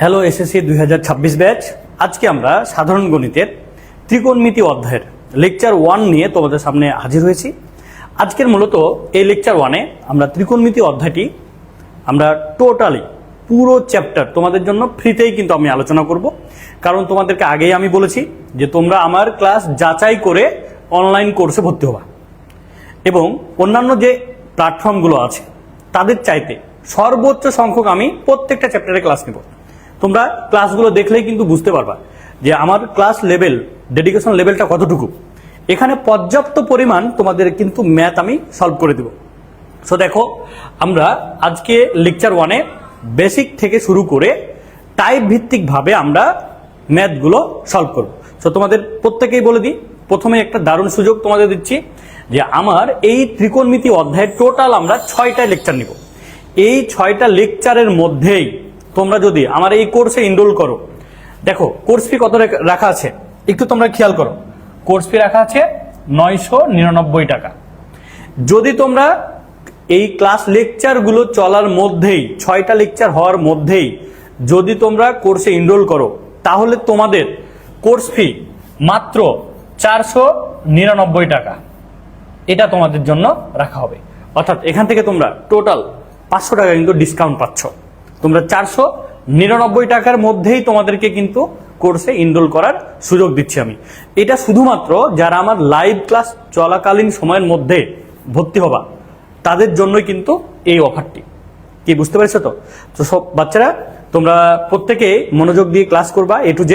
Hello SSC 2026 batch. আজকে আমরা সাধারণ গণিতের ত্রিকোণমিতি অধ্যায়ের লেকচার 1 নিয়ে তোমাদের সামনে হাজির হয়েছি। আজকের মূলত এই লেকচার 1-এ আমরা ত্রিকোণমিতি অধ্যায়টি আমরা টোটালি পুরো চ্যাপ্টার তোমাদের জন্য ফ্রিতেই কিন্তু আমি আলোচনা করব। কারণ তোমাদেরকে আগেই আমি বলেছি যে তোমরা আমার ক্লাস যাচাই করে অনলাইন কোর্সে ভর্তি হবা এবং অন্যান্য যে প্ল্যাটফর্মগুলো আছে তাদের চাইতে সর্বোচ্চ সংখ্যক আমি প্রত্যেকটা চ্যাপ্টারে ক্লাস নেব। তোমরা ক্লাসগুলো দেখলেই কিন্তু বুঝতে পারবা যে আমার ক্লাস লেভেল, ডেডিকেশন লেভেলটা কতটুকু। এখানে পর্যাপ্ত পরিমাণ তোমাদের কিন্তু ম্যাথ আমি সলভ করে দেব। সো দেখো, আমরা আজকে লেকচার 1-এ বেসিক থেকে শুরু করে টাইপ ভিত্তিকভাবে আমরা ম্যাথগুলো সলভ করব। সো তোমাদের প্রত্যেকেই বলে দিই, প্রথমে একটা দারুণ সুযোগ তোমাদের দিচ্ছি যে আমার এই ত্রিকোণমিতি অধ্যায়ের টোটাল আমরা 6টা লেকচার নিব। এই 6টা লেকচারের মধ্যেই তোমরা যদি আমার এই কোর্সে এনরোল করো, দেখো কোর্স ফি কত রাখা আছে একটু তোমরা খেয়াল করো। কোর্স ফি রাখা আছে 999 টাকা। যদি তোমরা এই ক্লাস লেকচারগুলো চলার মধ্যেই, 6টা লেকচার হওয়ার মধ্যেই যদি তোমরা কোর্সে এনরোল করো, তাহলে তোমাদের কোর্স ফি মাত্র 499 টাকা। এটা তোমাদের জন্য রাখা হবে। অর্থাৎ এখান থেকে তোমরা টোটাল 500 টাকা কিন্তু ডিসকাউন্ট পাচ্ছ। তোমরা 499 টাকার মধ্যেই তোমাদেরকে কিন্তু কোর্সে এনরোল করার সুযোগ দিচ্ছি আমি। এটা শুধুমাত্র যারা আমার লাইভ ক্লাস চলাকালীন সময়ের মধ্যে ভর্তি হবা তাদের জন্যই কিন্তু এই অফারটি। কি বুঝতে পেরেছো তো? তো সব বাচ্চারা তোমরা প্রত্যেকে মনোযোগ দিয়ে ক্লাস করবা, A to Z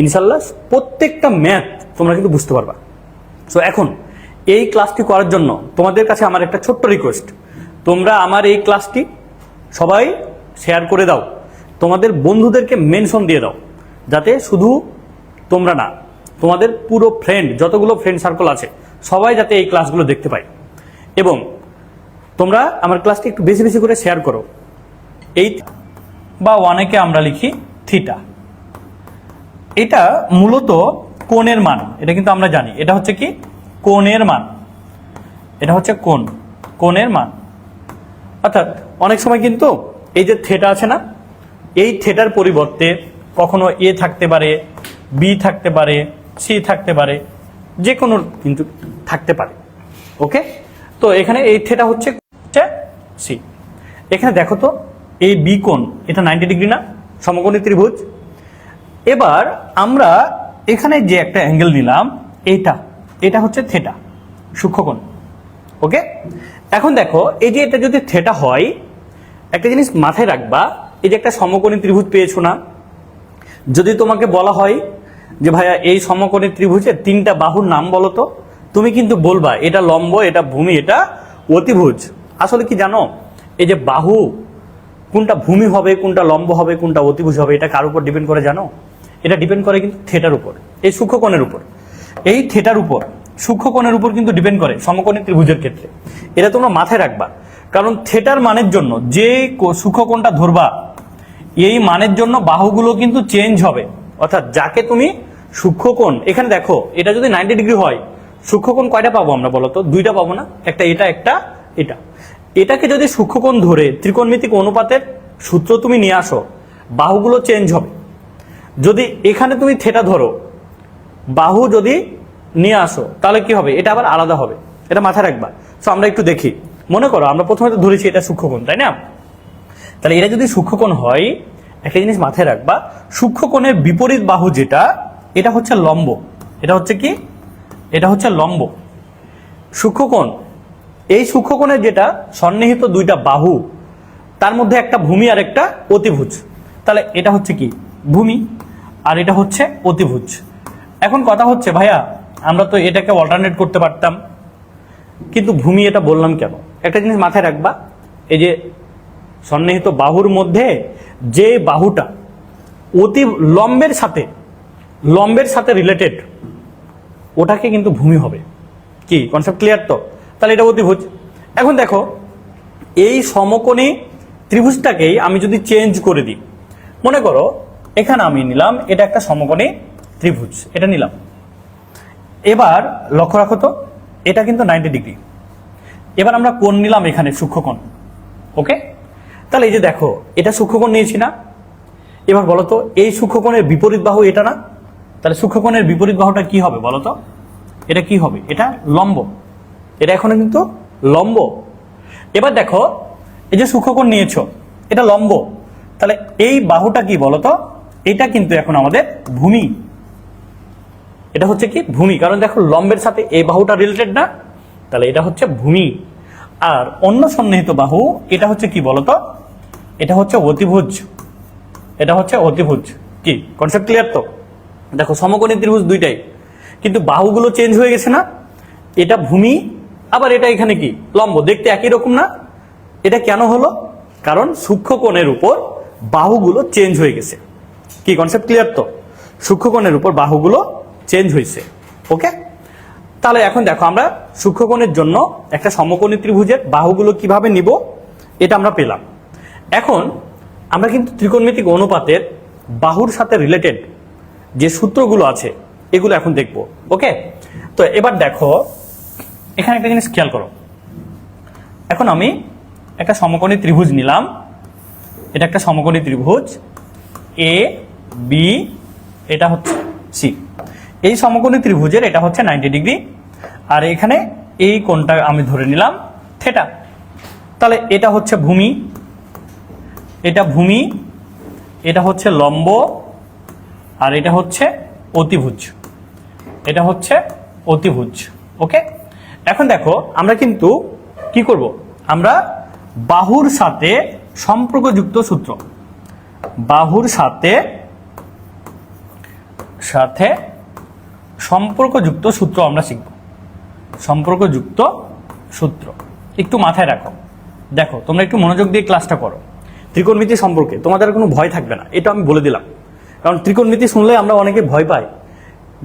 ইনশাল্লাহ প্রত্যেকটা ম্যাথ তোমরা কিন্তু বুঝতে পারবা। সো এখন এই ক্লাসটি করার জন্য তোমাদের কাছে আমার একটা ছোট্ট রিকোয়েস্ট, তোমরা আমার এই ক্লাসটি সবাই শেয়ার করে দাও, তোমাদের বন্ধুদেরকে মেনশন দিয়ে দাও, যাতে শুধু তোমরা না, তোমাদের পুরো ফ্রেন্ড, যতগুলো ফ্রেন্ড সার্কেল আছে সবাই যাতে এই ক্লাসগুলো দেখতে পায়। এবং তোমরা আমার ক্লাসটি একটু বেশি বেশি করে শেয়ার করো। এই বা 1-কে আমরা লিখি থিটা। এটা মূলত কোণের মান, এটা কিন্তু আমরা জানি এটা হচ্ছে কি কোণের মান, এটা হচ্ছে কোণের মান। অর্থাৎ অনেক সময় কিন্তু এই যে থিটা আছে না, এই থিটার পরিবর্তে কখনো এ থাকতে পারে, বি থাকতে পারে, সি থাকতে পারে, যে কোনো কিন্তু থাকতে পারে। ওকে, তো এখানে এই থিটা হচ্ছে সি। এখানে দেখো তো এই বি কোণ, এটা 90 ডিগ্রি না, সমকোণী ত্রিভুজ। এবার আমরা এখানে যে একটা অ্যাঙ্গেল নিলাম, এটা হচ্ছে থিটা, সূক্ষ্মকোণ। ওকে, এখন দেখো এই যে এটা যদি থিটা হয়, একটা জিনিস মাথায় রাখবা, এই যে একটা সমকোণী ত্রিভুজ পেয়েছো না, যদি তোমাকে বলা হয় যে ভাইয়া এই সমকোণী ত্রিভুজের 3টা বাহুর নাম বলো তো, তুমি কিন্তু বলবা এটা লম্ব, এটা ভূমি, এটা অতিভুজ। আসলে কি জানো, এই যে বাহু কোনটা ভূমি হবে, কোনটা লম্ব হবে, কোনটা অতিভুজ হবে, এটা কার উপর ডিপেন্ড করে জানো? এটা ডিপেন্ড করে কিন্তু থিটার উপর, এই সূক্ষ্মকোণের উপর। এই থিটার উপর, সূক্ষ্মকোণের উপর কিন্তু ডিপেন্ড করে সমকোণী ত্রিভুজের ক্ষেত্রে। এটা তোমরা মাথায় রাখবা, কারণ থিটার মানের জন্য যে সূক্ষ্মকোণটা ধরবা, এই মানের জন্য বাহুগুলো কিন্তু চেঞ্জ হবে। অর্থাৎ যাকে তুমি সূক্ষ্মকোণ, এখানে দেখো এটা যদি 90 ডিগ্রি হয়, সূক্ষ্মকোণ কয়টা পাবো আমরা বলো তো? 2টা পাবো না? একটা এটা, একটা এটা। এটাকে যদি সূক্ষ্মকোণ ধরে ত্রিকোণমিতিক অনুপাতের সূত্র তুমি নিয়ে আসো, বাহুগুলো চেঞ্জ হবে। যদি এখানে তুমি থিটা ধরো, বাহু যদি নিয়ে আসো, তাহলে কি হবে? এটা আবার আলাদা হবে। এটা মাথায় রাখবা। সো আমরা একটু দেখি, মনে করো আমরা প্রথমে তো ধরেছি এটা সূক্ষ্মকোণ, তাই না? তাহলে এটা যদি সূক্ষ্মকোণ হয়, একটা জিনিস মাথায় রাখবা, সূক্ষ্মকোণের বিপরীত বাহু যেটা, এটা হচ্ছে লম্ব। এটা হচ্ছে কি? এটা হচ্ছে লম্ব। সূক্ষ্মকোণ, এই সূক্ষ্মকোণের যেটা সন্নিহিত 2টা বাহু, তার মধ্যে একটা ভূমি আর একটা অতিভুজ। তাহলে এটা হচ্ছে কি? ভূমি, আর এটা হচ্ছে অতিভুজ। এখন কথা হচ্ছে ভাইয়া, আমরা তো এটাকে অল্টারনেট করতে পারতাম, কিন্তু ভূমি এটা বললাম কেন? একটা জিনিস মাথায় রাখবা, এই যে সন্নিহিত বাহুর মধ্যে যে বাহুটা অতি লম্বের সাথে রিলেটেড, ওটাকে কিন্তু ভূমি হবে। কি কনসেপ্ট ক্লিয়ার তো? তাহলে এটা অতিভুজ। এখন দেখো এই সমকোণী ত্রিভুজটাকেই আমি যদি চেঞ্জ করে দিই, মনে করো এখানে আমি নিলাম এটা একটা সমকোণী ত্রিভুজ, এটা নিলাম। এবার লক্ষ্য রাখো তো, এটা কিন্তু 90 ডিগ্রি। এবার আমরা কোণ নিলাম এখানে, সূক্ষ্মকোণ। ওকে, তাহলে এই যে দেখো এটা সূক্ষ্মকোণ নিয়েছি না, এবার বলো তো এই সূক্ষ্মকোণের বিপরীত বাহু এটা না, তাহলে সূক্ষ্মকোণের বিপরীত বাহুটা কি হবে বলো তো? এটা কি হবে? এটা লম্ব। এটা এখনো কিন্তু লম্ব। এবার দেখো এই যে সূক্ষ্মকোণ নিয়েছো এটা লম্ব, তাহলে এই বাহুটা কি বলো তো? এটা কিন্তু এখন আমাদের ভূমি। এটা হচ্ছে কি ভূমি, কারণ দেখো লম্বের সাথে এই বাহুটা রিলেটেড না, তাহলে এটা হচ্ছে ভূমি। আর অন্য সন্নিহিত বাহু এটা হচ্ছে কি বলতো? এটা হচ্ছে অতিভুজ। এটা হচ্ছে অতিভুজ। কি কনসেপ্ট ক্লিয়ার তো? দেখো সমকোণী ত্রিভুজ দুইটাই, কিন্তু বাহুগুলো চেঞ্জ হয়ে গেছে না? এটা ভূমি, আবার এটা এখানে কি লম্ব, দেখতে একই রকম না? এটা কেন হলো? কারণ সূক্ষ্মকোণের উপর বাহুগুলো চেঞ্জ হয়ে গেছে। কি কনসেপ্ট ক্লিয়ার তো? সূক্ষ্মকোণের উপর বাহুগুলো চেঞ্জ হয়েছে। ওকে, তাহলে এখন দেখো আমরা সূক্ষ্মকোণের জন্য একটা সমকোণী ত্রিভুজের বাহুগুলো কিভাবে নিব এটা আমরা পেলাম। এখন আমরা কিন্তু ত্রিকোণমিতিক অনুপাতের বাহুর সাথে রিলেটেড যে সূত্রগুলো আছে এগুলো এখন দেখব। ওকে, তো এবার দেখো এখানে একটা জিনিস খেয়াল করো। এখন আমি একটা সমকোণী ত্রিভুজ নিলাম। এটা একটা সমকোণী ত্রিভুজ এ বি, এটা হচ্ছে সি। এই সমকোণী ত্রিভুজের এটা হচ্ছে 90 ডিগ্রি, আর এখানে এই কোণটা আমি ধরে নিলাম থিটা। তাহলে এটা হচ্ছে ভূমি, এটা ভূমি, এটা হচ্ছে লম্ব, আর এটা হচ্ছে অতিভুজ। এটা হচ্ছে অতিভুজ। ওকে, এখন দেখো আমরা কিন্তু কি করব? আমরা বাহুর সাথে সম্পর্কযুক্ত সূত্র, বাহুর সাথে সাথে সম্পর্কযুক্ত সূত্র আমরা শিখব। সম্পর্কযুক্ত সূত্র একটু মাথায় রাখো। দেখো তোমরা একটু মনোযোগ দিয়ে ক্লাসটা করো। ত্রিকোণমিতি সম্পর্কে তোমাদের কোনো ভয় থাকবে না, এটা আমি বলে দিলাম। কারণ ত্রিকোণমিতি শুনলে আমরা অনেকে ভয় পাই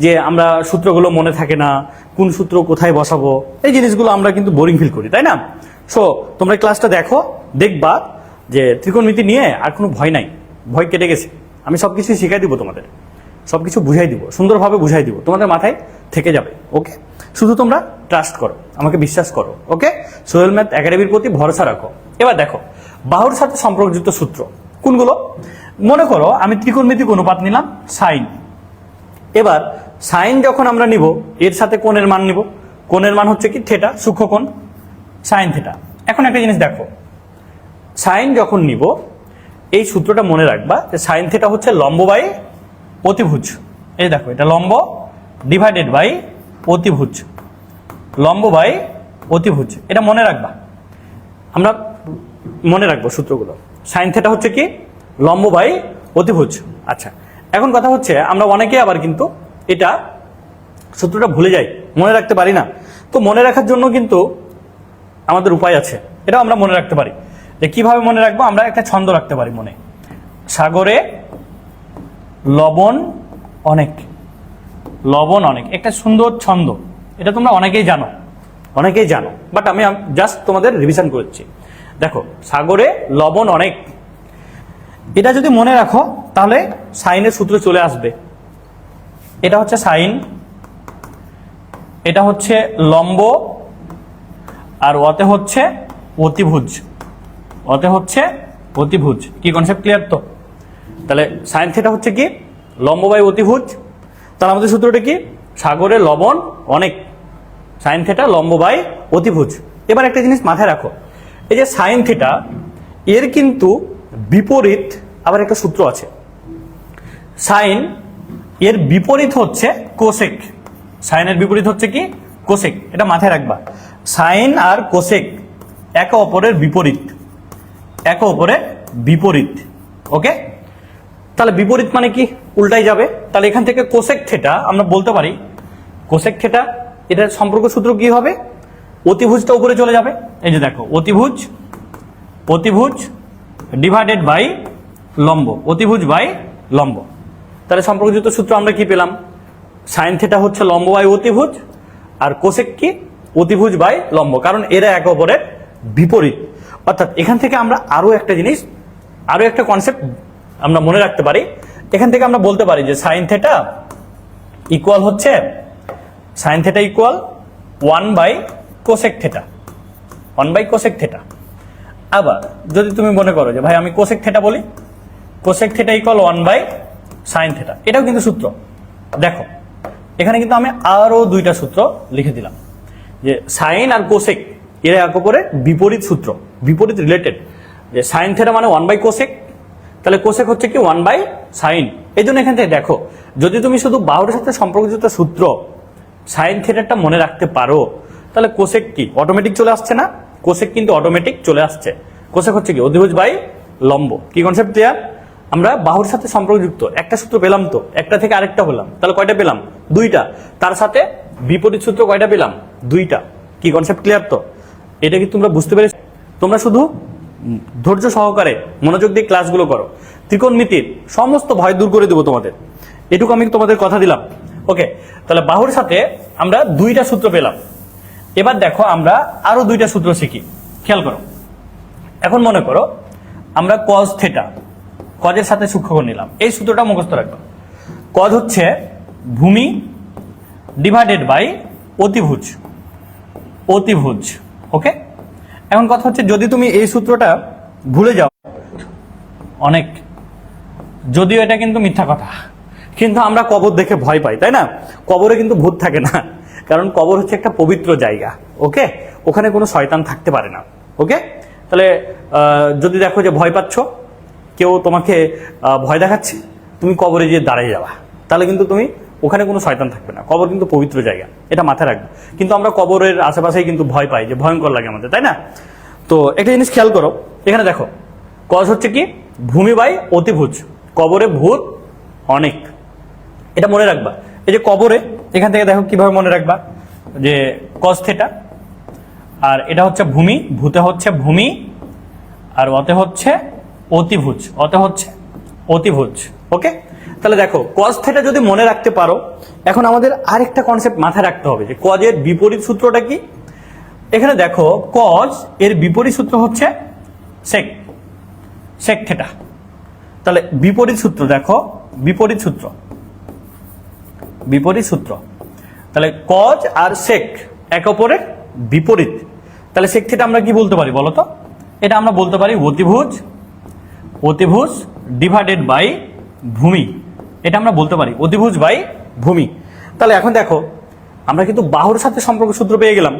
যে আমরা সূত্রগুলো মনে থাকে না, কোন সূত্র কোথায় বসাবো, এই জিনিসগুলো আমরা কিন্তু বোরিং ফিল করি, তাই না? সো তোমরা ক্লাসটা দেখো, দেখবা যে ত্রিকোণমিতি নিয়ে আর কোনো ভয় নাই, ভয় কেটে গেছে। আমি সব কিছু শিখাই দিব তোমাদের, সব কিছু বুঝাই দিব, সুন্দরভাবে বুঝাই দিব, তোমাদের মাথায় থেকে যাবে। ওকে, শুধু তোমরা ট্রাস্ট করো, আমাকে বিশ্বাস করো। ওকে, সোহেল ম্যাথ একাডেমির প্রতি ভরসা রাখো। এবার দেখো বাহুর সাথে সম্পর্কযুক্ত সূত্র কোনগুলো? মনে করো আমি ত্রিকোণমিতিক অনুপাত নিলাম সাইন। এবার সাইন যখন আমরা নিব এর সাথে কোণের মান নিব। কোণের মান হচ্ছে কি থিটা, সূক্ষ্মকোণ সাইন থিটা। এখন একটা জিনিস দেখো, সাইন যখন নিব এই সূত্রটা মনে রাখবা যে সাইন থিটা হচ্ছে লম্ব বাই অতিভুজ। এই দেখো এটা লম্ব ডিভাইডেড বাই অতিভুজ, লম্ব বাই অতিভুজ, এটা মনে রাখবা। আমরা মনে রাখবো সূত্রগুলো। সাইন থিটা হচ্ছে কি লম্ব বাই অতিভুজ। আচ্ছা, এখন কথা হচ্ছে আমরা অনেকে আবার কিন্তু এটা সূত্রটা ভুলে যাই, মনে রাখতে পারি না। তো মনে রাখার জন্য কিন্তু আমাদের উপায় আছে, এটাও আমরা মনে রাখতে পারি। যে কিভাবে মনে রাখবো? আমরা একটা ছন্দ রাখতে পারি মনে, সাগরে লবণ অনেক, লবণ অনেক, একটা সুন্দর ছন্দ। এটা তোমরা অনেকেই জানো, অনেকেই জানো, বাট আমি জাস্ট তোমাদের রিভিশন করছি। দেখো সাগরে লবণ অনেক, এটা যদি মনে রাখো তাহলে সাইনের সূত্র চলে আসবে। এটা হচ্ছে সাইন, এটা হচ্ছে লম্ব, আর ওতে হচ্ছে অতিভুজ, ওতে হচ্ছে অতিভুজ। কি কনসেপ্ট ক্লিয়ার তো? তাহলে সাইন থিটা হচ্ছে কি লম্ব বাই অতিভুজ। তাহলে আমাদের সূত্রটা কি? সাগরে লবণ অনেক, সাইন থিটা লম্ব বাই অতিভুজ। এবার একটা জিনিস মাথায় রাখো, এই যে সাইন থিটা এর কিন্তু বিপরীত আবার একটা সূত্র আছে। সাইন এর বিপরীত হচ্ছে কোসেক, সাইনের বিপরীত হচ্ছে কি কোসেক, এটা মাথায় রাখবা। সাইন আর কোসেক একে অপরের বিপরীত, একে অপরের বিপরীত। ওকে, তাহলে বিপরীত মানে কি উল্টাই যাবে। তাহলে এখান থেকে কোসেক থিটা আমরা বলতে পারি, কোসেক থিটা এটার সম্পর্ক সূত্র কি হবে? অতিভুজটা উপরে চলে যাবে। এই যে দেখো অতিভুজ, অতিভুজ ডিভাইডেড বাই লম্ব, অতিভুজ বাই লম্ব। তাহলে সম্পর্কযুক্ত সূত্র আমরা কি পেলাম? সাইন থিটা হচ্ছে লম্ব বাই অতিভুজ, আর কোসেক কি অতিভুজ বাই লম্ব, কারণ এরা একে অপরের বিপরীত। অর্থাৎ এখান থেকে আমরা আরো একটা জিনিস, আরো একটা কনসেপ্ট আমরা মনে রাখতে পারি। এখান থেকে আমরা বলতে পারি যে সাইন থিটা ইকুয়াল হচ্ছে, sine theta equal 1 by cosec theta, 1 by cosec theta. আবার যদি তুমি মনে করো যে ভাই আমি কোসেক থিটা বলি, cosec theta equal 1/sin theta. এটাও কিন্তু সূত্র। দেখো এখানে কিন্তু আমি আরো দুইটা সূত্র লিখে দিলাম, যে সাইন আর কোসেক এরা এক অপরের বিপরীত সূত্র, বিপরীত রিলেটেড। যে সাইন থিটা মানে 1/কোসেক, তাহলে কোসেক হচ্ছে কি 1/sin। এই জন্য এখান থেকে দেখো, যদি তুমি শুধু বাহুর সাথে সম্পর্কযুক্ত সূত্র সাইন থিটাটা মনে রাখতে পারো, তাহলে কোসেক কি অটোমেটিক চলে আসছে না? কোসেক কিন্তু অটোমেটিক চলে আসছে। কোসেক হচ্ছে কি অধিভুজ বাই লম্ব। কি কনসেপ্ট ক্লিয়ার? আমরা বাহুর সাথে সম্পর্কযুক্ত একটা সূত্র পেলাম, তো একটা থেকে আরেকটা পেলাম, তাহলে কয়টা পেলাম? দুইটা। তার সাথে বিপরীত সূত্র কয়টা পেলাম? দুইটা। কি কনসেপ্ট ক্লিয়ার? তো এটা কি তোমরা বুঝতে পেরেছো? তোমরা শুধু ধৈর্য সহকারে মনোযোগ দিয়ে ক্লাসগুলো করো, ত্রিকোণমিতির সমস্ত ভয় দূর করে দেবো তোমাদের, এটুকু আমি তোমাদের কথা দিলাম। ওকে, তাহলে বাহুর সাথে আমরা দুইটা সূত্র পেলাম। এবার দেখো আমরা আরো দুইটা সূত্র শিখি, খেয়াল করো। এখন মনে করো আমরা কজ থিটা, কজের সাথে সূক্ষ্মকোণ নিলাম, এই সূত্রটা মুখস্থ রাখবো। কজ হচ্ছে ভূমি ডিভাইডেড বাই অতিভুজ, অতিভুজ। ওকে, এখন কথা হচ্ছে যদি তুমি এই সূত্রটা ভুলে যাও, অনেক, যদিও এটা কিন্তু মিথ্যা কথা, কিন্তু আমরা কবর দেখে ভয় পাই, তাই না? কবরে কিন্তু ভূত থাকে না, কারণ কবর হচ্ছে একটা পবিত্র জায়গা। ওকে, ওখানে কোনো শয়তান থাকতে পারে না। ওকে, তাহলে যদি দেখো যে ভয় পাচ্ছ, কেউ তোমাকে ভয় দেখাচ্ছে, তুমি কবরে গিয়ে দাঁড়িয়ে যাবা, তাহলে কিন্তু তুমি ওখানে কোনো শয়তান থাকবে না। কবর কিন্তু পবিত্র জায়গা, এটা মাথায় রাখবে। কিন্তু আমরা কবরের আশেপাশেই কিন্তু ভয় পাই, যে ভয়ঙ্কর লাগে আমাদের, তাই না? তো একটা জিনিস খেয়াল করো, এখানে দেখো কজ হচ্ছে কি ভূমি বাই অতিভুজ, কবরে ভূত অনেক, এটা মনে রাখবা। এই যে কবরে, এখান থেকে দেখো কিভাবে মনে রাখবা, যে কজ থিটা, আর এটা হচ্ছে ভূমি, ভূতে হচ্ছে ভূমি, আর অতে হচ্ছে অতিভুজ, অতে হচ্ছে অতিভুজ। ওকে, তাহলে দেখো কজ থিটা যদি মনে রাখতে পারো, এখন আমাদের আরেকটা কনসেপ্ট মাথায় রাখতে হবে, যে কজের বিপরীত সূত্রটা কি। এখানে দেখো কজ এর বিপরীত সূত্র হচ্ছে সেক, সেক থিটা। তাহলে বিপরীত সূত্র দেখো, বিপরীত সূত্র, বিপরীত সূত্র, তাহলে কজ আর সেক এক অপরের বিপরীত। তাহলে সেক থিটা আমরা কি বলতে পারি বলো তো? এটা আমরা বলতে পারি অতিভুজ, অতিভুজ ডিভাইডেড বাই ভূমি, এটা আমরা বলতে পারি অতিভুজ বাই ভূমি। তাহলে এখন দেখো আমরা কিন্তু বাহুর সাথে সম্পর্ক সূত্র পেয়ে গেলাম,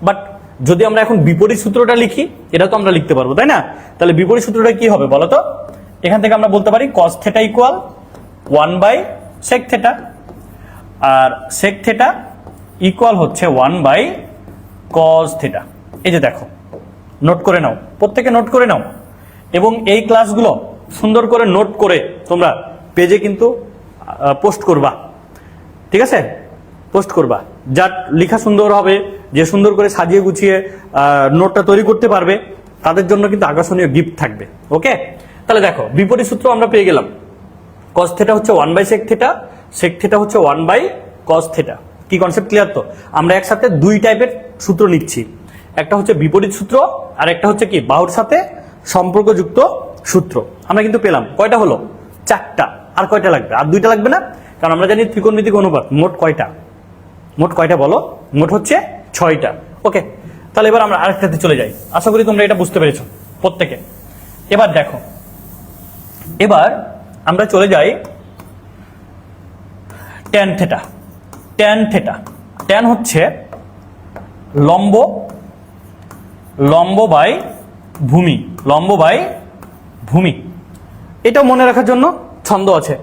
বাট যদি আমরা এখন বিপরীত সূত্রটা লিখি, এটা তো আমরা লিখতে পারবো, তাই না? তাহলে বিপরীত সূত্রটা কি হবে বলো তো? এখান থেকে আমরা বলতে পারি cos theta equal 1/sec theta, আর sec থিটা ইকুয়াল হচ্ছে 1/cos থিটা। এই যে দেখো, নোট করে নাও, প্রত্যেকে নোট করে নাও, এবং এই ক্লাসগুলো সুন্দর করে নোট করে তোমরা পেজে কিন্তু পোস্ট করবা, ঠিক আছে? পোস্ট করবা, যার লেখা সুন্দর হবে, যে সুন্দর করে সাজিয়ে গুছিয়ে নোটটা তৈরি করতে পারবে, তাদের জন্য কিন্তু আকর্ষণীয় গিফট থাকবে। ওকে, তাহলে দেখো বিপরীত সূত্র আমরা পেয়ে গেলাম, cos থিটা হচ্ছে 1/sec থিটা, sec থিটা হচ্ছে 1/cos থিটা। কি কনসেপ্ট ক্লিয়ার? তো আমরা একসাথে দুই টাইপের সূত্র নিচ্ছি, একটা হচ্ছে বিপরীত সূত্র, আর একটা হচ্ছে কি বাহুর সাথে সম্পর্কযুক্ত সূত্র। আমরা কিন্তু পেলাম কয়টা হলো? চারটা। আর কয়টা লাগবে? আর দুইটা লাগবে না? কারণ আমরা জানি ত্রিকোণমিতিক অনুপাত মোট কয়টা, মোট কয়টা বলো? মোট হচ্ছে 6টা। ওকে, তাহলে এবার আমরা আরেকটাতে চলে যাই। আশা করি তোমরা এটা বুঝতে পেরেছো প্রত্যেকে। এবার দেখো, এবার আমরা চলে যাই tan theta. Tan theta, tan হচ্ছে লম্ব, লম্ব বাই ভূমি, লম্ব বাই ভূমি। এটা মনে রাখার জন্য ছন্দ আছে,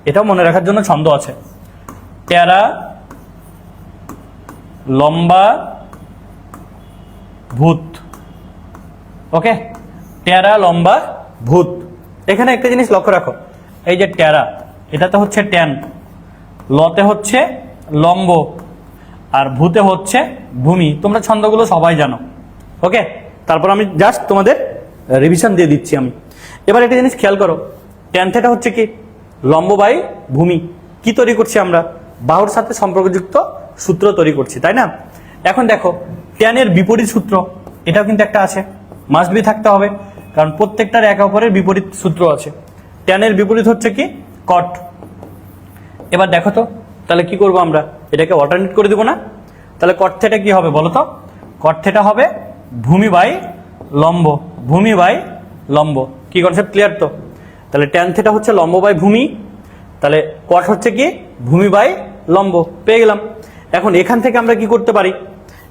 এটাও মনে রাখার জন্য ছন্দ আছে। ট্যারা লম্বা ভূত। ওকে, ট্যারা লম্বা ভূত। এখানে একটা জিনিস লক্ষ্য রাখো, এই যে ট্যারা, এটাতে হচ্ছে ট্যান, লতে হচ্ছে লম্ব, আর ভূতে হচ্ছে ভূমি। তোমরা ছন্দগুলো সবাই জানো। ওকে, তারপর আমি জাস্ট তোমাদের রিভিশন দিয়ে দিচ্ছি আমি। এবার একটা জিনিস খেয়াল করো, ট্যান থিটা হচ্ছে কি লম্ব বাই ভূমি। কি তৈরি করছি আমরা? বাহুর সাথে সম্পর্কযুক্ত সূত্র তৈরি করছি, তাই না? এখন দেখো ট্যানের বিপরীত সূত্র, এটাও কিন্তু একটা আছে, মাস্ট বি থাকতে হবে, কারণ প্রত্যেকটার একে অপরের বিপরীত সূত্র আছে। ট্যানের বিপরীত হচ্ছে কি কট। এবার দেখো তো, তাহলে কি করবো আমরা? এটাকে অল্টারনেট করে দেবো না? তাহলে কট থিটা কি হবে বলো তো? কট থিটা হবে ভূমি বাই লম্ব, ভূমি বাই লম্ব। কি কনসেপ্ট ক্লিয়ার? তো তাহলে ট্যান থিটা হচ্ছে লম্ব বাই ভূমি, তাহলে কট হচ্ছে কি ভূমি বাই লম্ব, পেয়ে গেলাম। এখন এখান থেকে আমরা কি করতে পারি,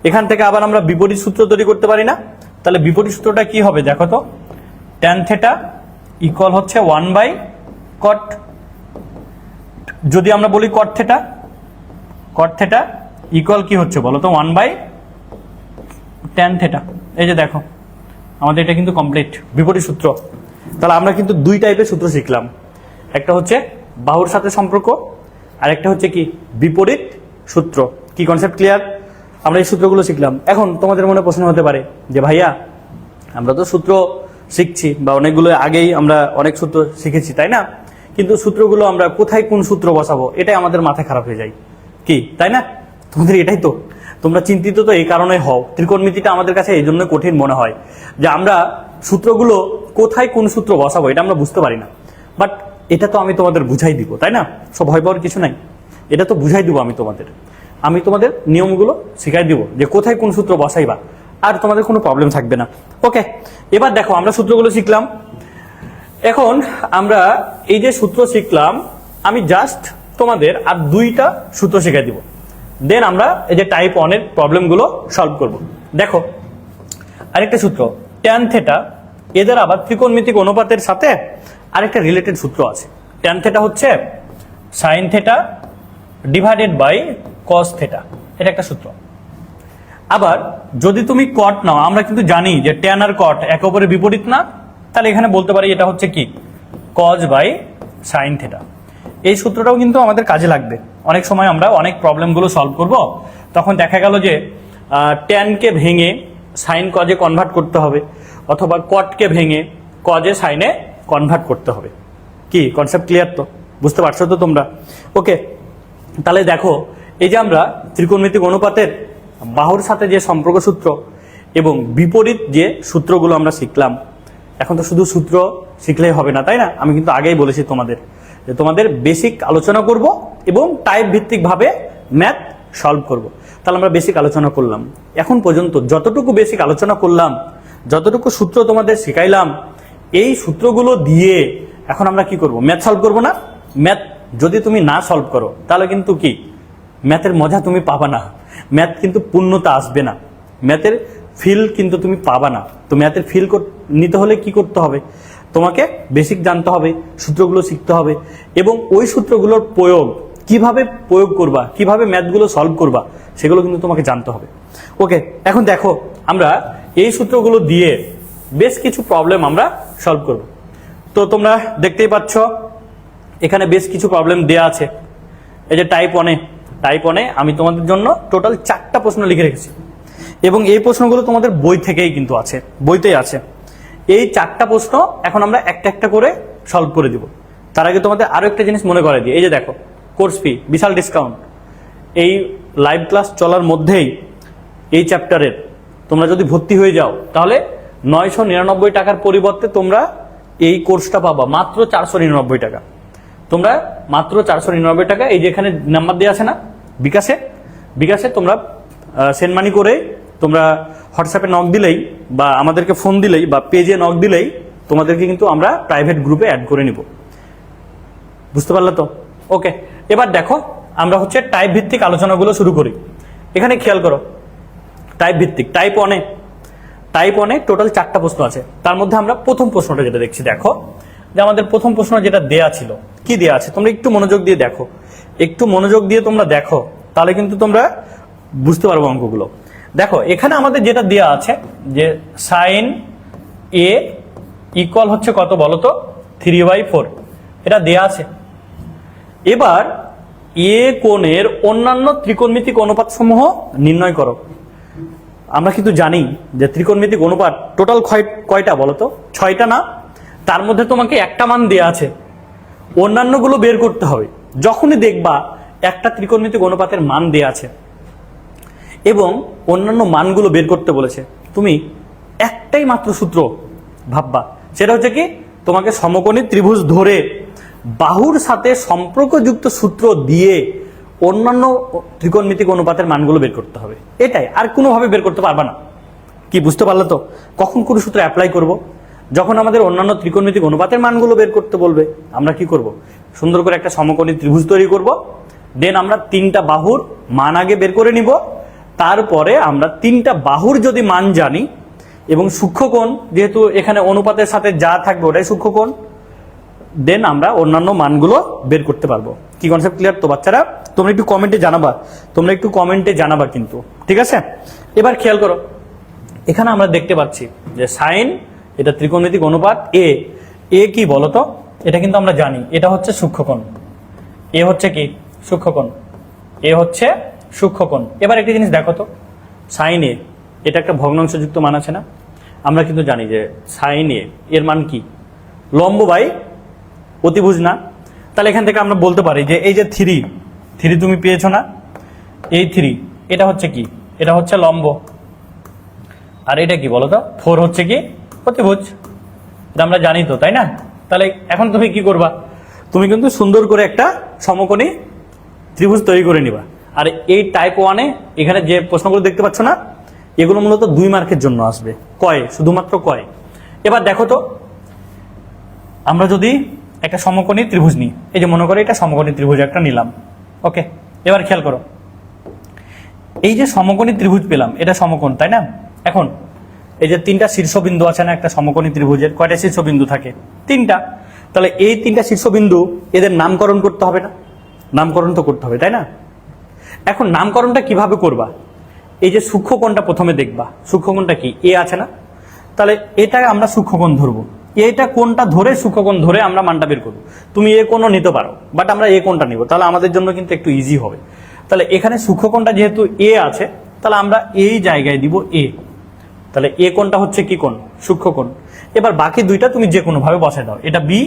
এখান থেকে আবার আমরা বিপরীত সূত্র তৈরি করতে পারি না? তাহলে বিপরীত সূত্রটা কি হবে দেখো তো, ট্যান থিটা ইকুয়াল হচ্ছে 1 বাই কট। যদি আমরা বলি কট থিটা ইকুয়াল কি হচ্ছে বলো তো, 1 বাই ট্যান থিটা। এই যে দেখো আমাদের এটা কিন্তু কমপ্লিট বিপরীত সূত্র। তাহলে আমরা কিন্তু দুই টাইপের সূত্র শিখলাম, একটা হচ্ছে বাহুর সাথে সম্পর্ক, আর একটা হচ্ছে কি বিপরীত সূত্র। কি কনসেপ্ট ক্লিয়ার? আমরা এই সূত্রগুলো শিখলাম। এখন তোমাদের মনে প্রশ্ন হতে পারে যে ভাইয়া আমরা তো সূত্র শিখছি বা অনেকগুলো আগেই আমরা অনেক সূত্র শিখেছি তাই না, কিন্তু সূত্রগুলো আমরা কোথায় কোন সূত্র বসাবো এটাই আমাদের মাথায় খারাপ হয়ে যায়, কি তাই না? তোমাদের এটাই তো, তোমরা চিন্তিত তো এই কারণে হও, ত্রিকোণমিতিটা আমাদের কাছে এই জন্য কঠিন মনে হয় যে আমরা সূত্রগুলো কোথায় কোন সূত্র বসাবো এটা আমরা বুঝতে পারি না। বাট এটা তো আমি তোমাদের বুঝাই দিব তাই না, সব ভয় পাওয়ার কিছু নাই, এটা তো বুঝাই দিব আমি তোমাদের নিয়মগুলো শিখাই দিব যে কোথায় কোন সূত্র বসাইবা, আর তোমাদের কোনো প্রবলেম থাকবে না। ওকে, এবার দেখো আমরা সূত্রগুলো শিখলাম। এখন আমরা এই যে সূত্র শিখলাম, আমি জাস্ট তোমাদের আর দুইটা সূত্র শিখাই দিব, দেন আমরা এই যে টাইপ 1 এর প্রবলেমগুলো সলভ করব। দেখো আরেকটা সূত্র ট্যান থিটা, এদের আবার ত্রিকোণমিতিক অনুপাতের সাথে আরেকটা রিলেটেড সূত্র আছে। ট্যান থিটা হচ্ছে sine theta divided by cos theta, এটা একটা সূত্র। আবার যদি তুমি কট নাও, আমরা কিন্তু জানি যে ট্যান আর কট একে অপরের বিপরীত না, তাহলে এখানে বলতে পারি এটা হচ্ছে কি কজ বাই সাইন থিটা। এই সূত্রটাও কিন্তু আমাদের কাজে লাগবে। অনেক সময় আমরা অনেক প্রবলেমগুলো সলভ করব, তখন দেখা গেল যে ট্যানকে ভেঙে সাইন কজে কনভার্ট করতে হবে, অথবা কটকে ভেঙে কজে সাইনে কনভার্ট করতে হবে। কি কনসেপ্ট ক্লিয়ার তো, বুঝতে পারছো তো তোমরা? ওকে, তাহলে দেখো এই যে আমরা ত্রিকোণমিতিক অনুপাতের বাহুর সাথে যে সম্পর্ক সূত্র এবং বিপরীত যে সূত্রগুলো আমরা শিখলাম, এখন তো শুধু সূত্র শিখলেই হবে না তাই না, আমি কিন্তু আগেই বলেছি তোমাদের যে তোমাদের বেসিক আলোচনা করব এবং টাইপ ভিত্তিক ভাবে ম্যাথ সলভ করব। তাহলে আমরা বেসিক আলোচনা করলাম, এখন পর্যন্ত যতটুকু বেসিক আলোচনা করলাম, যতটুকু সূত্র তোমাদের শিখাইলাম, এই সূত্রগুলো দিয়ে এখন আমরা কি করব, ম্যাথ সলভ করব না? ম্যাথ যদি তুমি না সলভ করো তাহলে কিন্তু কি ম্যাথের মজা তুমি পাবা না, ম্যাথ কিন্তু পূর্ণতা আসবে না, ম্যাথের ফিল কিন্তু তুমি পাবা না। তো ম্যাথের ফিল নিতে হলে কি করতে হবে, তোমাকে বেসিক জানতে হবে, সূত্রগুলো শিখতে হবে, এবং ওই সূত্রগুলোর প্রয়োগ কিভাবে প্রয়োগ করবা, কিভাবে ম্যাথগুলো সলভ করবা, সেগুলো কিন্তু তোমাকে জানতে হবে। ওকে, এখন দেখো আমরা এই সূত্রগুলো দিয়ে বেশ কিছু প্রবলেম আমরা সলভ করব। তো তোমরা দেখতেই পাচ্ছ এখানে বেশ কিছু প্রবলেম দেয়া আছে। এই যে টাইপ 1 এ আমি তোমাদের জন্য টোটাল 4টা প্রশ্ন লিখে রেখেছি, এবং এই প্রশ্নগুলো তোমাদের বই থেকেই কিন্তু আছে, বইতেই আছে। এই 4টা প্রশ্ন এখন আমরা একটা একটা করে সলভ করে দিব। তার আগে তোমাদের আরো একটা জিনিস মনে করে দিই, এই যে দেখো কোর্স ফি বিশাল ডিসকাউন্ট, এই লাইভ ক্লাস চলার মধ্যেই এই চ্যাপ্টারের তোমরা যদি ভর্তি হয়ে যাও তাহলে 999 টাকার পরিবর্তে তোমরা এই কোর্সটা পাবা মাত্র 499 টাকা। তোমরা মাত্র 499 টাকা, এই যে এখানে নাম্বার দেওয়া আছে না বিকাশে তোমরা সেন্ড মানি করে তোমরা হোয়াটসঅ্যাপে নক দিলেই বা আমাদেরকে ফোন দিলেই বা পেজে নক দিলেই তোমাদেরকে কিন্তু আমরা প্রাইভেট গ্রুপে অ্যাড করে নিব। বুঝতে পারলে তো? ওকে, এবার দেখো আমরা হচ্ছে টাইপ ভিত্তিক আলোচনাগুলো শুরু করি। এখানে খেয়াল করো টাইপ ভিত্তিক, টাইপ 1 এ টোটাল 4টা প্রশ্ন আছে। তার মধ্যে আমরা প্রথম প্রশ্নটা যেটা দেখছি, দেখো যে আমাদের প্রথম প্রশ্ন যেটা দেয়া ছিল, কি দেয়া আছে তোমরা একটু মনোযোগ দিয়ে দেখো, একটু মনোযোগ দিয়ে তোমরা দেখো, তাহলে কিন্তু তোমরা বুঝতে পারবো অঙ্কগুলো। দেখো এখানে আমাদের যেটা দেয়া আছে যে সাইন এ ইকুয়াল হচ্ছে কত বলো তো, 3/4, এটা দেয়া আছে। এবার এ কোণের অন্যান্য ত্রিকোণমিতিক অনুপাত সমূহ নির্ণয় করো। আমরা কিন্তু জানি যে ত্রিকোণমিতিক অনুপাত টোটাল কয়টা বলতো, 6টা না? তার মধ্যে তোমাকে একটা মান দেয়া আছে, অন্যান্যগুলো বের করতে হবে। যখনই দেখবা একটা ত্রিকোণমিতিক অনুপাতের মান দেয়া আছে এবং অন্যান্য মানগুলো বের করতে বলেছে, তুমি একটাই মাত্র সূত্র ভাববা, সেটা হচ্ছে কি তোমাকে সমকোণী ত্রিভুজ ধরে বাহুর সাথে সম্পর্কযুক্ত সূত্র দিয়ে অন্যান্য ত্রিকোণমিতিক অনুপাতের মানগুলো বের করতে হবে। এটাই, আর কোনোভাবে বের করতে পারবা না। কি বুঝতে পারলে তো? কখন কোন সূত্র অ্যাপ্লাই করব, যখন আমাদের অন্যান্য ত্রিকোণমিতিক অনুপাতের মানগুলো বের করতে বলবে, আমরা কি করব? সুন্দর করে একটা সমকোণী ত্রিভুজ তৈরি করব, দেন আমরা তিনটা বাহুর মান আগে বের করে নিব, তারপরে আমরা তিনটা বাহুর যদি মান জানি এবং সূক্ষ্মকোণ, যেহেতু এখানে অনুপাতের সাথে যা থাকবে ওটাই সূক্ষ্মকোণ, দেন আমরা অন্যান্য মানগুলো বের করতে পারবো। কি কনসেপ্ট ক্লিয়ার তো বাচ্চারা? তোমরা একটু কমেন্টে জানাবা কিন্তু, ঠিক আছে? এবার খেয়াল করো, এখানে আমরা দেখতে পাচ্ছি যে সাইন, এটা ত্রিকোণমিতিক অনুপাত এ। এ কি বলতো? এটা কিন্তু আমরা জানি, এটা হচ্ছে সূক্ষ্মকোণ। এ হচ্ছে কি? সূক্ষ্মকোণ। এ হচ্ছে সূক্ষ্মকোণ। এবার একটা জিনিস দেখো তো, সাইন এ, এটা একটা ভগ্নাংশযুক্ত মান আছে না? আমরা কিন্তু জানি যে সাইন এ এর মান কি? লম্ব বাই অতিভুজ না? তাহলে এখান থেকে আমরা বলতে পারি যে এই যে থ্রি তুমি পেয়েছো না, এই থ্রি, এটা হচ্ছে কি? এটা হচ্ছে লম্ব। আর এটা কি বলো তো? 4 হচ্ছে কি? অতিভুজ। এটা আমরা জানি তো, তাই না? তাহলে এখন তুমি কি করবা? তুমি কিন্তু সুন্দর করে একটা সমকোণী ত্রিভুজ তৈরি করে নিবা। আর এই টাইপ 1-এ এখানে যে প্রশ্নগুলো দেখতে পাচ্ছ না, এগুলো মূলত 2 মার্কের জন্য আসবে। কয়? শুধুমাত্র কয়। এবার দেখো তো, আমরা যদি একটা সমকোণী ত্রিভুজ নিই, এই যে মনে করো এটা সমকোণী ত্রিভুজ একটা নিলাম, ওকে? এবার খেয়াল করো, এই যে সমকোণী ত্রিভুজ পেলাম, এটা সমকোণ, তাই না? এখন এই যে 3টা শীর্ষবিন্দু আছে না একটা সমকোণী ত্রিভুজের, কয়টা শীর্ষবিন্দু থাকে? 3টা। তাহলে এই 3টা শীর্ষবিন্দু, এদের নামকরণ করতে হবে না? নামকরণ তো করতে হবে, তাই না? এখন নামকরণটা কিভাবে করবা? এই যে সূক্ষ্মকোণটা প্রথমে দেখবা, সূক্ষ্মকোণটা কি? এ আছে না? তাহলে এটা আমরা সূক্ষ্মকোণ ধরবো, এটা কোণটা ধরে, সূক্ষ্মকোণ ধরে আমরা মানটা বের করবো। তুমি এ কোণও নিতে পারো, বাট আমরা এ কোণটা নিব, তাহলে আমাদের জন্য কিন্তু একটু ইজি হবে। তাহলে এখানে সূক্ষ্মকোণটা যেহেতু এ আছে, তাহলে আমরা এই জায়গায় দিব এ। তাহলে এ কোণটা হচ্ছে কি কোণ? সূক্ষ্মকোণ। এবার বাকি দুইটা তুমি যে কোনো ভাবে বসায় দাও, এটা বি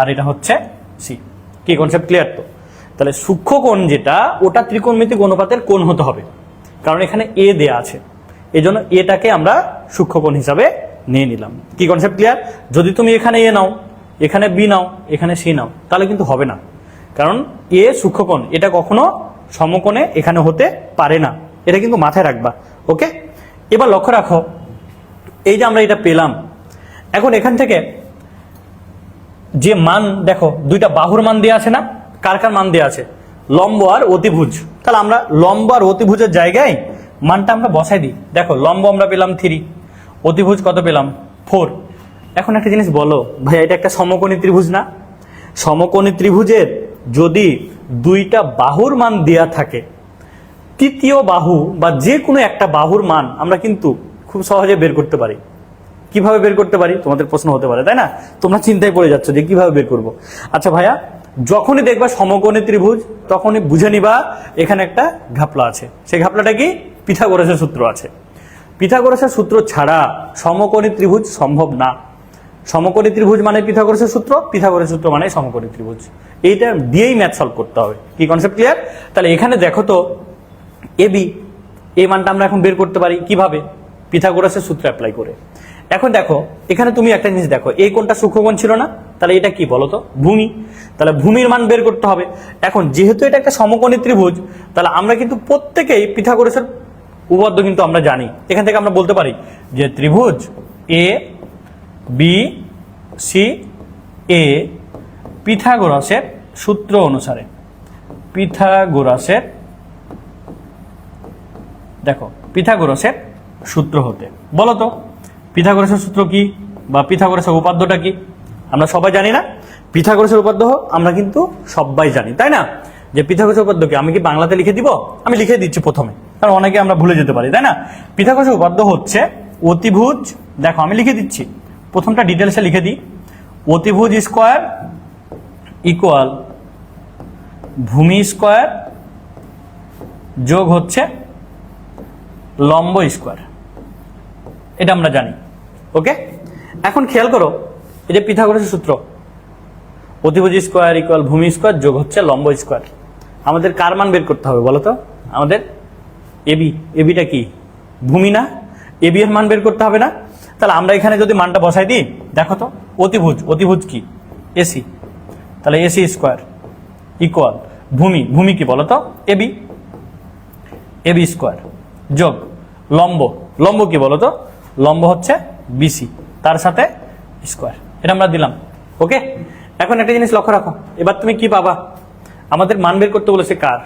আর এটা হচ্ছে সি। কি কনসেপ্ট ক্লিয়ার তো? তাহলে সূক্ষ্মকোণ যেটা, ওটা ত্রিকোণমিতিক অনুপাতের কোণ হতে হবে, কারণ এখানে এ দেয়া আছে, এই জন্য এটাকে আমরা সূক্ষ্মকোণ হিসাবে নিয়ে নিলাম। কি কনসেপ্ট ক্লিয়ার? যদি তুমি এখানে এ নাও, এখানে বি নাও, এখানে সি নাও, তাহলে কিন্তু হবে না, কারণ এ সূক্ষ্মকোণ, এটা কখনো সমকোণে এখানে হতে পারে না, এটা কিন্তু মাথায় রাখবা, ওকে? এবার লক্ষ্য রাখো, এই যে আমরা এটা পেলাম, এখন এখান থেকে যে মান দেখো, দুইটা বাহুর মান দেওয়া আছে না? কার কার মান দেওয়া আছে? লম্ব আর অতিভুজ। তাহলে আমরা লম্ব আর অতিভুজের জায়গায় মানটা আমরা বসাই দিই। দেখো, লম্ব আমরা পেলাম 3, অতিভুজ কত পেলাম? 4। এখন একটা জিনিস বলো ভাই, এটা একটা সমকোণী ত্রিভুজ না? সমকোণী ত্রিভুজের যদি দুইটা বাহুর মান দেয়া থাকে, তৃতীয় বাহু বা যে কোনো একটা বাহুর মান আমরা কিন্তু খুব সহজে বের করতে পারি। কিভাবে বের করতে পারি? তোমাদের প্রশ্ন হতে পারে, তাই না? তোমরা চিন্তায় পড়ে যাচ্ছ যে কিভাবে বের করব। আচ্ছা ভাইয়া, যখনই দেখবা সমকোণী ত্রিভুজ, তখনই বুঝে নিবা এখানে একটা ঘাপলা আছে। সেই ঘাপলাটা কি? পিথাগোরাসের সূত্র আছে। পিথাগোরাসের সূত্র ছাড়া সমকোণী ত্রিভুজ সম্ভব না। সমকোণী ত্রিভুজ মানে পিথাগোরাসের সূত্র, পিথাগোরাসের সূত্র মানে সমকোণী ত্রিভুজ। এইটা দিয়েই ম্যাথ সলভ করতে হবে। কি কনসেপ্ট ক্লিয়ার? তাহলে এখানে দেখো তো, এবি, এই মানটা আমরা এখন বের করতে পারি কিভাবে? পিথাগোরাসের সূত্র অ্যাপ্লাই করে। এখন দেখো, এখানে তুমি একটা জিনিস দেখো, এই কোণটা সূক্ষ্মকোণ ছিল না? তাহলে এটা কি বলো তো? ভূমি। তাহলে ভূমির মান বের করতে হবে। এখন যেহেতু এটা একটা সমকোণী ত্রিভুজ, তাহলে আমরা কিন্তু প্রত্যেকেই পিথাগোরাসের উপপাদ্য কিন্তু আমরা জানি। এখান থেকে আমরা বলতে পারি যে ত্রিভুজ এ বি সি এ পিথাগোরাসের সূত্র অনুসারে, পিথাগোরাসের, দেখো পিথাগোরাসের সূত্র হতে, বলো তো পিথাগোরাসের সূত্র কি বা পিথাগোরাসের উপাদ্যটা কি? আমরা সবাই জানি না? পিথাগোরাসের উপাদ্য আমরা কিন্তু সবাই জানি, তাই না? যে পিথাগোরাসের উপাদ্য কি? আমি কি বাংলাতে লিখে দিব? আমি লিখে দিচ্ছি প্রথমে, কারণ অনেকে আমরা ভুলে যেতে পারি, তাই না? পিথাগোরাসের উপাদ্য হচ্ছে অতিভুজ, দেখো আমি লিখে দিচ্ছি, প্রথমটা ডিটেলসে লিখে দিই। অতিভুজ স্কোয়ার ইকুয়াল ভূমি স্কোয়ার যোগ হচ্ছে লম্ব স্কোয়ার, এটা আমরা জানি, ওকে? এখন খেয়াল করো, এই যে পিথাগোরাসের সূত্র, অতিভুজ স্কোয়ার ইকুয়াল ভূমি স্কোয়ার যোগ হচ্ছে লম্ব স্কোয়ার, আমাদের কার মান বের করতে হবে বলো তো? আমাদের এবি। এবিটা কি? ভূমি না? এবি এর মান বের করতে হবে না? তাহলে আমরা এখানে যদি মানটা বসাই দিই, দেখো তো, অতিভুজ, অতিভুজ কি? এসি। তাহলে এসি স্কোয়ার ইকুয়াল ভূমি, ভূমি কি বলো তো? এবি, এবি স্কোয়ার যোগ লম্ব, লম্ব কি বলো তো? লম্ব হচ্ছে বিসি, তার সাথে স্কোয়ার, এটা আমরা দিলাম। ওকে, এখন একটা জিনিস লক্ষ্য রাখো, এবার তুমি কি পাবা? আমাদের মান বের করতে বলেছে কার?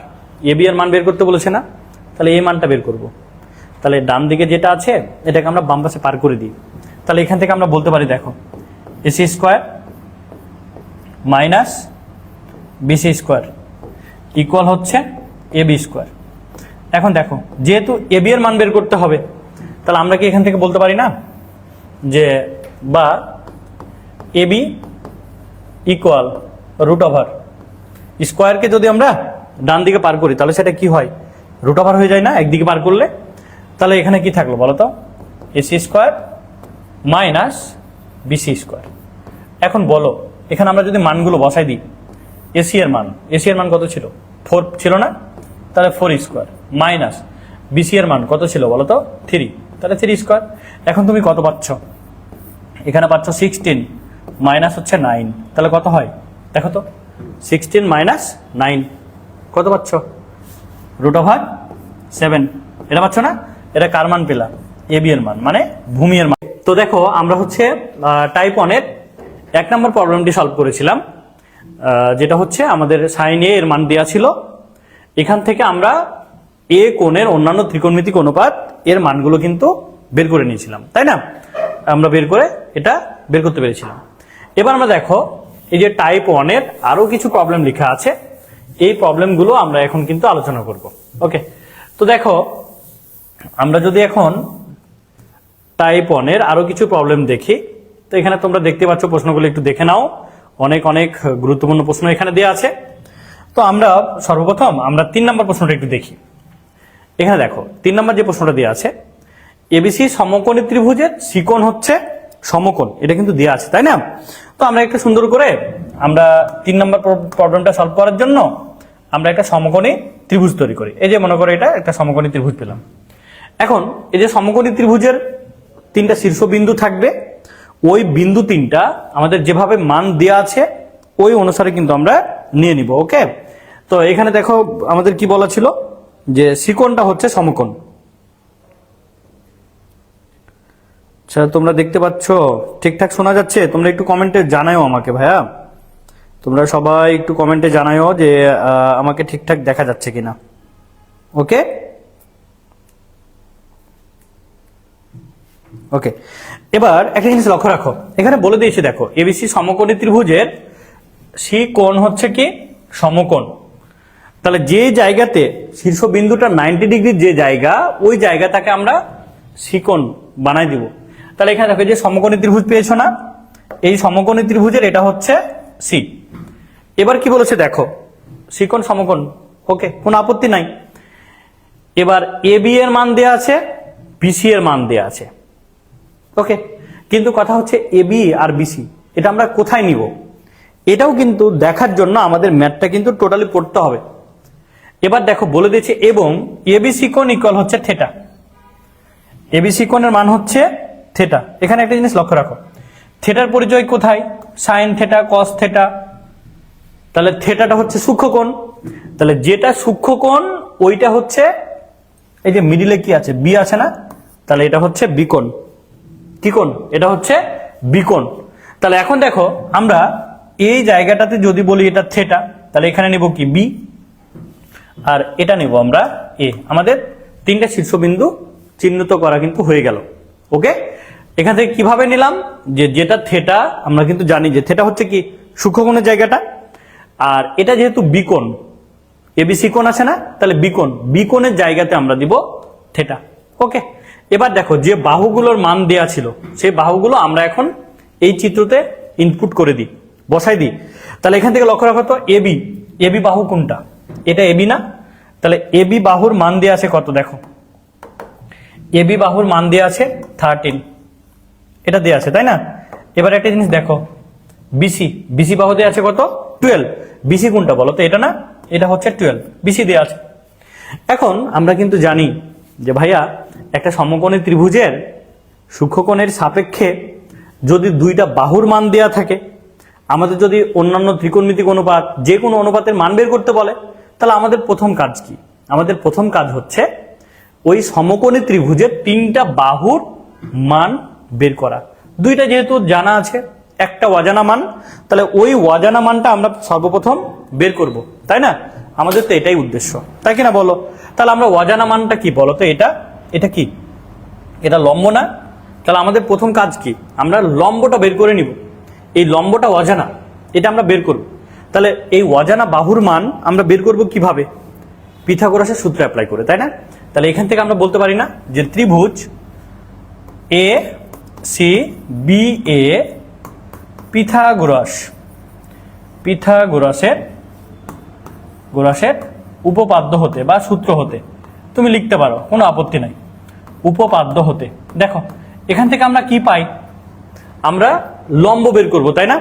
এ বি এর মান বের করতে বলেছে না? তাহলে এই মানটা বের করব। তাহলে ডান দিকে যেটা আছে এটাকে আমরা বাম পাশে পার করে দিই। তাহলে এখান থেকে আমরা বলতে পারি, দেখো AC square minus BC square equal হচ্ছে এ বি স্কোয়ার। এখন দেখো, যেহেতু এ বি এর মান বের করতে হবে, তাহলে আমরা কি এখান থেকে বলতে পারি না যে বা A B equal root over স্কোয়ারকে যদি আমরা ডান দিকে পার করি তাহলে সেটা কি হয়? রুট ওভার হয়ে যায় না একদিকে পার করলে? তাহলে এখানে কি থাকলো বলো তো? AC square minus BC square. এখন বলো, এখানে আমরা যদি মানগুলো বসাই দিই, এসি এর মান কত ছিল? 4 ছিল না? তাহলে 4 স্কোয়ার মাইনাস বিসি এর মান কত ছিল বলো তো? 3, তাহলে 3 স্কোয়ার। এখন তুমি কত পাচ্ছ? এখানে পাচ্ছ 16 মাইনাস হচ্ছে 9, তাহলে কত হয় দেখো তো? 16 মাইনাস 9 কত পাচ্ছ? Root over 7। এটা পাচ্ছ না? এটা কার মান পেলা? এ বি এর মান, মানে ভূমি এর মান। তো দেখো, আমরা হচ্ছে টাইপ 1 এর 1 নম্বর প্রবলেমটি সলভ করেছিলাম, যেটা হচ্ছে আমাদের সাইন এ এর মান দেওয়া ছিল। এখান থেকে আমরা এ কোণের অন্যান্য ত্রিকোণমিতিক অনুপাত এর মানগুলো কিন্তু বের করে নিয়েছিলাম, তাই না? আমরা বের করতে পেরেছিলাম। এবার আমরা দেখো, এই যে টাইপ 1 এর আরো কিছু প্রবলেম লেখা আছে, এই প্রবলেমগুলো আমরা এখন কিন্তু আলোচনা করব। ওকে, তো দেখো, আমরা যদি এখন টাইপ 1 এর আরো কিছু প্রবলেম দেখি, তো এখানে তোমরা দেখতে পাচ্ছ, প্রশ্নগুলো একটু দেখে নাও, অনেক অনেক গুরুত্বপূর্ণ প্রশ্ন এখানে দেওয়া আছে। তো আমরা সর্বপ্রথম 3 নম্বর প্রশ্নটা একটু দেখি। এখানে দেখো 3 নম্বর যে প্রশ্নটা দেওয়া আছে, এবিসি সমকোণী ত্রিভুজের চিকোণ হচ্ছে সমকোণ, এটা কিন্তু দেওয়া আছে, তাই না? তো আমরা একটু সুন্দর করে আমরা 3 নম্বর প্রবলেমটা সলভ করার জন্য আমরা একটা সমকোণী ত্রিভুজ তৈরি করি। এই যে মনে করো এটা একটা সমকোণী ত্রিভুজ পেলাম। এখন এই যে সমকোণী ত্রিভুজের 3টা শীর্ষবিন্দু থাকবে, ওই বিন্দু 3টা আমাদের যেভাবে মান দেওয়া আছে ওই অনুসারে কিন্তু আমরা নিয়ে নিব। ওকে, তো এখানে দেখো আমাদের কি বলা ছিল যে চিকোণটা হচ্ছে সমকোণ। আচ্ছা, তোমরা দেখতে পাচ্ছ? ঠিকঠাক শোনা যাচ্ছে? তোমরা একটু কমেন্টে জানাও আমাকে, ভাইয়া তোমরা সবাই একটু কমেন্টে জানাও যে আমাকে ঠিকঠাক দেখা যাচ্ছে কিনা। ওকে ওকে, এবার একটা জিনিস লক্ষ্য রাখো, এখানে বলে দিয়েছি, দেখো এবিসি সমকোণী ত্রিভুজের সি কোণ হচ্ছে কি সমকোণ। তাহলে যে জায়গাতে শীর্ষবিন্দুটা 90 ডিগ্রির যে জায়গা, ওই জায়গাটাকে আমরা সি কোণ বানাই দিব। তাহলে এখানে দেখো, যে সমকোণী ত্রিভুজ পেয়েছো না, এই সমকোণী ত্রিভুজের এটা হচ্ছে সি। এবার কি বলেছে দেখো, সি কোণ সমকোণ, ওকে, কোনো আপত্তি নাই। এবার এ বি এর মান দেয়া আছে, বিসি এর মান দেয়া আছে, ওকে। কিন্তু কথা হচ্ছে এ বি আর বিসি এটা আমরা কোথায় নিব, এটাও কিন্তু দেখার জন্য আমাদের ম্যাথটা কিন্তু টোটালি পড়তে হবে। এবার দেখো বলে দিয়েছে, এবং এবিসি কোণ ইকুয়াল হচ্ছে থিটা। এবিসি কোণের মান হচ্ছে থিটা। এখানে একটা জিনিস লক্ষ্য রাখো, থিটার পরিচয় কোথায়? Sine theta, cos theta. তাহলে থিটাটা হচ্ছে সূক্ষ্মকোণ, তাহলে যেটা সূক্ষ্মকোণ ওইটা হচ্ছে, এই যে মিডিলে কি আছে, বি আছে না, তাহলে এটা হচ্ছে বিকোণ। কি কোণ? এটা হচ্ছে বিকোণ। তাহলে এখন দেখো, আমরা এই জায়গাটাতে যদি বলি এটা থিটা, তাহলে এখানে নেব কি বি, আর এটা নেব আমরা এ। আমাদের 3টা শীর্ষবিন্দু চিহ্নিত করা কিন্তু হয়ে গেল। ওকে, এখান থেকে কিভাবে নিলাম, যে যেটা থিটা, আমরা কিন্তু জানি যে থিটা হচ্ছে কি সূক্ষ্মকোণের জায়গাটা, আর এটা যেহেতু বিকোণ, এবিসি কোণ আছে না, তাহলে বিকোণের জায়গাতে আমরা দিব থিটা। ওকে, এবার দেখো, যে বাহুগুলোর মান দেয়া ছিল সেই বাহুগুলো আমরা এখন এই চিত্রতে ইনপুট করে দিই, বসাই দিই। তাহলে এখান থেকে লক্ষ্য রাখো তো, এবি বাহু কোনটা? এটা এবি না? তাহলে এবি বাহুর মান দেয়া আছে কত? দেখো এবি বাহুর মান দেয়া আছে 13, এটা দেয়া আছে, তাই না? এবার একটা জিনিস দেখো, বিসি বাহু দেয়া আছে কত? 12। বিসি কোনটা বলো তো? এটা না, এটা হচ্ছে 12, বিসি দেয়া আছে। এখন আমরা কিন্তু জানি যে ভাইয়া, একটা সমকোণী ত্রিভুজের সূক্ষ্মকোণের সাপেক্ষে যদি 2টা বাহুর মান দেয়া থাকে, আমাদের যদি অন্যান্য ত্রিকোণমিতিক অনুপাত, যে কোনো অনুপাতের মান বের করতে বলে, তাহলে আমাদের প্রথম কাজ কি? আমাদের প্রথম কাজ হচ্ছে ওই সমকোণী ত্রিভুজের 3টা বাহুর মান বের করা। 2টা যেহেতু জানা আছে, একটা অজানা মান, তাহলে ওই অজানা মানটা আমরা সর্বপ্রথম বের করব, তাই না? আমাদের তো এটাই উদ্দেশ্য, তাই কিনা বলো? তাহলে আমরা অজানা মানটা কি বলো তো? এটা কি? এটা লম্ব না? তাহলে আমাদের প্রথম কাজ কি? আমরা লম্বটা বের করে নিব। এই লম্বটা অজানা, এটা আমরা বের করব। তাহলে এই অজানা বাহুর মান আমরা বের করব কিভাবে? পিথাগোরাসের সূত্র অ্যাপ্লাই করে, তাই না? তাহলে এখান থেকে আমরা বলতে পারি না যে ত্রিভুজ এ সি বি এ পিথাগোরাসের উপপাদ্য হতে বা সূত্র হতে, তুমি লিখতে পারো, কোনো আপত্তি নাই। উপপাদ্য হতে, দেখো এখান থেকে আমরা কি পাই? আমরা লম্ব বের করব, তাই না?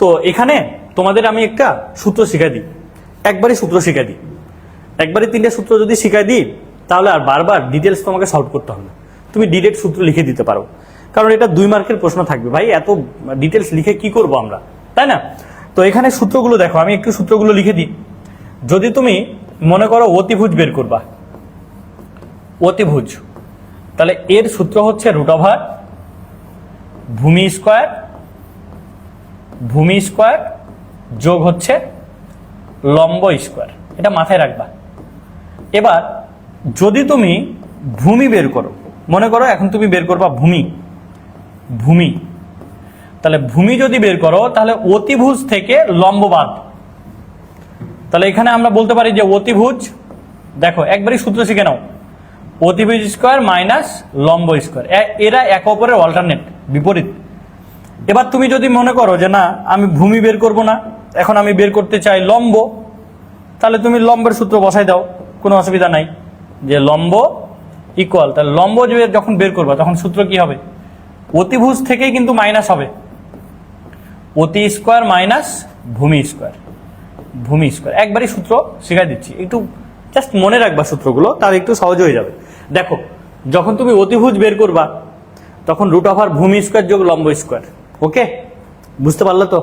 তো এখানে তোমাদের আমি একটা সূত্র শিখাই দিই, একবারই সূত্র শিখাই দিই। একবারে 3টে সূত্র যদি শিখাই দিই, তাহলে আর বারবার ডিটেলস তোমাকে সলভ করতে হবে না, তুমি ডিরেক্ট সূত্র লিখে দিতে পারো। কারণ এটা 2 মার্কের প্রশ্ন থাকবে ভাই, এত ডিটেলস লিখে কি করব আমরা, তাই না? তো এখানে সূত্রগুলো দেখো, আমি একটু সূত্রগুলো লিখে দিই। যদি তুমি মনে করো অতিভুজ বের করবা, অতিভুজ, তাহলে এর সূত্র হচ্ছে √ ভূমি স্কয়ার যোগ হচ্ছে লম্ব স্কয়ার, এটা মাথায় রাখবা। এবার যদি তুমি ভূমি বের করো, মনে করো এখন তুমি বের করবা ভূমি, তাহলে ভূমি যদি বের করো, তাহলে অতিভুজ থেকে লম্ব বাদ। তাহলে এখানে আমরা বলতে পারি যে অতিভুজ, দেখো একবারই সূত্র শিখে নাও, অতিভুজ স্কয়ার মাইনাস লম্ব স্কয়ার, এরা একে অপরের অল্টারনেট, বিপরীত। এবার তুমি যদি মনে করো যে না, আমি ভূমি বের করব না, এখন আমি বের করতে চাই লম্ব, তাহলে তুমি লম্বের সূত্র বসাই দাও, কোনো অসুবিধা নাই। যে লম্ব ইকুয়াল, তাহলে লম্ব যখন বের করবা তখন সূত্র কি হবে? অতিভুজ থেকেই কিন্তু মাইনাস হবে, অতি স্কয়ার মাইনাস ভূমি স্কয়ার, একবারই সূত্র শিখাই দিচ্ছি, একটু জাস্ট মনে রাখবা সূত্রগুলো, তার একটু সহজ হয়ে যাবে। দেখো যখন তুমি অতিভুজ বের করবা, তখন √ ভূমি স্কয়ার যোগ লম্ব স্কয়ার, ওকে, বুঝতে পারলে তো?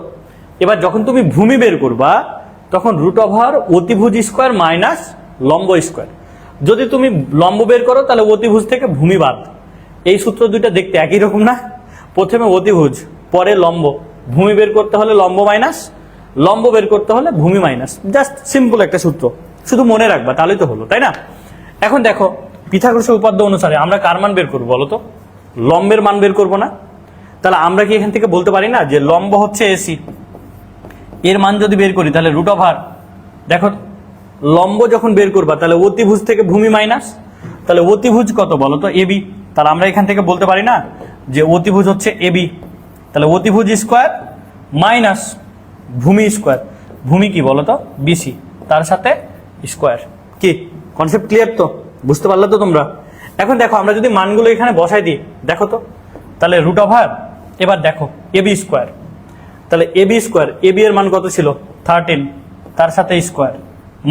এবার যখন তুমি ভূমি বের করবা, তখন √ অতিভুজ স্কয়ার মাইনাস লম্ব স্কয়ার। যদি তুমি লম্ব বের করো, তাহলে অতিভুজ থেকে ভূমি বাদ। এই সূত্র দুইটা দেখতে একই রকম না? প্রথমে অতিভুজ, পরে লম্ব, ভূমি বের করতে হলে লম্ব মাইনাস, লম্ব বের করতে হলে ভূমি মাইনাস, জাস্ট সিম্পল একটা সূত্র, শুধু মনে রাখবা, তাহলেই তো হলো, তাই না? এখন দেখো পিথাগোরাসের উপপাদ্য অনুসারে আমরা কার মান বের করবো বলো তো? লম্বের মান বের করবো না? তাহলে আমরা কি এখান থেকে বলতে পারি না যে লম্ব হচ্ছে এসি, এর মান যদি বের করি তাহলে √ দেখো লম্ব যখন বের করবা, তাহলে অতিভুজ থেকে ভূমি মাইনাস, তাহলে অতিভুজ কত বলো তো? এবি। তাহলে আমরা এখান থেকে বলতে পারি না যে অতিভুজ হচ্ছে এবি, তাহলে অতিভুজ স্কয়ার মাইনাস ভূমি স্কয়ার, ভূমি কি বলো তো? বিসি, তার সাথে স্কয়ার। কি কনসেপ্ট ক্লিয়ার তো? বুঝতে পারলে তো তোমরা? এখন দেখো আমরা যদি মানগুলো এখানে বসাই দিই, দেখো তো, তাহলে √ এবার দেখো এবি স্কয়ার, তাহলে এবি স্কয়ার, এবি এর মান কত ছিল? 13, তার সাথে স্কয়ার,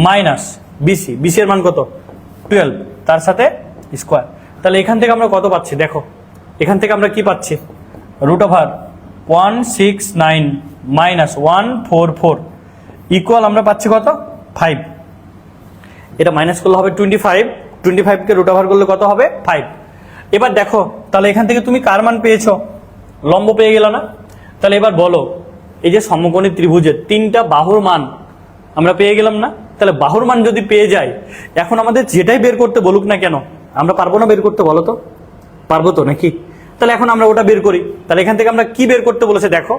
মাইনাস বিসি এর মান কত? 12, তার সাথে স্কয়ার। তাহলে এখান থেকে আমরা কত পাচ্ছি? দেখো এখান থেকে আমরা কি পাচ্ছি? √ 169 মাইনাস 144 ইকুয়াল আমরা পাচ্ছি কত? 5। এটা মাইনাস করলে হবে 25, 25কে √ করলে কত হবে? 5। এবার দেখো তাহলে এখান থেকে তুমি কার মান পেয়েছো? লম্ব পেয়ে গেল না? তাহলে এবার বলো, এই যে সমকোণী ত্রিভুজের 3টা বাহুর মান আমরা পেয়ে গেলাম না? তাহলে বাহুর মান যদি পেয়ে যাই, এখন আমাদের যেটাই বের করতে বলুক না কেন, আমরা পারবো না বের করতে? বলো তো, পারবো তো নাকি? তাহলে এখন আমরা ওটা বের করি। তাহলে এখান থেকে আমরা কি বের করতে বলেছে? দেখো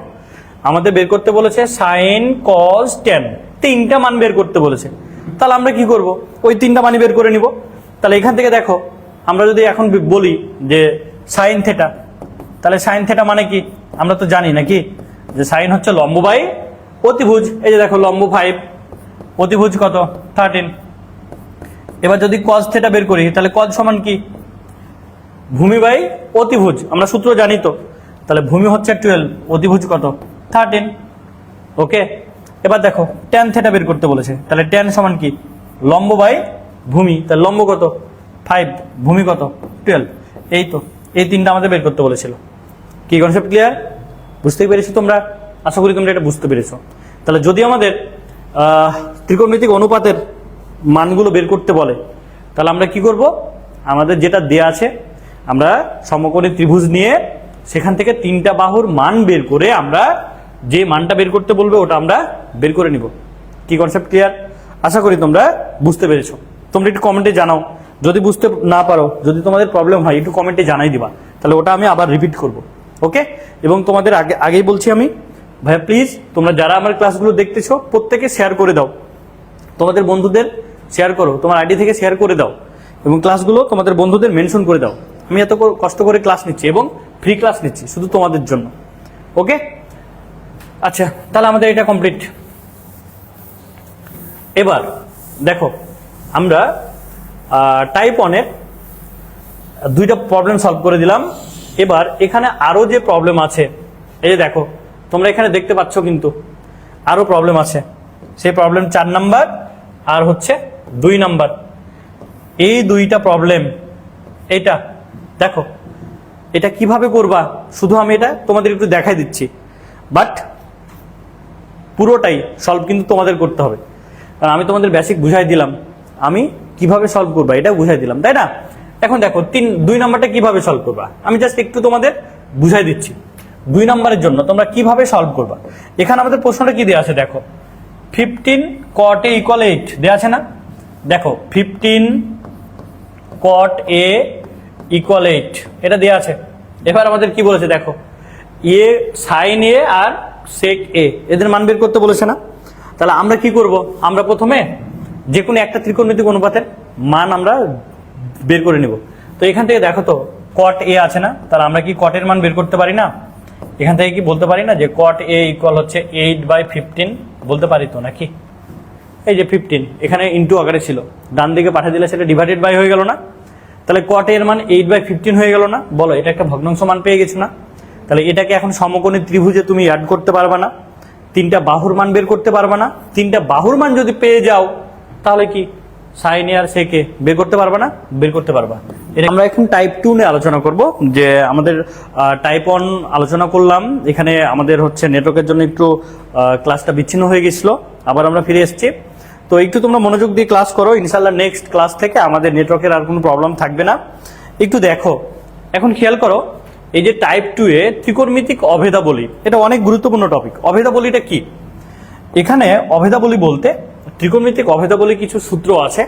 আমাদের বের করতে বলেছে সাইন কস ট্যান, 3টা মান বের করতে বলেছে। তাহলে আমরা কি করব? ওই 3টা মানই বের করে নিব। তাহলে এখান থেকে দেখো আমরা যদি এখন বলি যে সাইন থেটা, তাহলে সাইন থেটা মানে কি? আমরা তো জানি নাকি যে সাইন হচ্ছে লম্ব বাই অতিভুজ। এই যে দেখো লম্ব 5, অতিভুজ কত? 13। এবার যদি কস থেটা বের করি, তাহলে কস সমান কি? ভূমি বাই অতিভুজ, আমরা সূত্র জানি তো। তাহলে ভূমি হচ্ছে 12, অতিভুজ কত? 13, ওকে। এবার দেখো ট্যান থেটা বের করতে বলেছে, তাহলে ট্যান সমান কি? লম্ব বাই ভূমি, তাহলে লম্ব কত? 5, ভূমি কত? 12। এই তো, এই 3টা আমাদের বের করতে বলেছিল। কি কনসেপ্ট ক্লিয়ার? বুঝতেই পেরেছো তোমরা? আশা করি তোমরা এটা বুঝতে পেরেছো। তাহলে যদি আমাদের ত্রিকোণমিতিক অনুপাতের মানগুলো বের করতে বলে, তাহলে আমরা কি করব? আমাদের যেটা দেয়া আছে, আমরা সমকোণী ত্রিভুজ নিয়ে সেখান থেকে তিনটা বাহুর মান বের করে আমরা যে মানটা বের করতে বলবে ওটা আমরা বের করে নিব। কি কনসেপ্ট ক্লিয়ার? আশা করি তোমরা বুঝতে পেরেছো। তোমরা একটু কমেন্টে জানাও, যদি বুঝতে না পারো, যদি তোমাদের প্রবলেম হয় একটু কমেন্টে জানাই দিবা, তাহলে ওটা আমি আবার রিপিট করব। ওকে? এবং তোমাদের আগেই বলছি আমি, ভাইয়া প্লিজ তোমরা যারা আমার ক্লাসগুলো দেখতেছো প্রত্যেকে শেয়ার করে দাও, তোমাদের বন্ধুদের শেয়ার করো, তোমার আইডি থেকে শেয়ার করে দাও এবং ক্লাসগুলো তোমাদের বন্ধুদের মেনশন করে দাও। আমি এত কষ্ট করে ক্লাস নিচ্ছি এবং ফ্রি ক্লাস নিচ্ছি শুধু তোমাদের জন্য। ওকে? আচ্ছা, তাহলে আমাদের এটা কমপ্লিট। এবার দেখো, আমরা টাইপ 1-এর দুইটা প্রবলেম সলভ করে দিলাম। এবার এখানে আরো যে প্রবলেম আছে, এই যে দেখো তোমরা এখানে দেখতে পাচ্ছ কিন্তু আরো প্রবলেম আছে। সেই প্রবলেম 4 নাম্বার আর হচ্ছে 2 নাম্বার। এই দুইটা প্রবলেম, এটা দেখো এটা কিভাবে করবা শুধু আমি এটা তোমাদের একটু দেখাই দিচ্ছি, বাট পুরোটাই সলভ কিন্তু তোমাদের করতে হবে। কারণ আমি তোমাদের বেসিক বুঝাই দিলাম, আমি কিভাবে সলভ করবা এটা বুঝাই দিলাম, তাই না? এখন দেখো 2 নাম্বারটা কিভাবে সলভ করবা আমি জাস্ট একটু তোমাদের বুঝাই দিচ্ছি। 2 নাম্বারের জন্য তোমরা কিভাবে সলভ করবা, এখানে আমাদের প্রশ্নটা কি দেওয়া আছে দেখো, 15 cot a = 8 দেওয়া আছে না? দেখো 15 cot a = 8 এটা দেওয়া আছে। এবার আমাদের কি বলেছে দেখো, এ sin a R sec a এদের মান বের করতে বলেছে না? তাহলে আমরা কি করব, আমরা প্রথমে যে কোনো একটা ত্রিকোণমিতিক অনুপাতের মান আমরা বের করে নিব। তো এখান থেকে দেখো তো cot a আছে না, তাহলে আমরা কি cot এর মান বের করতে পারি না? এখান থেকে কি বলতে পারি না যে cot a হচ্ছে 8/15 বলতে পারি তো নাকি? এই যে 15 এখানে ইনটু আকারে ছিল, ডান দিকে পাঠিয়ে দিলে সেটা ডিভাইডেড বাই হয়ে গেল না? তাহলে cot a এর মান 8/15 হয়ে গেল না? বলো এটা একটা ভগ্নাংশ মান পেয়ে গেছো না? তাহলে এটাকে এখন সমকোণী ত্রিভুজে তুমি অ্যাড করতে পারবা না, তিনটা বাহুর মান বের করতে পারবা না। তিনটা বাহুর মান যদি পেয়ে যাও তাহলে কি sin a R sec a বের করতে পারবা না? বের করতে পারবা। এটা আমরা এখন টাইপ 2 নিয়ে আলোচনা করব। যে আমাদের টাইপ 1 আলোচনা করলাম, এখানে আমাদের হচ্ছে নেটওয়ার্কের জন্য একটু ক্লাসটা বিচ্ছিন্ন হয়ে গেছিল, আবার আমরা ফিরে এসেছি। তো একটু তোমরা মনোযোগ দিয়ে ক্লাস করো, ইনশাআল্লাহ নেক্সট ক্লাস থেকে আমাদের নেটওয়ার্কের আর কোনো প্রবলেম থাকবে না। একটু দেখো, এখন খেয়াল করো, এই যে টাইপ 2 এ ত্রিকোণমিতিক অভেদাবলী, এটা অনেক গুরুত্বপূর্ণ টপিক। অভেদাবলীটা কি? এখানে অভেদাবলী বলতে ত্রিকোণমিতিক অভেদাবলী কিছু সূত্র আছে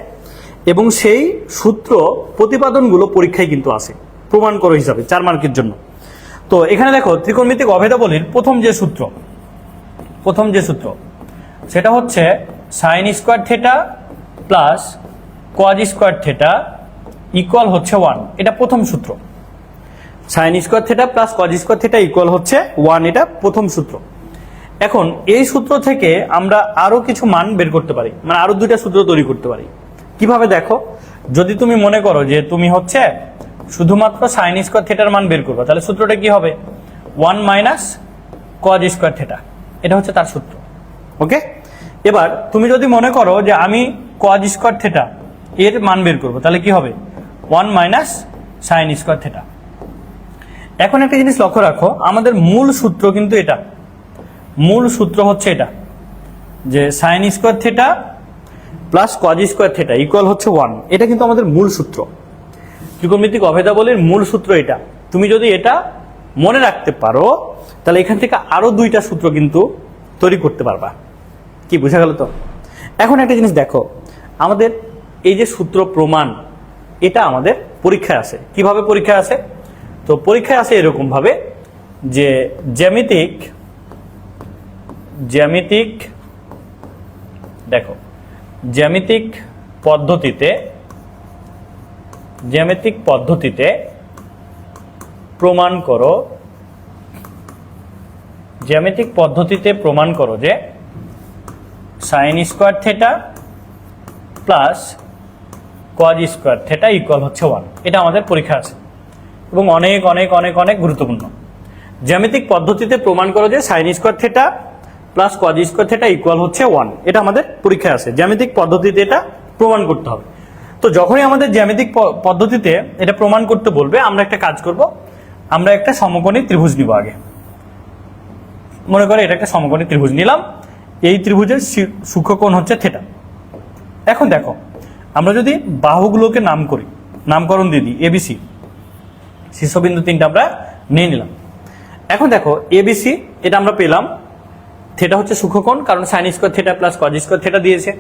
এবং সেই সূত্র প্রতিপাদনগুলো পরীক্ষায় কিন্তু আসে প্রমাণ করো হিসাবে 4 মার্কের জন্য। তো এখানে দেখো ত্রিকোণমিতিক অভেদাবলীর প্রথম যে সূত্র সেটা হচ্ছে sin square theta plus cos square theta equal হচ্ছে 1, এটা প্রথম সূত্র। sin square theta plus cos square theta equal হচ্ছে 1, এটা প্রথম সূত্র। এখন এই সূত্র থেকে আমরা আরো কিছু মান বের করতে পারি, মানে আরো দুইটা সূত্র তৈরি করতে পারি। কিভাবে দেখো, যদি তুমি মনে করো যে তুমি হচ্ছে শুধুমাত্র sin স্কয়ার থিটার মান বের করবে, তাহলে সূত্রটা কি হবে 1 - cos স্কয়ার থিটা, এটা হচ্ছে তার সূত্র। ওকে? এবার তুমি যদি মনে করো যে আমি cos স্কয়ার থিটা এর মান বের করবো, তাহলে কি হবে 1 - sin স্কয়ার থিটা। এখন একটা জিনিস লক্ষ্য রাখো, আমাদের মূল সূত্র কিন্তু এটা, মূল সূত্র হচ্ছে এটা যে sin square theta plus cos square theta equal হচ্ছে 1, এটা কিন্তু আমাদের মূল সূত্র। ত্রিকোণমিতিক অভেদাবলীর মূল সূত্র এটা। তুমি যদি এটা মনে রাখতে পারো তাহলে এখান থেকে আরো দুইটা সূত্র কিন্তু তৈরি করতে পারবা। কি বোঝা গেল তো? এখন একটা জিনিস দেখো, আমাদের এই যে সূত্র প্রমাণ, এটা আমাদের পরীক্ষায় আসে। কিভাবে পরীক্ষায় আসে? তো পরীক্ষায় আসে এরকম ভাবে যে জ্যামিতিক দেখো জ্যামিতিক পদ্ধতিতে প্রমাণ করো, জ্যামিতিক পদ্ধতিতে প্রমাণ করো যে sin square theta plus cos square theta equal হচ্ছে 1, এটা আমাদের পরীক্ষা আছে এবং অনেক অনেক অনেক অনেক গুরুত্বপূর্ণ। জ্যামিতিক পদ্ধতিতে প্রমাণ করো যে sin square theta plus cos square theta equal হচ্ছে 1, এটা আমাদের পরীক্ষায় আছে। জ্যামিতিক পদ্ধতিতে এটা প্রমাণ করতে হবে। তো যখনই আমাদের জ্যামিতিক পদ্ধতিতে এটা প্রমাণ করতে বলবে, আমরা একটা কাজ করব, আমরা একটা সমকোণী ত্রিভুজ নিব। আগে মনে করো এটা একটা সমকোণী ত্রিভুজ নিলাম, এই ত্রিভুজের সূক্ষ্মকোণ হচ্ছে থিটা। এখন দেখো, আমরা যদি বাহুগুলোকে নামকরণ দিয়ে দিই ABC, শীর্ষবিন্দু 3টা আমরা নিয়ে নিলাম। এখন দেখো এবিসি এটা আমরা পেলাম, থিটা হচ্ছে সূক্ষ্মকোণ, কারণ sine square theta plus cos square theta দিয়েছে।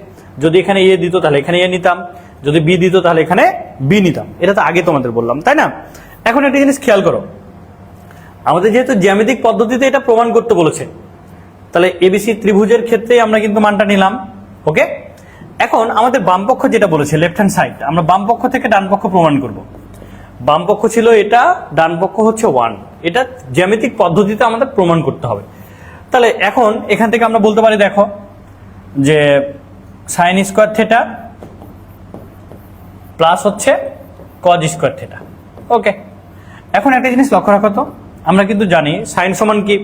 যদি এখানে এ দিত তাহলে এখানে এ নিতাম, যদি বি দিত তাহলে এখানে বি নিতাম। এটা তো আগে তোমাদের বললাম, তাই না? এখন একটা জিনিস খেয়াল করো, আমাদের যেহেতু জ্যামিতিক পদ্ধতিতে এটা প্রমাণ করতে বলেছে, তাহলে এবিসি ত্রিভুজের ক্ষেত্রে আমরা কিন্তু মানটা নিলাম। ওকে, এখন আমাদের বামপক্ষ যেটা বলেছে লেফট হ্যান্ড সাইড, আমরা বামপক্ষ থেকে ডান পক্ষ প্রমাণ করব। বামপক্ষ ছিল এটা, ডান পক্ষ হচ্ছে 1। এটা জ্যামিতিক পদ্ধতিতে আমাদের প্রমাণ করতে হবে। তাহলে এখন এখান থেকে আমরা বলতে পারি, দেখো যে সাইন স্কয়ার থিটা প্লাস হচ্ছে কজ স্কয়ার থিটা। ওকে, এখন একটা জিনিস লক্ষ্য রাখো তো, আমরা কিন্তু জানি সাইন সমান কি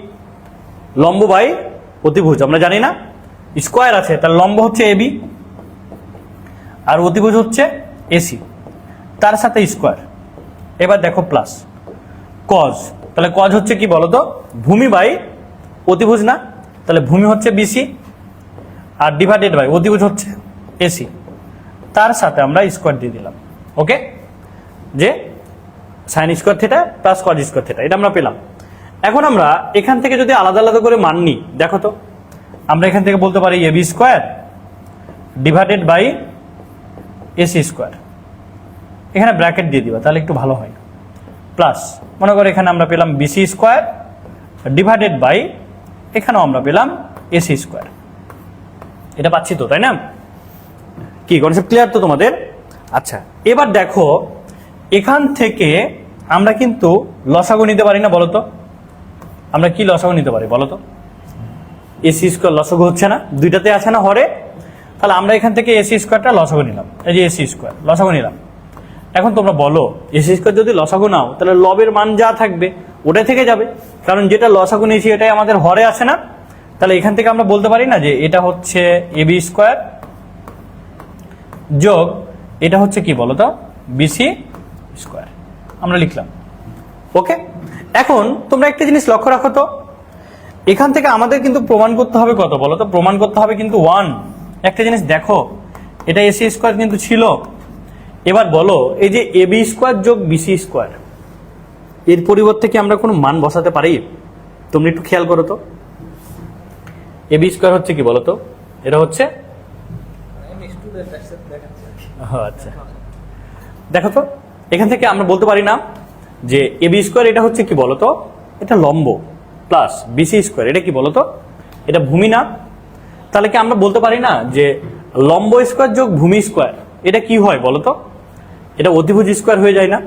লম্ব বাই অতিভুজ, আমরা জানি না? স্কয়ার আছে, তার লম্ব হচ্ছে এবি আর অতিভুজ হচ্ছে এসি, তার সাথে স্কয়ার। এবার দেখো প্লাস কজ, তাহলে কজ হচ্ছে কি বলতো, ভূমি বাই অতিভুজ না? তাহলে ভূমি হচ্ছে বিসি আর ডিভাইডেড বাই অতিভুজ হচ্ছে এসি, তার সাথে আমরা স্কয়ার দিয়ে দিলাম। ওকে, যে sine square theta plus cos square theta, এটা আমরা পেলাম। এখন আমরা এখান থেকে যদি আলাদা আলাদা করে মান নিই, দেখো তো আমরা এখান থেকে বলতে পারি AB square divided by AC square, এখানে ব্র্যাকেট দিয়ে দিবা তাহলে একটু ভালো হয়। প্লাস মনে করো এখানে আমরা পেলাম বিসি স্কয়ার ডিভাইডেড বাই, এখানেও আমরা পেলাম এসি স্কয়ার। এটা পাচ্ছি তো, তাই না? কি কনসেপ্ট ক্লিয়ার তো তোমাদের? আচ্ছা, এবার দেখো এখান থেকে আমরা কিন্তু লসাগু নিতে পারি না, বলতো? আমরা কি লসাগু নিতে পারি বলতো? এসি স্কয়ার লসাগু হচ্ছে না, দুইটাতে আছে না হরে? তাহলে আমরা এখান থেকে এসি স্কয়ারটা লসাগু নিলাম, এই যে এসি স্কয়ার লসাগু নিলাম। এখন তোমরা বলো, এসি স্কয়ার যদি লসাগু নাও তাহলে লবের মান যা থাকবে ওটাই থেকে যাবে, কারণ যেটা লসাগু নিয়েছি এটাই আমাদের হরে আছে না? তাহলে এখান থেকে আমরা বলতে পারি না যে এটা হচ্ছে এবি স্কয়ার যোগ এটা হচ্ছে কি বলতো, বিসি স্কয়ার, আমরা লিখলাম। ওকে, এখন তোমরা একটা জিনিস লক্ষ্য রাখো তো, এখান থেকে আমাদের কিন্তু প্রমাণ করতে হবে কত বলতো? প্রমাণ করতে হবে কিন্তু 1। একটা জিনিস দেখো, এটা এসি স্কয়ার কিন্তু ছিল। এবার বলো, এই যে এবি স্কয়ার যোগ বিসি স্কয়ার, এর পরিবর্তে কি আমরা কোনো মান বসাতে পারি? তোমরা একটু খেয়াল করো তো, এবি স্কয়ার হচ্ছে কি বলতো, এটা হচ্ছে, আচ্ছা দেখো তো, এখান থেকে আমরা বলতে পারি না যে এবি স্কয়ার এটা হচ্ছে কি বলতো, এটা লম্ব, প্লাস বিসি স্কয়ার এটা কি বলতো, এটা ভূমি না? তাহলে কি আমরা বলতে পারি না যে লম্ব স্কয়ার যোগ ভূমি স্কয়ার এটা কি হয় বলতো? এটা অতিভুজ স্কয়ার হয়ে যায় না?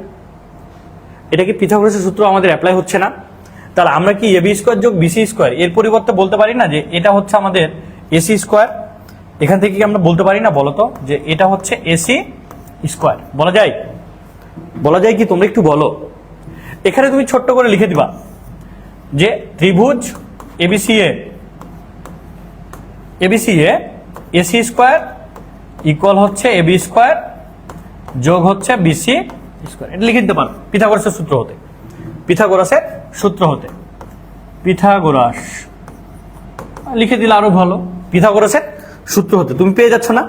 এটা কি পিথাগোরাসের সূত্র আমাদের অ্যাপ্লাই হচ্ছে না? তাহলে আমরা কি এবি স্কয়ার যোগ বিসি স্কয়ার এর পরিবর্তে বলতে পারি না যে এটা হচ্ছে আমাদের এসি স্কয়ার? এখান থেকে কি আমরা বলতে পারি না বলতো যে এটা হচ্ছে এসি স্কয়ার? বলা যায়? বলা যায় কি? তোমরা একটু বলো। এখানে তুমি ছোট্ট করে লিখে দিবা যে ত্রিভুজ এবিসিএ এসি স্কয়ার ইকুয়াল হচ্ছে এবি স্কয়ার যোগ হচ্ছে বিসি স্কয়ার, এটা লিখে দিতে পারো পিথাগোরাসের সূত্র হতে। পিথাগোরাসের সূত্র হতে, পিথাগোরাস লিখে দিলে আরো ভালো। পিথাগোরাসের সূত্র হতে তুমি পেয়ে যাচ্ছ না?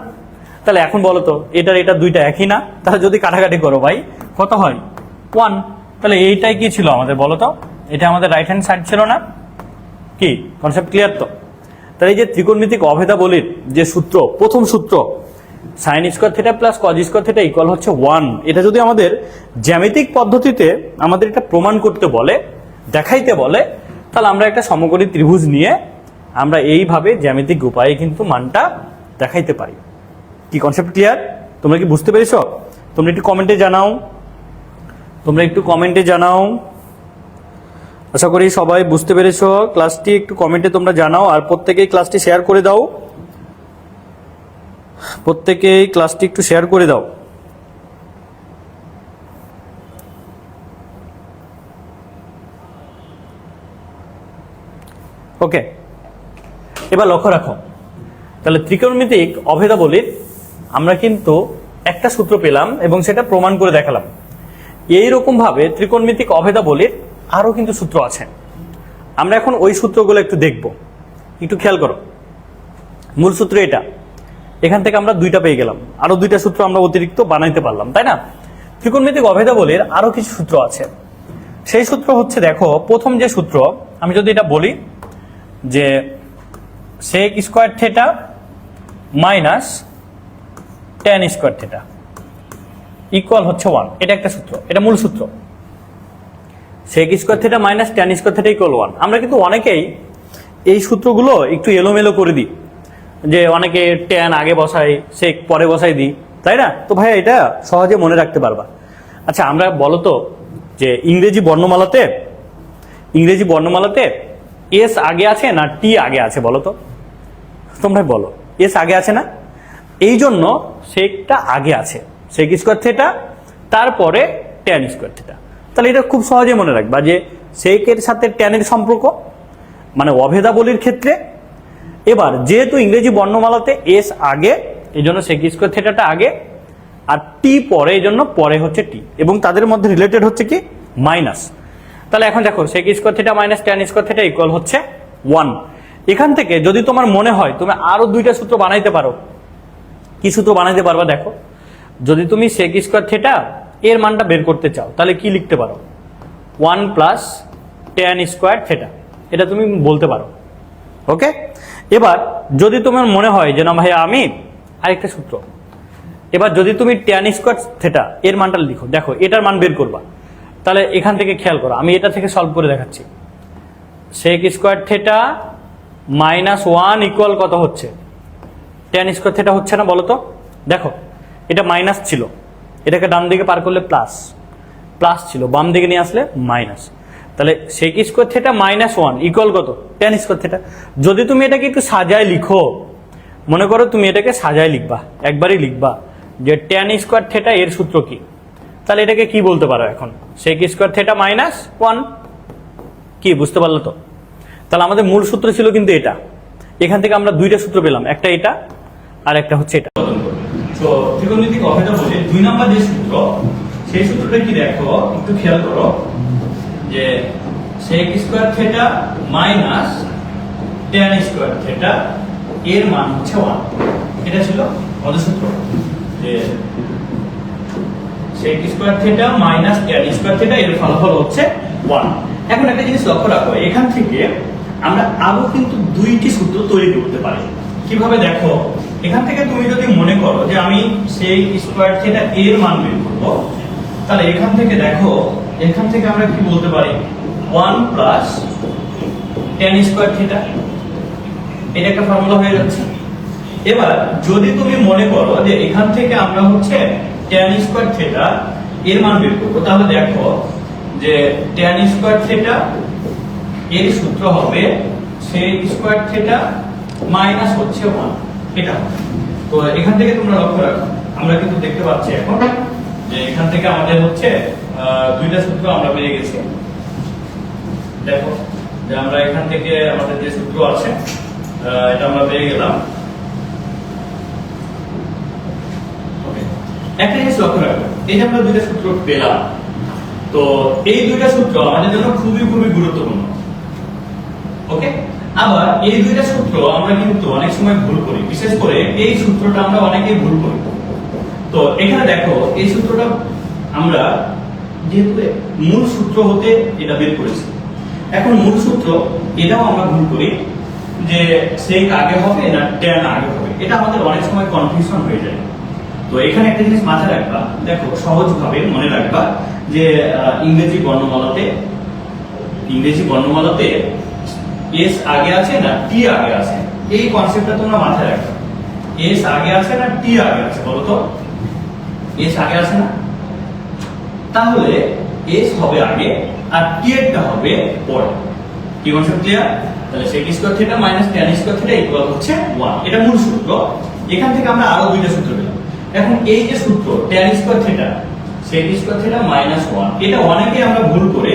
তাহলে এখন বলো তো, এটা দুইটা একই না? তাহলে যদি কাটাকাটি করো ভাই কত হয়? 1। তাহলে এইটাই কি ছিল আমাদের বলো তো? এটা আমাদের রাইট হ্যান্ড সাইড ছিল না? কি কনসেপ্ট ক্লিয়ার তো? তাহলে এই যে ত্রিকোণমিতিক অভেদাবলীর যে সূত্র, প্রথম সূত্র sine square theta plus cos square theta equal হচ্ছে 1, এটা যদি আমাদের জ্যামিতিক পদ্ধতিতে আমাদের এটা প্রমাণ করতে বলে, দেখাইতে বলে, তাহলে আমরা একটা সমকোণী ত্রিভুজ নিয়ে আমরা এইভাবে জ্যামিতিক উপায়ে কিন্তু মানটা দেখাইতে পারি। কি কনসেপ্ট ক্লিয়ার? তোমরা কি বুঝতে পেরেছো? তোমরা একটু কমেন্টে জানাও। আশা করি সবাই বুঝতে পেরেছো ক্লাসটি, একটু কমেন্টে তোমরা জানাও। আর প্রত্যেকেই ক্লাসটি শেয়ার করে দাও, একটু শেয়ার করে দাও। ওকে, এবার লক্ষ্য রাখো, তাহলে ত্রিকোণমিতিক অভেদাবলীর আমরা কিন্তু একটা সূত্র পেলাম এবং সেটা প্রমাণ করে দেখালাম। এইরকম ভাবে ত্রিকোণমিতিক অভেদাবলীর আরো কিন্তু সূত্র আছে। আমরা এখন ওই সূত্রগুলো একটু দেখব, একটু খেয়াল করো। মূল সূত্র এটা, এখান থেকে আমরা দুইটা পেয়ে গেলাম, আরো দুইটা সূত্র আমরা অতিরিক্ত বানাইতে পারলাম, তাই না? ত্রিকোণমিতিক অভেদাবলীর আরো কিছু সূত্র আছে। সেই সূত্র হচ্ছে, দেখো প্রথম যে সূত্র আমি যদি এটা বলি যে sec square theta minus tan square theta equal হচ্ছে 1, এটা একটা সূত্র, এটা মূল সূত্র। sec square theta minus tan square theta equal 1। আমরা কিন্তু অনেকেই এই সূত্রগুলো একটু এলোমেলো করে দিই, যে অনেকে tan আগে বসাই, sec পরে বসাই দিই, তাই না? তো ভাই এটা সহজে মনে রাখতে পারবা। আচ্ছা আমরা বলো তো যে ইংরেজি বর্ণমালাতে এস আগে আছে না টি আগে আছে বলো তো, তোমরা বলো। এস আগে আছে না, এই জন্য সেকটা আগে আছে, সেক স্কয়ার থিটা তারপরে ট্যান স্কয়ার থিটা। তাহলে এটা খুব সহজে মনে রাখবা যে সেকের সাথে ট্যানের সম্পর্ক, মানে অভেদাবলীর ক্ষেত্রে। এবার যেহেতু ইংরেজি বর্ণমালাতে এস আগে, এই জন্য সেক স্কয়ার থিটাটা আগে, আর টি পরে, এই জন্য পরে হচ্ছে টি, এবং তাদের মধ্যে রিলেটেড হচ্ছে কি মাইনাস। তাহলে এখন দেখো sec square theta minus tan square theta equal হচ্ছে 1। এখান থেকে যদি তোমার মনে হয় তুমি আরো দুইটা সূত্র বানাইতে পারো। কি সূত্র বানাইতে পারবা দেখো, যদি তুমি সেক স্কয়ার থিটা এর মানটা বের করতে চাও তাহলে কি লিখতে পারো, 1 প্লাস ট্যান স্কয়ার থিটা, এটা তুমি বলতে পারো। ওকে, এবার যদি তোমার মনে হয় যে না ভাইয়া আমি আরেকটা সূত্র, এবার যদি তুমি ট্যান স্কয়ার থিটা এর মানটা লিখো, দেখো এটার মান বের করবা, তাহলে এখান থেকে খেয়াল করো, আমি এটা থেকে সলভ করে দেখাচ্ছি। Sec square theta minus 1 equal কত হচ্ছে, ট্যান স্কয়ার থিটা হচ্ছে না বলো তো? দেখো এটা মাইনাস ছিল, এটাকে ডান দিকে পার করলে প্লাস, প্লাস ছিল, বাম দিকে নিয়ে আসলে মাইনাস। তাহলে sec square theta minus 1 equal কত, ট্যান স্কয়ার থিটা। যদি তুমি এটাকে একটু সাজায় লিখো, মনে করো তুমি এটাকে সাজায় লিখবা, একবারই লিখবা যে ট্যান স্কয়ার থিটা এর সূত্র কি, তাহলে এটাকে কি বলতে পারো এখন, সেক স্কয়ার থিটা মাইনাস 1। কি বুঝতে পারলো তো? তাহলে আমাদের মূল সূত্র ছিল কিন্তু এটা। এখান থেকে আমরা দুইটা সূত্র পেলাম, একটা এটা আর একটা হচ্ছে এটা। তো ত্রিকোণমিতিক অভেদাবলী 2 নম্বর যে সূত্র, সেই সূত্রটা কি দেখো একটু খেয়াল করো, যে sec square theta minus tan square theta এর মান হচ্ছে 1। এটা ছিল আমাদের সূত্র, যে sec square theta minus tan square theta এর ফলাফল হচ্ছে 1। এখন একটা জিনিস লক্ষ্য রাখো, এখান থেকে আমরা আরো কিন্তু দুইটি সূত্র তৈরি করতে পারি। কিভাবে দেখো, এখান থেকে তুমি যদি মনে করো যে আমি sec স্কয়ার থিটা এর মান বের করব, তাহলে এখান থেকে দেখো, এখান থেকে আমরা কি বলতে পারি, 1 প্লাস tan স্কয়ার থিটা, এটা একটা ফর্মুলা হয়ে যাচ্ছে। এবার যদি তুমি মনে করো যে এখান থেকে আমরা হচ্ছে tan স্কয়ার থিটা এর মান বের করব, তাহলে দেখো যে tan স্কয়ার থিটা এর সূত্র হবে sec স্কয়ার থিটা মাইনাস হচ্ছে 1, এটা। তো এখান থেকে তোমরা লক্ষ্য রাখো, আমরা কিন্তু দেখতে পাচ্ছি এখন যে এখান থেকে আমাদের হচ্ছে দুইটা সূত্র আমরা পেয়ে গেছি। দেখো যে আমরা এখান থেকে আমাদের যে সূত্র আছে এটা আমরা পেয়ে গেলাম। ওকে, একটা জিনিস লক্ষ্য রাখো, এই যে আমরা দুইটা সূত্র পেলাম, তো এই দুইটা সূত্র আমাদের জন্য খুবই খুবই গুরুত্বপূর্ণ। ওকে, আবার এই দুইটা সূত্র আমরা কিন্তু অনেক সময় ভুল করি, বিশেষ করে এই সূত্রটা আমরা অনেকেই ভুল করি। তো এখানে দেখো এই সূত্রটা আমরা যেহেতু মূল সূত্র হতে এটা বের করেছি, এখন মূল সূত্র এটাও আমরা ভুল করি যে sec আগে হবে না tan আগে হবে, এটা আমাদের অনেক সময় কনফিউশন হয়ে যায়। তো এখানে একটা জিনিস মাথায় রাখবা, দেখো সহজভাবে মনে রাখবা যে ইংরেজি বর্ণমালাতে এস আগে আছে না টি আগে আছে, এই কনসেপ্টটা তোমরা মাথায় রাখবা। এস আগে আছে না টি আগে আছে বলো তো? এস আগে আছে না, তাহলে এস হবে আগে আর টি এরটা হবে পরে। কি কনসেপ্ট ক্লিয়ার? তাহলে sec square theta minus tan square theta equal হচ্ছে 1, এটা মূল সূত্র। এখান থেকে আমরা আরো দুইটা সূত্র পেলাম। এখন এই যে সূত্র tan square theta sec square theta minus 1, এটা অনেকে আমরা ভুল করে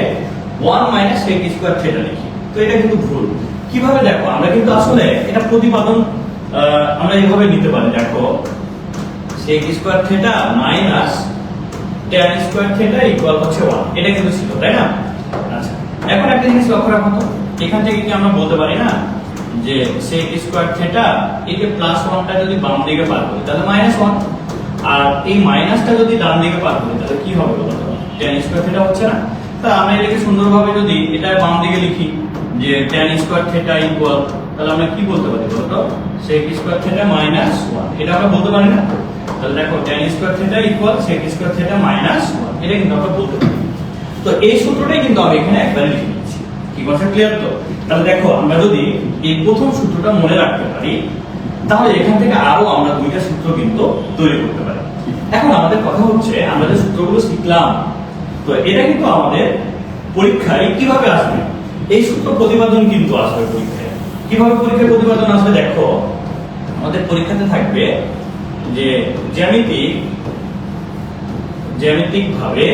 1 মাইনাস sec স্কয়ার থিটা লিখি, তো এটা কিন্তু ভুল। কিভাবে দেখো, আমরা কিন্তু আসলে এটা প্রতিপাদন আমরা এইভাবে নিতে পারি, দেখো sec square theta minus tan square theta equal হচ্ছে 1, এটা কিন্তু ছিল, তাই না? আচ্ছা, এখন একটা জিনিস লক্ষ্য রাখো তো, এখান থেকে কি আমরা বলতে পারি না যে sec স্কয়ার থিটা এই যে প্লাস 1টা যদি বাম দিকে পার করি তাহলে মাইনাস 1, আর এই মাইনাসটা যদি ডান দিকে পার করি তাহলে কি হবে বলো তো? tan স্কয়ার থিটা হচ্ছে না। অর্থাৎ আমরা এটাকে সুন্দরভাবে যদি এটা বাম দিকে লিখি যে tan স্কয়ার থিটা ইকুয়াল, তাহলে আমরা কি বলতে পারি বলতো sec স্কয়ার থিটা মাইনাস 1, এটা আমরা বলতে পারি না? তাহলে দেখো tan square theta equal sec square theta minus 1, এটা কিন্তু আমরা বলতে পারি। তো এই সূত্রটাই কিন্তু আমি এখানে একবারে লিখে দিচ্ছি। কি কথা ক্লিয়ার তো? তাহলে দেখো আমরা যদি এই প্রথম সূত্রটা মনে রাখতে পারি, তাহলে এখান থেকে আরো আমরা দুইটা সূত্র কিন্তু তৈরি করতে পারি। এখন আমাদের কথা হচ্ছে আমরা যে সূত্রগুলো শিখলাম, তো এটা কিন্তু আমাদের পরীক্ষায় কিভাবে আসবে, এই সূত্র প্রতিপাদন কিন্তু আসবে পরীক্ষায়। কিভাবে পরীক্ষায় প্রতিপাদন আসবে দেখো, আমাদের পরীক্ষাতে থাকবে যে জ্যামিতিক ভাবে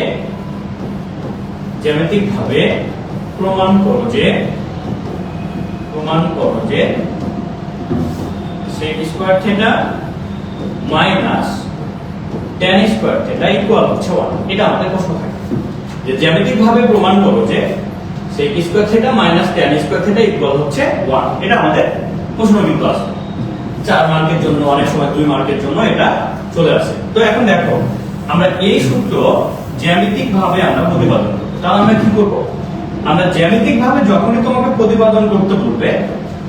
প্রমাণ করো যে sec square theta minus tan square theta equal হচ্ছে 1, এটা আমাদের প্রশ্ন থাকে যে জ্যামিতিক ভাবে প্রমাণ করো যে sec square theta minus tan square theta equal হচ্ছে 1, এটা আমাদের প্রশ্ন কিন্তু আসে 4 মার্কের জন্য, অনেক সময় 2 মার্কের জন্য এটা চলে আসে। তো এখন দেখো আমরা এই সূত্র জ্যামিতিক ভাবে আমরা প্রতিপাদন করব। তাহলে আমরা কি করব, আমরা জ্যামিতিক ভাবে যখনই তোমাকে প্রতিপাদন করতে বলবে,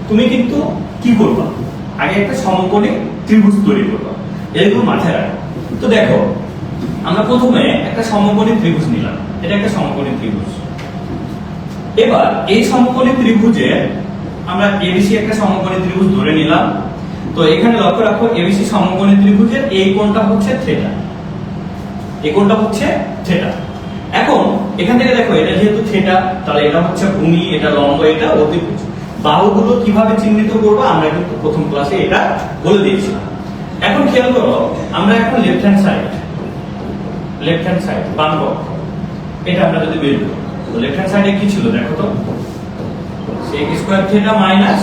তুমি কিন্তু কি করবা, আগে একটা সমকোণী ত্রিভুজ তৈরি করবা, এরকম মাথায় রাখো। তো দেখো আমরা প্রথমে একটা সমকোণী ত্রিভুজ নিলাম, এটা একটা সমকোণী ত্রিভুজ। এবার এই সমকোণী ত্রিভুজে আমরা এবিসি একটা সমকোণী ত্রিভুজ ধরে নিলাম। তো এখানে লক্ষ্য রাখো এবিসি সমকোণী ত্রিভুজের এই কোণটা হচ্ছে থিটা, এই কোণটা হচ্ছে থিটা। এখন এখান থেকে দেখো এটা যেহেতু থিটা, তাহলে এটা হচ্ছে ভূমি, এটা লম্ব, এটা অতিভুজ। বাহুগুলো কিভাবে চিহ্নিত করব আমরা কিন্তু প্রথম ক্লাসে এটা বলে দিয়েছিলাম। এখন খেয়াল করো, আমরা এখন লেফট হ্যান্ড সাইড বাম পক্ষ, এটা আমরা যদি বের করি, তো লেফট হ্যান্ড সাইডে কি ছিল দেখো তো, sec square theta minus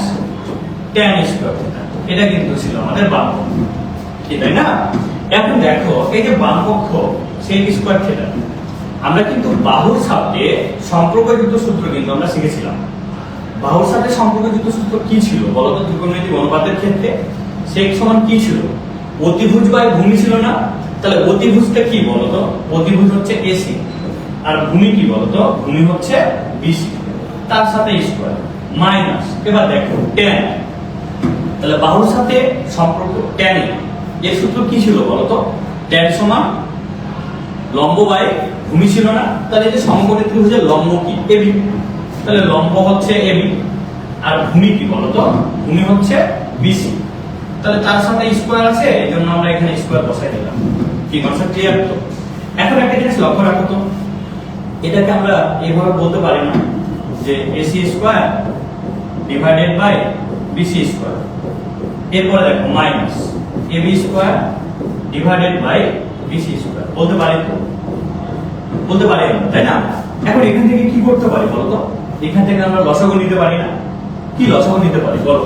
tan square theta, এটা কিন্তু ছিল আমাদের বাম পক্ষ, ঠিক তাই না? এখন দেখো এই যে বাম পক্ষ sec স্কয়ার থিটা, আমরা কিন্তু বাহুর সাথে সম্পর্কযুক্ত সূত্র কিন্তু আমরা শিখেছিলাম। বাহুর সাথে সম্পর্কযুক্ত সূত্র কি ছিল বলতো? ত্রিকোণমিতিক অনুপাতের ক্ষেত্রে sec সমান কি ছিল? অতিভুজ বাই ভূমি ছিল না? তাহলে অতিভুজটা কি বলতো? অতিভুজ হচ্ছে এসি, আর ভূমি কি বলতো? ভূমি হচ্ছে বিসি, তার সাথে স্কয়ার মাইনাস, এবার দেখো tan, তাহলে বাহুর সাথে সম্পর্ক tan এর সূত্র কি ছিল বলতো? tan সমান লম্ব বাই ভূমি ছিল না? তাহলে এই যে সমকোণী ত্রিভুজের লম্ব কি? এবি, তাহলে লম্ব হচ্ছে এবি, আর ভূমি কি বলতো? ভূমি হচ্ছে বিসি, তাহলে তার সাথে স্কয়ার আছে, এজন্য আমরা এখানে স্কয়ার বসাই দিলাম। কি কনসেপ্ট ক্লিয়ার তো? এখন একটা জিনিস লক্ষ্য রাখো তো, এটাকে আমরা এইভাবে বলতে পারি না যে AC square divided by BC square, এরপরে দেখো minus AB square divided by BC square, বলতে পারি তো? বলতে পারি না, তাই না? এখন এখান থেকে কি করতে পারি বলতো? এখান থেকে আমরা লসাগু নিতে পারি না? কি লসাগু নিতে পারি বলো?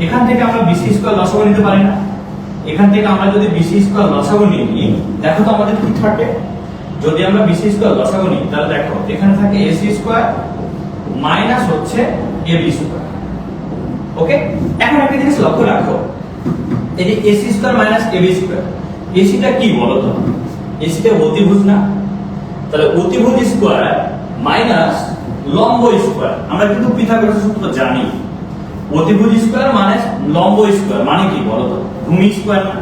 এখান থেকে আমরা বিসি স্কয়ার লসাগু নিতে পারি না? এখান থেকে আমরা যদি বিসি স্কয়ার লসাগু নিই, দেখো তো আমাদের কি থাকে। যদি আমরা বিসি স্কয়ার লসাগু নিই, তাহলে দেখো এখানে থাকে এসি স্কয়ার মাইনাস হচ্ছে এবি স্কয়ার। ওকে, এখন একটা জিনিস লক্ষ্য রাখো, এই যে AC square minus AB square, এসিটা কি বলতো? এসিটা অতিভুজ না? তাহলে অতিভুজ স্কয়ার মাইনাস লম্ব স্কয়ার, আমরা কিন্তু পিথাগোরাসের সূত্র জানি। অতিভুজ স্কয়ার মাইনাস লম্ব স্কয়ার মানে কি বলতো? ভূমি স্কয়ার না?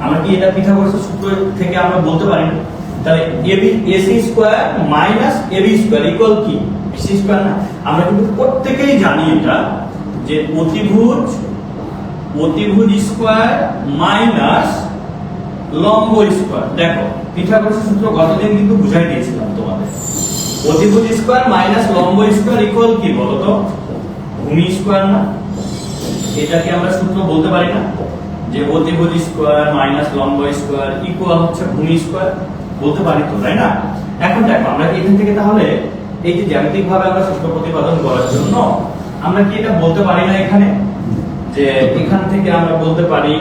আমরা কি এটা পিথাগোরাসের সূত্র থেকে আমরা বলতে পারি না? তাহলে AB AC square minus AB square equal কি? বিসি স্কয়ার না? আমরা কিন্তু প্রত্যেকেই জানি এটা যে অতিভুজ স্কয়ার মাইনাস লম্ব স্কয়ার। দেখো পিথাগোরাসের সূত্র গতদিন কিন্তু বুঝাই দিয়েছিলাম তোমাদের। অতিভুজ স্কয়ার মাইনাস লম্ব স্কয়ার ইকুয়াল কি বলতো? ভূমি স্কয়ার না? এটাকে আমরা সূত্র বলতে পারি না যে অতিভুজ স্কয়ার মাইনাস লম্ব স্কয়ার ইকুয়াল হচ্ছে ভূমি স্কয়ার? বলতে পারি তো, তাই না? এখন দেখো আমরা এখান থেকে তাহলে এই যে জ্যামিতিক ভাবে আমরা সূত্র প্রতিপাদন করার জন্য আমরা কি এটা বলতে পারি না এখানে যে এখান থেকে আমরা বলতে পারি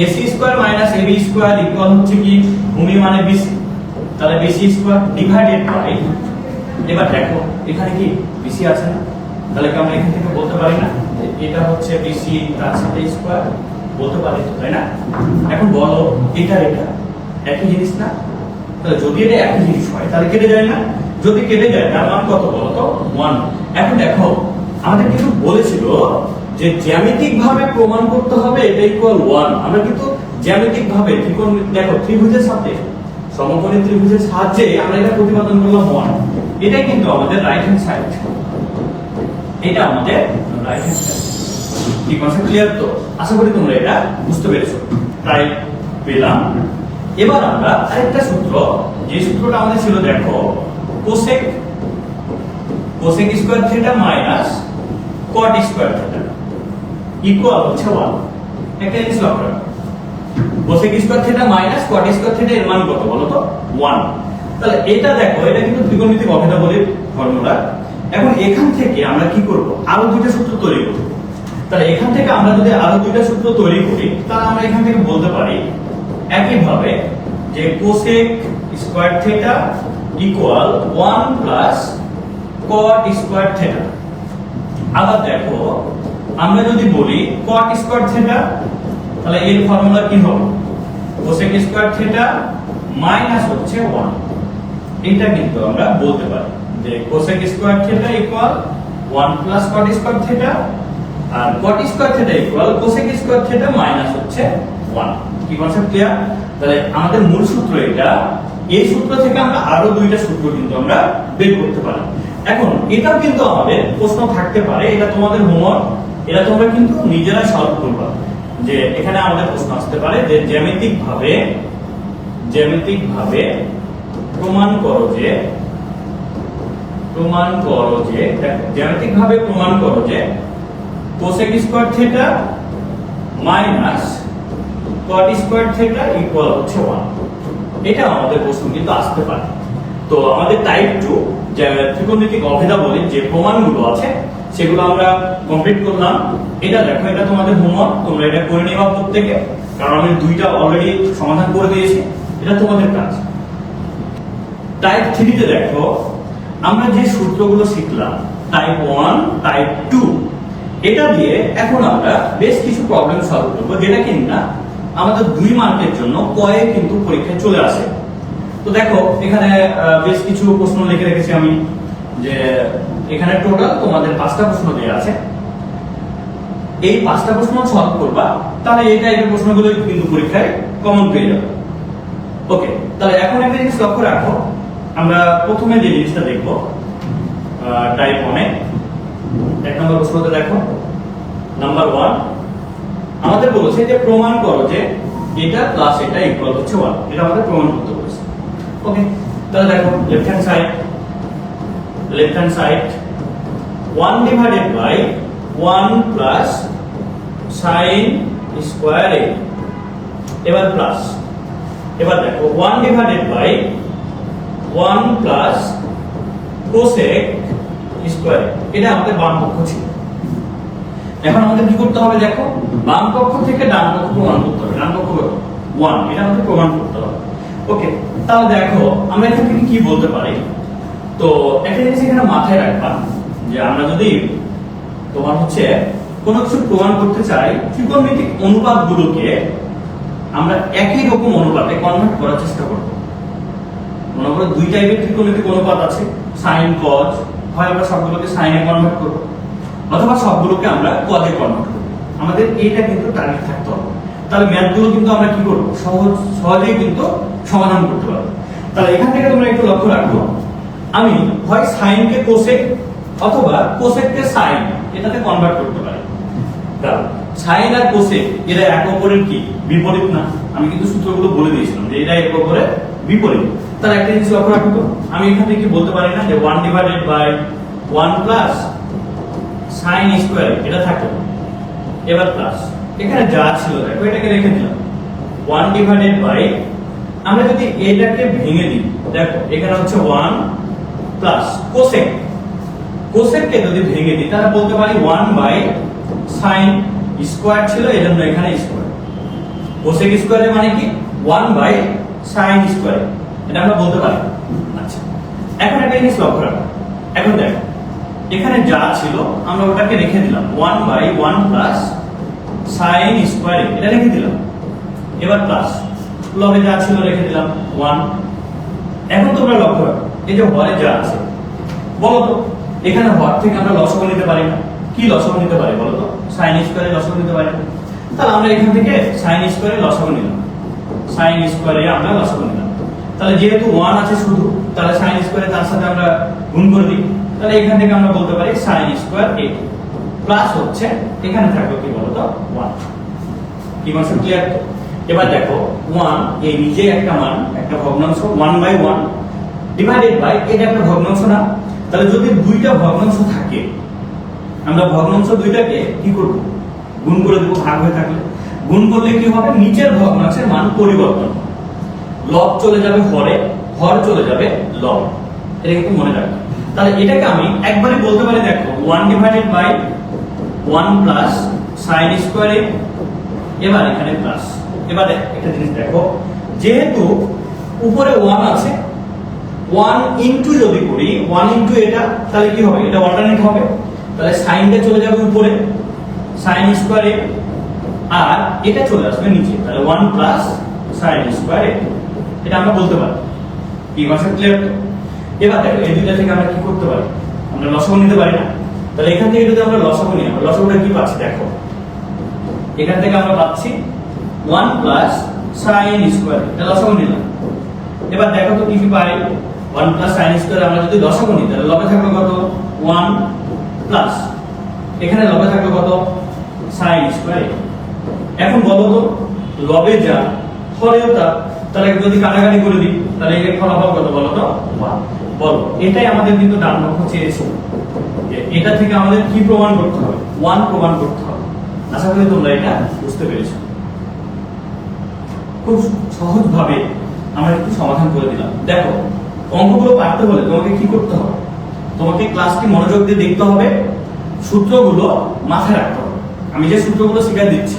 AC square minus AB square equal হচ্ছে কি? ভূমি মানে বিসি, তাহলে বিসি স্কয়ার ডিভাইডেড বাই, এবার দেখো এখানে কি বিসি আছে না? তাহলে কি আমরা এখান থেকে বলতে পারি না এটা হচ্ছে বিসি তার সাথে স্কয়ার? বলতে পারি তো, তাই না? এখন বলো এটা একই জিনিস না? তাহলে যদি এটা একই জিনিস হয় তাহলে কেটে যায় না? যদি কেটে যায় তার মান কত বলো তো 1। এখন দেখো আমাদের কিন্তু বলেছিল যে জ্যামিতিক ভাবে প্রমাণ করতে হবে এটা ইকুয়াল 1। আমরা কিন্তু জ্যামিতিক ভাবে দেখো ত্রিভুজের সাথে সমকোণী ত্রিভুজের সাহায্যে আমরা এটা প্রতিপাদন করলাম 1। এটাই কিন্তু আমাদের রাইট হ্যান্ড সাইড, এটা আমাদের রাইট হ্যান্ড সাইড। কি কনসেপ্ট ক্লিয়ার? তো আশা করি তোমরা এটা বুঝতে পেরেছো। তাই পেলাম। এবার আমরা আরেকটা সূত্র, যে সূত্রটা আমাদের ছিল দেখো কোসেক স্কয়ার থিটা মাইনাস কট স্কয়ার থিটা ইকুয়াল হচ্ছে 1। একটা জিনিস লক্ষ্য রাখো, কোসেক স্কয়ার থিটা মাইনাস কট স্কয়ার থিটা এর মান কত বলো তো 1। তাহলে এটা দেখো, এটা কিন্তু ত্রিকোণমিতিক অভেদাবলীর ফর্মুলা। এখন এখান থেকে আমরা কি করব, আরো দুইটা সূত্র তৈরি করব। তাহলে এখান থেকে আমরা যদি আরো দুইটা সূত্র তৈরি করি তাহলে আমরা এখান থেকে বলতে পারি একইভাবে যে cosec square theta equal 1 plus cot square theta. আবার দেখো আমরা যদি বলি কট স্কয়ার থিটা, তাহলে এর ফর্মুলা কি হবে, কোসেক স্কয়ার থিটা মাইনাস হচ্ছে 1। এটা কিন্তু আমরা বলতে পারি যে cosec square theta equal 1 plus cot square theta, আর cot square theta equal cosec square theta minus হচ্ছে 1। কি কনসেপ্ট ক্লিয়ার? তাহলে আমাদের মূল সূত্র এটা। এই সূত্র থেকে আমরা আরো দুইটা সূত্র কিন্তু আমরা বের করতে পারি। এখন এটাও কিন্তু আমাদের প্রশ্ন থাকতে পারে, এটা তোমাদের হোমওয়ার্ক, এটা তোমরা কিন্তু নিজেরা সলভ করবে। যে এখানে আমাদের প্রশ্ন আসতে পারে যে জ্যামিতিক ভাবে প্রমাণ করো যে জ্যামিতিক ভাবে প্রমাণ করো যে কোসেক স্কয়ার থিটা মাইনাস কট স্কয়ার থিটা ইকুয়াল হচ্ছে 1। এটা আমাদের প্রশ্ন কিন্তু আসতে পারে। তো আমাদের টাইপ 2 যে ত্রিকোণমিতিক অভেদাবলীর যে প্রমাণগুলো আছে সেগুলো আমরা কমপ্লিট করলাম। এটা দেখো, এটা তোমাদের হোমওয়ার্ক, তোমরা এটা করে নেবা প্রত্যেকে, কারণ আমি দুইটা অলরেডি সমাধান করে দিয়েছি। এটা তোমাদের কাজ। টাইপ 3 তে দেখো আমরা যে সূত্রগুলো শিখলাম টাইপ 1 টাইপ 2, এটা দিয়ে এখন আমরা বেশ কিছু প্রবলেম সলভ করব, যেটা কিনা আমাদের 2 মার্কের জন্য কয়ে কিন্তু পরীক্ষায় চলে আসে। তো দেখো এখানে বেশ কিছু প্রশ্ন লিখে রেখেছি আমি, যে এখানে টোটাল তোমাদের 5টা প্রশ্ন দেয়া আছে। এই 5টা প্রশ্ন সলভ করবা, তাহলে এই টাইপের প্রশ্নগুলো কিন্তু পরীক্ষায় কমন পেয়ে যাবে। ওকে, তাহলে এখন একটা জিনিস লক্ষ্য রাখো, আমরা প্রথমে যে জিনিসটা দেখব টাইপ 1 এ 1 নম্বর প্রশ্নতে দেখো, নাম্বার 1 আমাদের বলেছে যে প্রমাণ করো যে এটা প্লাস এটা ইকুয়াল হচ্ছে 1। এটা আমাদের প্রমাণ করতে বলেছে। ওকে, তাহলে দেখো left hand side 1 divided by 1 plus sin square a, এবার প্লাস, এবার দেখো 1 divided by 1 plus cosec square, এটা আমাদের বাম পক্ষ ছিল। এখন আমাদের কি করতে হবে, দেখো বাম পক্ষ থেকে ডান পক্ষ প্রমাণ করতে হবে। ডান পক্ষ 1, এটা আমাদের প্রমাণ করতে হবে। ওকে, তাহলে দেখো আমরা এখান থেকে কি বলতে পারি। তো একটা জিনিস এখানে মাথায় রাখবা, যে আমরা যদি তোমার হচ্ছে কোনো কিছু প্রমাণ করতে চাই, ত্রিকোণমিতিক অনুপাতগুলোকে আমরা একই রকম অনুপাতে কনভার্ট করার চেষ্টা করব। মনে করো 2 টাইপের ত্রিকোণমিতিক অনুপাত আছে, sin cos, হয় আমরা সবগুলোকে sin এ কনভার্ট করব, অথবা সবগুলোকে আমরা cos এ কনভার্ট করব। আমাদের এইটা কিন্তু টার্গেট থাকতে হবে। তাহলে ম্যাথগুলো কিন্তু আমরা কি করব, সহজেই কিন্তু সমাধান করতে পারবো। তাহলে এখান থেকে তোমরা একটু লক্ষ্য রাখো, আমি হয় sin কে cosec অথবা cosec কে sin এটাতে কনভার্ট করতে পারি। তাহলে sin আর cosec এরা এক অপরের কি বিপরীত না? আমি কিন্তু সূত্রগুলো বলে দিয়েছিলাম যে এরা এক অপরের বিপরীত। তাহলে একটা জিনিস লক্ষ্য রাখো, তো আমি এখান থেকে কি বলতে পারি না যে 1 divided by 1 plus sin square এটা থাকে, এবার প্লাস এখানে যা ছিল দেখো এটাকে রেখে দিলাম 1 ডিভাইডেড বাই, আমরা যদি এটাকে ভেঙে দিই দেখো এখানে হচ্ছে 1 প্লাস কোসেক, কোসেককে যদি ভেঙে দিই তাহলে বলতে পারি 1 বাই sin স্কয়ার ছিল, এজন্য এখানে স্কয়ার। কোসেক স্কয়ারের মানে কি 1 বাই sin স্কয়ার, এটা আমরা বলতে পারি। আচ্ছা, এখন একটা জিনিস লক্ষ্য রাখো, এখন দেখো এখানে যা ছিল আমরা ওটাকে রেখে দিলাম 1 বাই 1 প্লাস sin স্কয়ার, এটা রেখে দিলাম, এবার প্লাস লবে যা ছিল রেখে দিলাম 1। এখন তোমরা লক্ষ্য রাখো এই যে হরে যা আছে বলো তো, এখানে হর থেকে আমরা লসাগু নিতে পারি না? কি লসাগু নিতে পারি বলো তো? sin স্কয়ারে লসাগু নিতে পারি না। তাহলে আমরা এখান থেকে sin স্কয়ারে লসাগু নিলাম, sin স্কয়ারে আমরা লসাগু নিলাম। তাহলে যেহেতু 1 আছে শুধু, তাহলে sin স্কয়ারে তার সাথে আমরা গুণ করে দিই। তাহলে এখান থেকে আমরা বলতে পারি sin স্কয়ার a প্লাস হচ্ছে এখানে থাকবে কি বলো তো 1। কি মানছে ক্লিয়ার? এবার দেখো 1 এই নিজে একটা মান, একটা ভগ্নাংশ 1/1 ডিভাইডেড বাই এটা একটা ভগ্নাংশ না? তাহলে যদি দুইটা ভগ্নাংশ থাকে, আমরা ভগ্নাংশ দুইটাকে কি করব? গুণ করে দেব ভাগ হয়ে থাকলে। গুণ করলে কি হবে? নিচের ভগ্নাংশের মান পরিবর্তন, লব চলে যাবে হরে, হর চলে যাবে লব। এটা কিন্তু মনে রাখবে। তাহলে এটাকে আমি একবারে বলতে পারি, দেখো 1 divided by 1 plus sin square a, এবার এখানে প্লাস। এবার একটা জিনিস দেখো, যেহেতু উপরে 1 আছে, 1 ইনটু যদি করি 1 ইনটু এটা, তাহলে কি হবে? এটা অল্টারনেট হবে। তাহলে সাইনটা চলে যাবে উপরে sin স্কয়ার a, আর এটা চলে আসবে নিচে, তাহলে 1 প্লাস sin স্কয়ার a। এটা আমরা বলতে পারি। কি ভাষা ক্লিয়ার? এবার দেখো এই দুইটা থেকে আমরা কি করতে পারি? আমরা লসাগু নিতে পারি না? তাহলে এখান থেকে যদি আমরা লসাগু নিই, আমরা লসাগুটা কি পাচ্ছি দেখো, এখান থেকে আমরা পাচ্ছি 1 প্লাস sin স্কয়ার। এটা লসাগু নিলাম। এবার দেখো তো কি কি পাই? 1 প্লাস sin স্কয়ার আমরা যদি লসাগু নিই, তাহলে লবে থাকবে কত? 1 প্লাস এখানে লবে থাকবে কত? sin square. এখন বলো তো, লবে যা হরেও তা, তাহলে যদি কাটাকাটি করে দিই, তাহলে এর ফলাফল কত বলো তো? 1। বলো, এটাই আমাদের কিন্তু ডান পক্ষ চেয়েছে, যে এটা থেকে আমাদের কি প্রমাণ করতে হবে? 1 প্রমাণ করতে হবে। আশা করি তোমরা এটা বুঝতে পেরেছো। খুব সহজ ভাবে আমরা একটু সমাধান করে দিলাম। দেখো, অঙ্কগুলো পারতে হলে তোমাকে কি করতে হবে? তোমাকে ক্লাসটি মনোযোগ দিয়ে দেখতে হবে, সূত্রগুলো মাথায় রাখতে হবে। আমি যে সূত্রগুলো শিখিয়ে দিচ্ছি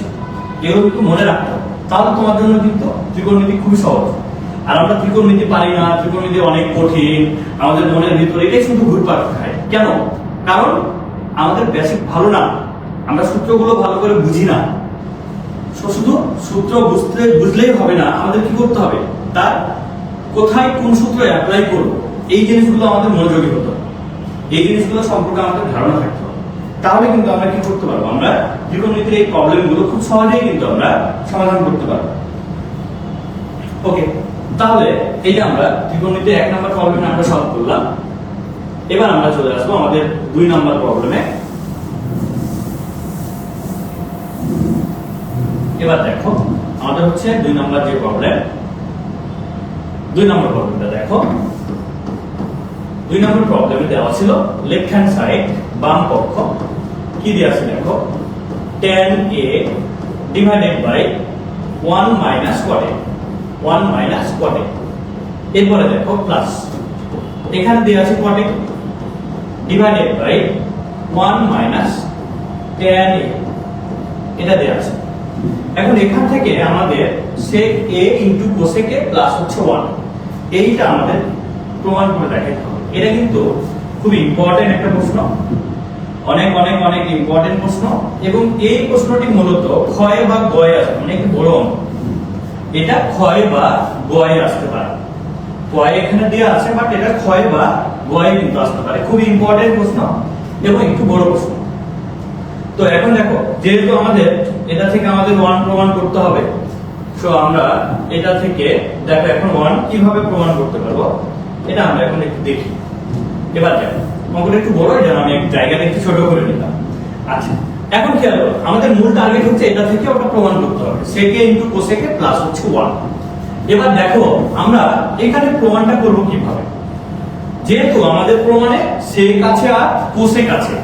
এগুলো একটু মনে রাখতে হবে, তাহলে তোমার জন্য কিন্তু ত্রিকোণমিতি খুবই সহজ। আর আমরা ত্রিকোণমিতি পারি না, ত্রিকোণমিতি অনেক কঠিন, আমাদের মনের ভিতরে এটাই শুধু ঘুরপাক খায়। কেন? কারণ আমাদের বেসিক ভালো না, আমরা সূত্রগুলো ভালো করে বুঝি না। শুধু সূত্র বুঝলেই হবে না, আমাদের কি করতে হবে? তার কোথায় কোন সূত্র অ্যাপ্লাই করব, এই জিনিসগুলো আমাদের মনোযোগী হতে হবে। এই জিনিসগুলো সম্পর্কে আমাদের ধারণা থাকতে হবে, তাহলে কিন্তু আমরা কি করতে পারবো? আমরা ত্রিকোণমিতির এই প্রবলেমগুলো খুব সহজেই কিন্তু আমরা সমাধান করতে পারবো। ওকে, তাহলে এই যে আমরা ত্রিকোণমিতির 1 নম্বর প্রবলেমে আমরা সলভ করলাম। এবার আমরা চলে আসবো আমাদের 2 নম্বর প্রবলেমে। এবার দেখো আমাদের হচ্ছে 2 নম্বর যে প্রবলেম, 2 নম্বর প্রবলেমটা দেখো। 2 নম্বর প্রবলেমে দেওয়া ছিল লেফট হ্যান্ড সাইড, বাম পক্ষ কি দেওয়া আছে দেখো, tan a divided by 1 minus cot a, 1 minus cot a। এরপরে দেখো প্লাস এখানে দেওয়া আছে cot a divided by 1 minus tan a, এটা দেওয়া আছে। এখন এখান থেকে আমাদের sec a into cosec a plus হচ্ছে 1, এইটা আমাদের প্রমাণ করে দেখাতে হবে। এটা কিন্তু খুব ইম্পর্টেন্ট একটা প্রশ্ন, অনেক অনেক অনেক ইম্পর্টেন্ট প্রশ্ন, এবং এই প্রশ্নটি মূলত ক্ষয় বা গয়ে আসে, মানে একটু বড় অঙ্ক। এটা ক্ষয় বা গয়ে আসতে পারে, ক্ষয় এখানে দেওয়া আছে, বাট এটা ক্ষয় বা গয়ে কিন্তু আসতে পারে। খুব ইম্পর্টেন্ট প্রশ্ন এবং একটু বড় প্রশ্ন। তো এখন দেখো, যেহেতু আমাদের এটা থেকে আমাদের 1 প্রমাণ করতে হবে, সো আমরা এটা থেকে দেখো এখন 1 কিভাবে প্রমাণ করতে পারবো এটা আমরা এখন একটু দেখি। এবার দেখো অঙ্কটা একটু বড়, যেন আমি জায়গাটা একটু ছোট করে নিলাম। আচ্ছা, এখন খেয়াল করো, আমাদের মূল টার্গেট হচ্ছে এটা থেকে ওটা প্রমাণ করতে হবে, sec a into cosec a plus হচ্ছে 1। এবার দেখো আমরা এখানে প্রমাণটা করব কিভাবে? যেহেতু আমাদের প্রমাণে sec আছে আর cosec আছে,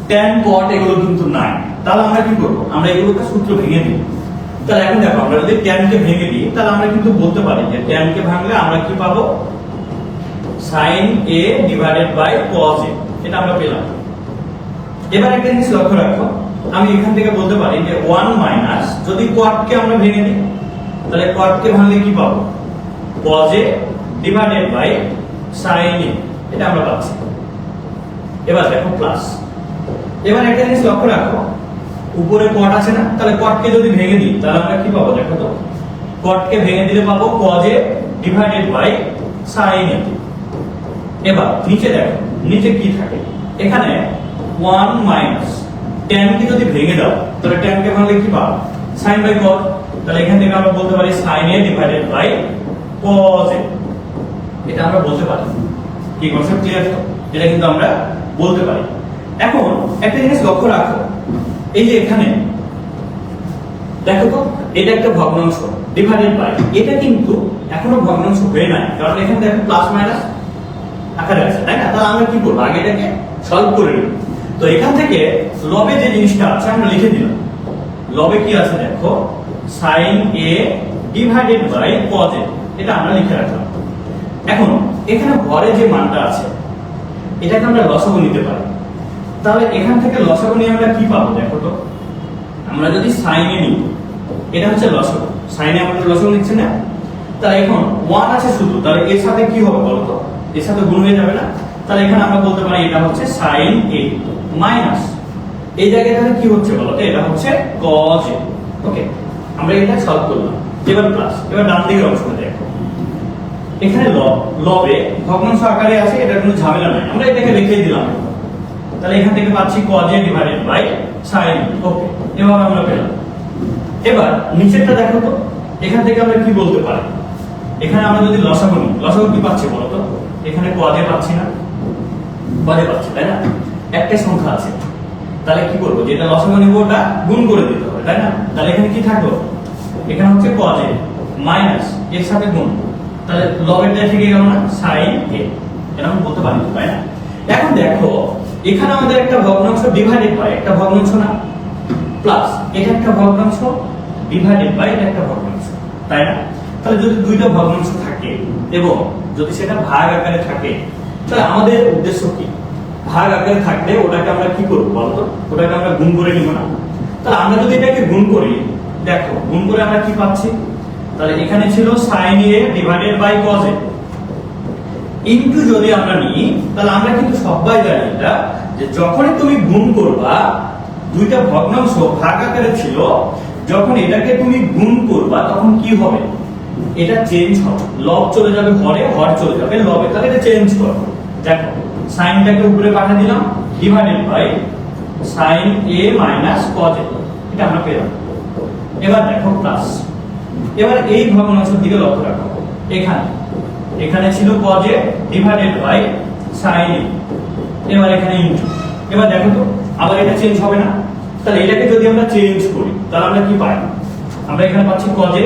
tan cot এগুলো কিন্তু নাই, তাহলে আমরা কি করব? আমরা এগুলোকে সূত্র ভেঙে দিই। তাহলে এখন দেখো, আমরা যদি tan কে ভেঙে দিই, তাহলে আমরা কিন্তু বলতে পারি যে tan কে ভাঙলে আমরা কি পাবো? sin a divided by cos a, এটা আমরা পেলাম। এবার একটা জিনিস লক্ষ্য রাখো, আমি এখান থেকে বলতে পারি যে 1 মাইনাস, যদি cot কে আমরা ভেঙে দিই, তাহলে cot কে ভাঙলে কি পাবো? cos a divided by sin a, এটা আমরা পাচ্ছি। এবার দেখো প্লাস, এবার একটা জিনিস লক্ষ্য রাখো, উপরে cot আছে না, তাহলে cot কে যদি ভেঙে দিই, তাহলে আমরা কি পাবো দেখো তো? cot কে ভেঙে দিলে পাবো cos a divided by sin a। এবার নিচে দেখো, নিচে কি থাকে, এখানে 1 মাইনাস tan কে যদি ভেঙে দাও তাহলে tan কে ভাঙলে কি পাবো, sin বাই cos। তাহলে এখান থেকে আমরা বলতে পারি sin a divided by cos a, এটা আমরা বলতে পারি। কি কনসেপ্ট ক্লিয়ার তো? এটা কিন্তু আমরা বলতে পারি। এখন একটা জিনিস লক্ষ্য রাখো, এই যে এখানে দেখো তো, এটা একটা ভগ্নাংশ ডিভাইডেড বাই, এটা কিন্তু এখনো ভগ্নাংশ হয়ে নাই, কারণ এখানে দেখো প্লাস মাইনাস আকারে আছে, তাই না? তাহলে আমরা কি করব, আগে এটাকে সলভ করে নিব। তো এখান থেকে লবে যে জিনিসটা আছে আমরা লিখে দিলাম। লবে কি আছে দেখো, sin a divided by cos a, এটা আমরা লিখে রাখলাম। এখন এখানে হরে যে মানটা আছে এটাকে আমরা লসাগু নিতে পারি। তাহলে এখান থেকে লসাগু নিয়ে আমরা কি পাবো দেখো তো, আমরা যদি sin a নিই, এটা হচ্ছে লসাগু, sin a আমাদের লসাগু নিচ্ছে না। তাহলে এখন 1 আছে শুধু, তাহলে এর সাথে কি হবে বলো তো, এর সাথে গুণ হয়ে যাবে না? তাহলে এখানে আমরা বলতে পারি এটা হচ্ছে sin a মাইনাস এই জায়গায় তাহলে কি হচ্ছে বলো তো, এটা হচ্ছে cos a। ওকে, আমরা এটা সলভ করলাম। এবার প্লাস, এবার ডান দিকের অংশটা দেখো, এখানে লবে ভগ্নাংশ আকারে আছে, এটা কোনো ঝামেলা নাই, আমরা এটাকে লিখে দিলাম। তাহলে এখান থেকে পাচ্ছি cos a divided by sin a। Okay, এভাবে আমরা পেলাম। এবার নিচেরটা দেখো তো, এখান থেকে আমরা কি বলতে পারি, এখানে আমরা যদি লসাগু নিই, লসাগু কি পাচ্ছি বলো তো, এখানে cos a পাচ্ছি না, cos a পাচ্ছি, তাই না? একটা সংখ্যা আছে, তাহলে কি করব, যেটা লসাগু নিব ওটা গুণ করে দিতে হবে, তাই না? তাহলে এখানে কি থাকলো, এখানে হচ্ছে cos a মাইনাস এর সাথে গুণ, তাহলে লবেরটা থেকে গেল না, sin a, এটা আমরা বলতে পারি, তাই না? এখন দেখো এখানে আমাদের একটা ভগ্নাংশ ডিভাইডেড বাই একটা ভগ্নাংশ না, প্লাস এটা একটা ভগ্নাংশ ডিভাইডেড বাই এটা একটা ভগ্নাংশ, তাই না? তাহলে যদি দুইটা ভগ্নাংশ থাকে এবং যদি সেটা ভাগ আকারে থাকে, তাহলে আমাদের উদ্দেশ্য কি, ভাগ আকারে থাকলে ওটাকে আমরা কি করব বলতো, ওটাকে আমরা গুণ করে নিব না? তাহলে আমরা যদি এটাকে গুণ করি, দেখো গুণ করে আমরা কি পাচ্ছি, তাহলে এখানে ছিল sin a divided by cos a into যদি আমরা নিই, তাহলে আমরা কিন্তু সবাই জানি এটা, যে যখনই তুমি গুণ করবা, দুইটা ভগ্নাংশ ভাগ আকারে ছিল, যখন এটাকে তুমি গুণ করবা তখন কি হবে, এটা চেঞ্জ হবে, লব চলে যাবে হরে, হর চলে যাবে লবে, তাহলে এটা চেঞ্জ করো। দেখো সাইনটাকে উপরে পাঠিয়ে দিলাম, divided by sin a minus cos a, এটা আমরা পেলাম। এবার দেখো প্লাস, এবার এই ভগ্নাংশের দিকে লক্ষ্য রাখো, এখানে ছিল cos a divided by sin a, এবার এখানে ইনটু, এবার দেখো তো আবার এটা চেঞ্জ হবে না? তাহলে এটাকে যদি আমরা চেঞ্জ করি তাহলে আমরা কি পাই, আমরা এখানে পাচ্ছি cos a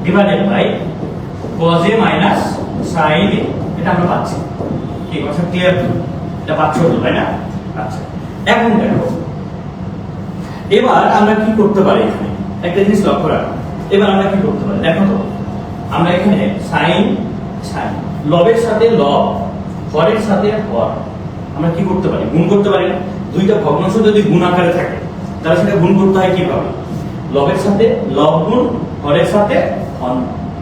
divided by cos a minus sin a, এটা আমরা পাচ্ছি। কি কথা ক্লিয়ার? এটা পাচ্ছো তো, তাই না? আচ্ছা, এখন দেখো এবার আমরা কি করতে পারি, এখানে একটা জিনিস লক্ষ্য রাখো, এবার আমরা কি করতে পারি দেখো তো, আমরা এখানে sin লবের সাথে লব, হরের সাথে হর, আমরা কি করতে পারি, গুণ করতে পারি না? দুইটা ভগ্নাংশ যদি গুণ আকারে থাকে তাহলে সেটা গুণ করতে হয় কিভাবে, লবের সাথে লব গুণ, হরের সাথে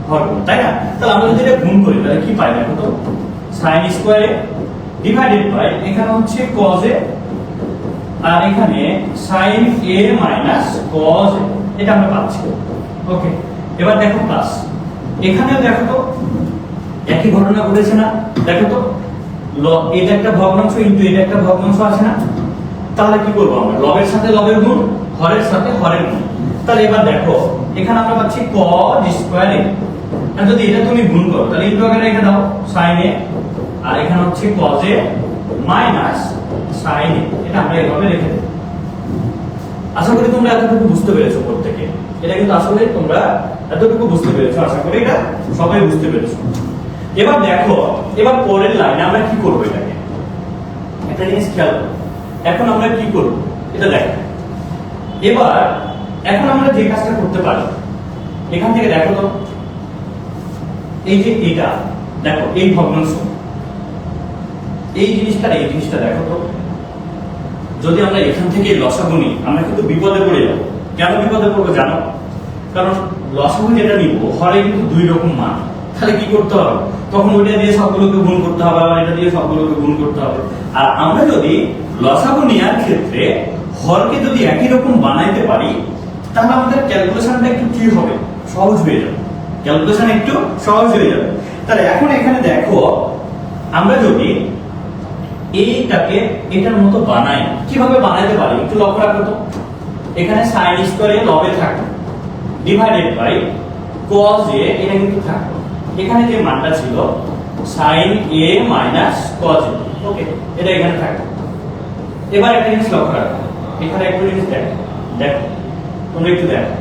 হর গুণ, তাই না? তাহলে আমরা যদি এটা গুণ করি তাহলে কি পাই দেখো তো, sin square a divided by এখানে হচ্ছে cos a আর এখানে sin a minus cos a, এটা আমরা পাচ্ছি। ওকে, এবার দেখো প্লাস, এখানেও দেখো তো একই ঘটনা ঘটেছে না? দেখো তো এটা একটা ভগ্নাংশ ইনটু এটা একটা ভগ্নাংশ আছে না? তাহলে কি করব, আমরা লবের সাথে লবের গুণ, হরের সাথে হরের গুণ। তাহলে এবার দেখো এখানে আমরা পাচ্ছি cos স্কয়ার a, আর যদি এটা তুমি গুণ করো তাহলে ইনটু আকারে রেখে দাও sin a, আর এখানে হচ্ছে cos a minus sin a, এটা আমরা এভাবে রেখে দেব। আশা করি তোমরা এতটুকু বুঝতে পেরেছো প্রত্যেকে, এটা কিন্তু আসলে তোমরা এতটুকু বুঝতে পেরেছো, আশা করি এটা সবাই বুঝতে পেরেছো। এবার দেখো, এবার পরের লাইনে আমরা কি করব, এটাকে একটা জিনিস খেয়াল করো, এখন আমরা কি করব এটা দেখো। এবার এখন আমরা যে কাজটা করতে পারি, এখান থেকে দেখো তো এই যে এটা দেখো, এই ভগ্নাংশ, এই জিনিসটা দেখো তো, যদি আমরা এখান থেকে লসাগু নিই আমরা কিন্তু বিপদে পড়ে যাব। কেন বিপদে পড়বো জানো? কারণ লসাগু যেটা নিব হরে কিন্তু দুই রকম মান, তাহলে কি করতে হবে, তখন ওইটা দিয়ে সবগুলোকে গুণ করতে হবে, আর এটা দিয়ে সবগুলোকে গুণ করতে হবে। আর আমরা যদি লসাগু নেওয়ার ক্ষেত্রে হরকে যদি একই রকম বানাইতে পারি তাহলে আমাদের ক্যালকুলেশনটা একটু কি হবে, সহজ হয়ে যাবে, ক্যালকুলেশন একটু সহজ হয়ে যাবে। তাহলে এখন এখানে দেখো আমরা যদি এইটাকে এটার মতো বানাই, কিভাবে বানাইতে পারি একটু লক্ষ্য রাখো তো। এখানে sin স্কয়ার a লবে থাকে ডিভাইডেড বাই cos a, এটা কিন্তু থাকলো। এখানে যে মানটা ছিল sin a cos a, ওকে, এটা এখানে থাকলো। এবার একটা জিনিস লক্ষ্য রাখো, এখানে একটা জিনিস দেখো, দেখো তোমরা একটু দেখো।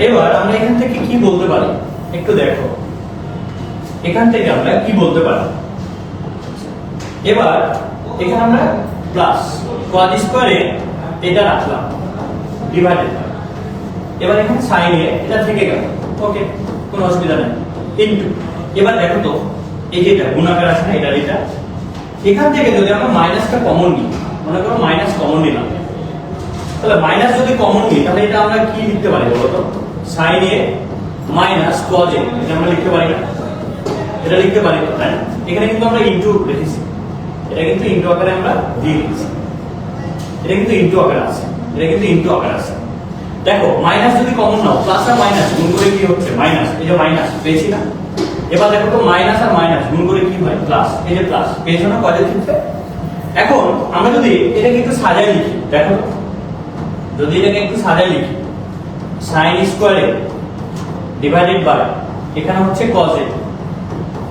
এবার আমরা এখান থেকে কি বলতে পারি একটু দেখো, এখান থেকে আমরা কি বলতে পারি। এবার এখানে আমরা প্লাস cos স্কয়ারে এটা রাখলাম ডিভাইডেড, এবার এখানে sin a এটা থেকে গেল, ওকে, কোনো অসুবিধা নেই, ইনটু এবার দেখো তো এই যে এটা গুণাকার আছে না, এটা এখান থেকে যদি আমরা মাইনাসটা কমন নিই, মনে করো মাইনাস কমন নিলাম, তাহলে মাইনাস যদি কমন নিই তাহলে এটা আমরা কি লিখতে পারি বলো তো, sin a cos a, এটা আমরা লিখতে পারি না, এটা লিখতে পারি না, তাই না? এখানে কিন্তু আমরা ইনটু লিখেছি, এটা কিন্তু ইনটু আকারে আমরা দিয়ে দিয়েছি, এটা কিন্তু ইনটু আকারে আছে, এটা কিন্তু ইনটু আকারে আছে। দেখো মাইনাস যদি কমন নাও, প্লাস আর মাইনাস গুণ করে কি হচ্ছে মাইনাস, এই যে মাইনাস পেয়েছি না। এবার দেখো তো মাইনাস আর মাইনাস গুণ করে কি হয় প্লাস, এই যে প্লাস পেয়েছো না কয়টা ক্ষেত্রে। এখন আমরা যদি এটাকে একটু সাজায় লিখি, দেখো যদি এটাকে একটু সাজায় লিখি, sin square a divided by এখানে হচ্ছে cos a,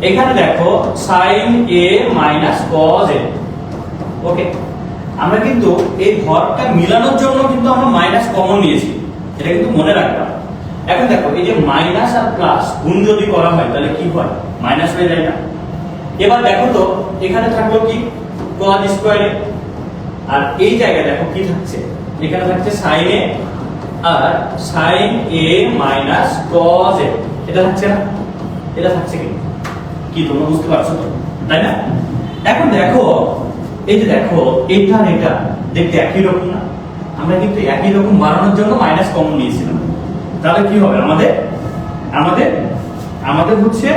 এখানে দেখো sin a cos a, ওকে। আমরা কিন্তু এই হরটা মিলানোর জন্য কিন্তু আমরা মাইনাস কমন নিয়েছি, এটা কিন্তু মনে রাখবা। এখন দেখো এই যে মাইনাস আর প্লাস গুণ যদি করা হয় তাহলে কি হয়, মাইনাস হয়ে যায় না। এবার দেখো তো এখানে থাকলো কি cos স্কয়ারে, আর এই জায়গায় দেখো কি থাকছে, এখানে থাকছে sin a R sin a cos a, এটা থাকছে না, এটা থাকছে কি তোমরা বুঝতে পারছো তো, তাই না? এখন দেখো এই যে দেখো এটা আর এটা দেখতে একই রকম না, আমরা কিন্তু একই রকম বানানোর জন্য মাইনাস কমন নিয়েছিলাম। তাহলে কি হবে আমাদের আমাদের আমাদের হচ্ছে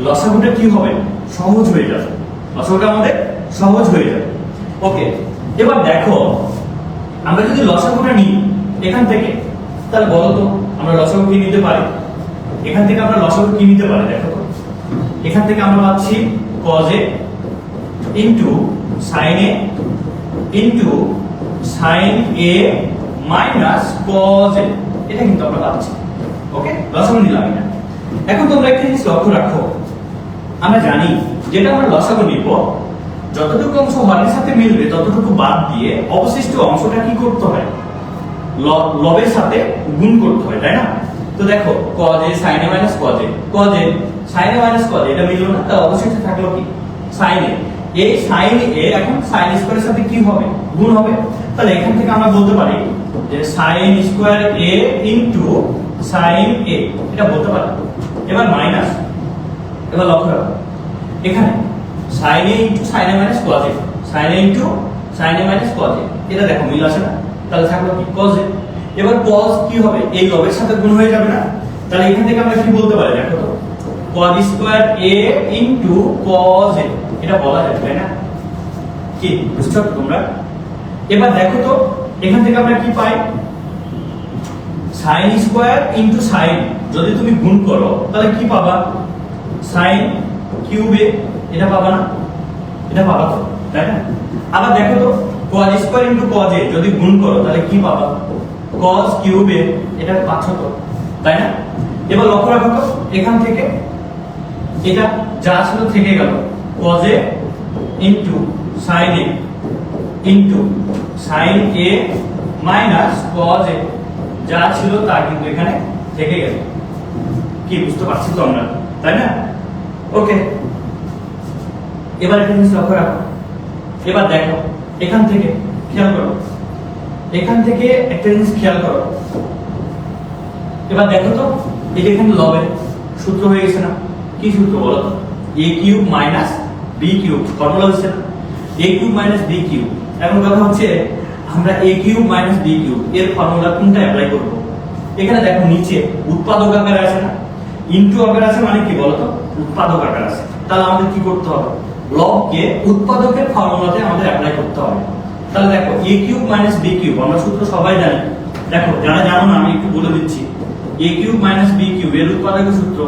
লসাগুটা কি হবে, সহজ হয়ে যাবে, লসাগুটা আমাদের সহজ হয়ে যাবে, ওকে। এবার দেখো আমরা যদি লসাগুটা নিই এখান থেকে, তাহলে বলো তো আমরা লসাগু কি নিতে পারি, এখান থেকে আমরা লসাগু কি নিতে পারি, দেখো তো এখান থেকে আমরা পাচ্ছি cos a into sin a into sin a cos a, এটা কিন্তু আমরা পাচ্ছি, ওকে, লসাগু নিলাম এটা। এখন তোমরা একটা জিনিস লক্ষ্য রাখো, আমরা জানি যেটা আমরা লসাগু নিব যতটুকু অংশ হরের সাথে মিলবে ততটুকু বাদ দিয়ে অবশিষ্ট অংশটা কি করতে হয়, লবের সাথে গুণ করতে হয়, তাই না? তো দেখো cos a sin a cos a, cos a sin a cos a, এটা মিললো না, তাহলে অবশিষ্ট থাকলো কি sin a, এই sin a এখন sin স্কয়ারের সাথে কি হবে, গুণ হবে। তাহলে এখান থেকে আমরা বলতে পারি যে sin square a into sin a, এটা বলতে পারি। এবার মাইনাস, এবার লক্ষ্য রাখো এখানে sin a into sin a cos a, sin a into sin a cos a, এটা দেখো মিল আছে না, তাহলে থাকলো কি cos a। এবার cos কি হবে, এই লবের সাথে গুণ হয়ে যাবে না, তাহলে এখান থেকে আমরা কি বলতে পারি, দেখো তো cos square a into cos a, এটা বলা যায়, তাই না? কি বুঝছো তোমরা? এবার দেখো তো এখান থেকে আমরা কি পাই, sin স্কয়ার ইনটু sin, যদি তুমি গুণ করো তাহলে কি পাবা, sin কিউব a, এটা পাবা না, এটা পাবা তো, তাই না? আবার দেখো তো cos square into cos a যদি গুণ করো তাহলে কি পাবা, cos কিউব a, এটা পাচ্ছ তো, তাই না? এবার লক্ষ্য রাখো তো এখান থেকে এটা যা ছিল থেকে গেল, cos a into sin a into sin a cos a, যা ছিল তা কিন্তু এখানে থেকে গেল। কি বুঝতে পারছি তো আমরা, তাই না? ওকে, এবার একটা জিনিস লক্ষ্য রাখো, এবার দেখো এখান থেকে খেয়াল করো, এখান থেকে একটা জিনিস খেয়াল করো, এবার দেখো তো এই যে এখানে লবের সূত্র হয়ে গেছে না, কি সূত্র বলো তো, a cube minus b cube, formula হচ্ছে না a cube minus b cube. এখন কথা হচ্ছে আমরা a cube minus b cube এর ফর্মুলা কোনটা অ্যাপ্লাই করব। এখানে দেখো নিচে উৎপাদক আকারে আছে না, ইনটু আকারে আছে, মানে কি বলো তো উৎপাদক আকারে আছে, তাহলে আমাদের কি করতে হবে, লবকে উৎপাদকের ফর্মুলাতে আমাদের অ্যাপ্লাই করতে হবে। তাহলে দেখো a cube minus b cube আমরা সূত্র সবাই জানি, দেখো যারা জানো না আমি একটু বলে দিচ্ছি, a cube minus b cube এর উৎপাদকের সূত্র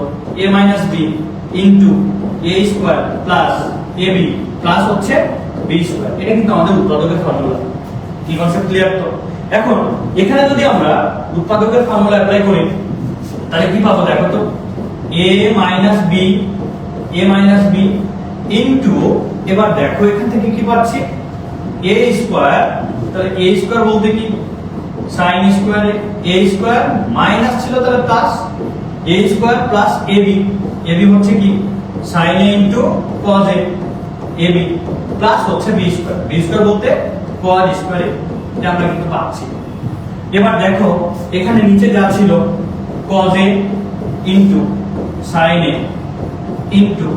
a minus b into a square plus ab plus হচ্ছে b স্কয়ার। এটা কিন্তু আমাদের উৎপাদকের ফর্মুলা। কি কনসেপ্ট ক্লিয়ার? তো এখন এখানে যদি আমরা উৎপাদকের ফর্মুলা অ্যাপ্লাই করি তাহলে কি পাবো দেখো তো, a মাইনাস b ইনটু, এবার দেখো এখান থেকে কি পাচ্ছি a স্কয়ার, তাহলে a স্কয়ার বলতে কি sin square a square minus ছিল তাহলে plus a square plus ab হচ্ছে কি sin a into cos a, ab plus হচ্ছে b স্কয়ার বলতে cos স্কয়ার এটা আমরা কিন্তু পাচ্ছি। এবার দেখো এখানে নিচে যা ছিল cos a into sin a into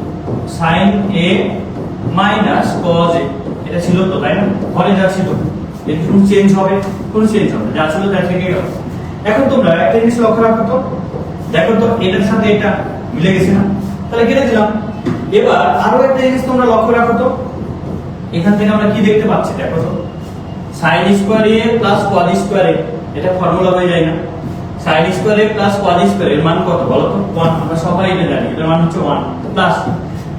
sin a minus cos a, এটা ছিল তো তাই না, ঘরে যা ছিল এর কোনো চেঞ্জ হবে? কোনো চেঞ্জ হবে না, যা ছিল তাই থেকে গেল। এখন তোমরা একটা জিনিস লক্ষ্য রাখো তো, দেখো তো এটার সাথে এটা মিলে গেছে না, তাহলে কেটে দিলাম। এবার আরো একটা জিনিস তোমরা লক্ষ্য রাখো তো, এখান থেকে আমরা কি দেখতে পাচ্ছি দেখো তো, sin square a plus cos square a, এটা ফর্মুলা হয়ে যায় না? sin square a plus cos square এর মান কত বলো তো? 1, আমরা সবাই এটা জানি, এর মান হচ্ছে 1 প্লাস,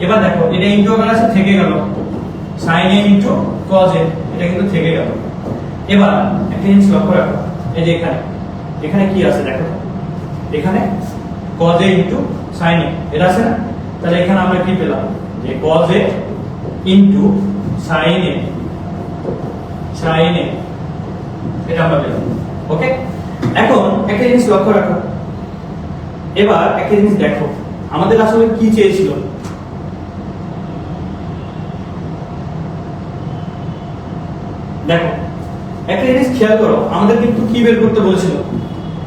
এবার দেখো এটা ইনটু আকারে আছে থেকে গেল sin a into cos a, এটা কিন্তু থেকে গেল। এবার একটা জিনিস লক্ষ্য রাখো, এই যে এখানে কি আছে দেখো তো, এখানে cos a into sin a এটা আছে না, তাহলে এখানে আমরা কি পেলাম যে cos a into sin a এটা আমরা পেলাম। ওকে, এখন একটা জিনিস লক্ষ্য রাখো, এবার একটা জিনিস দেখো আমাদের আসলে কি চেয়েছিল, দেখো একটা জিনিস খেয়াল করো, আমাদের কিন্তু কি বের করতে বলেছিল?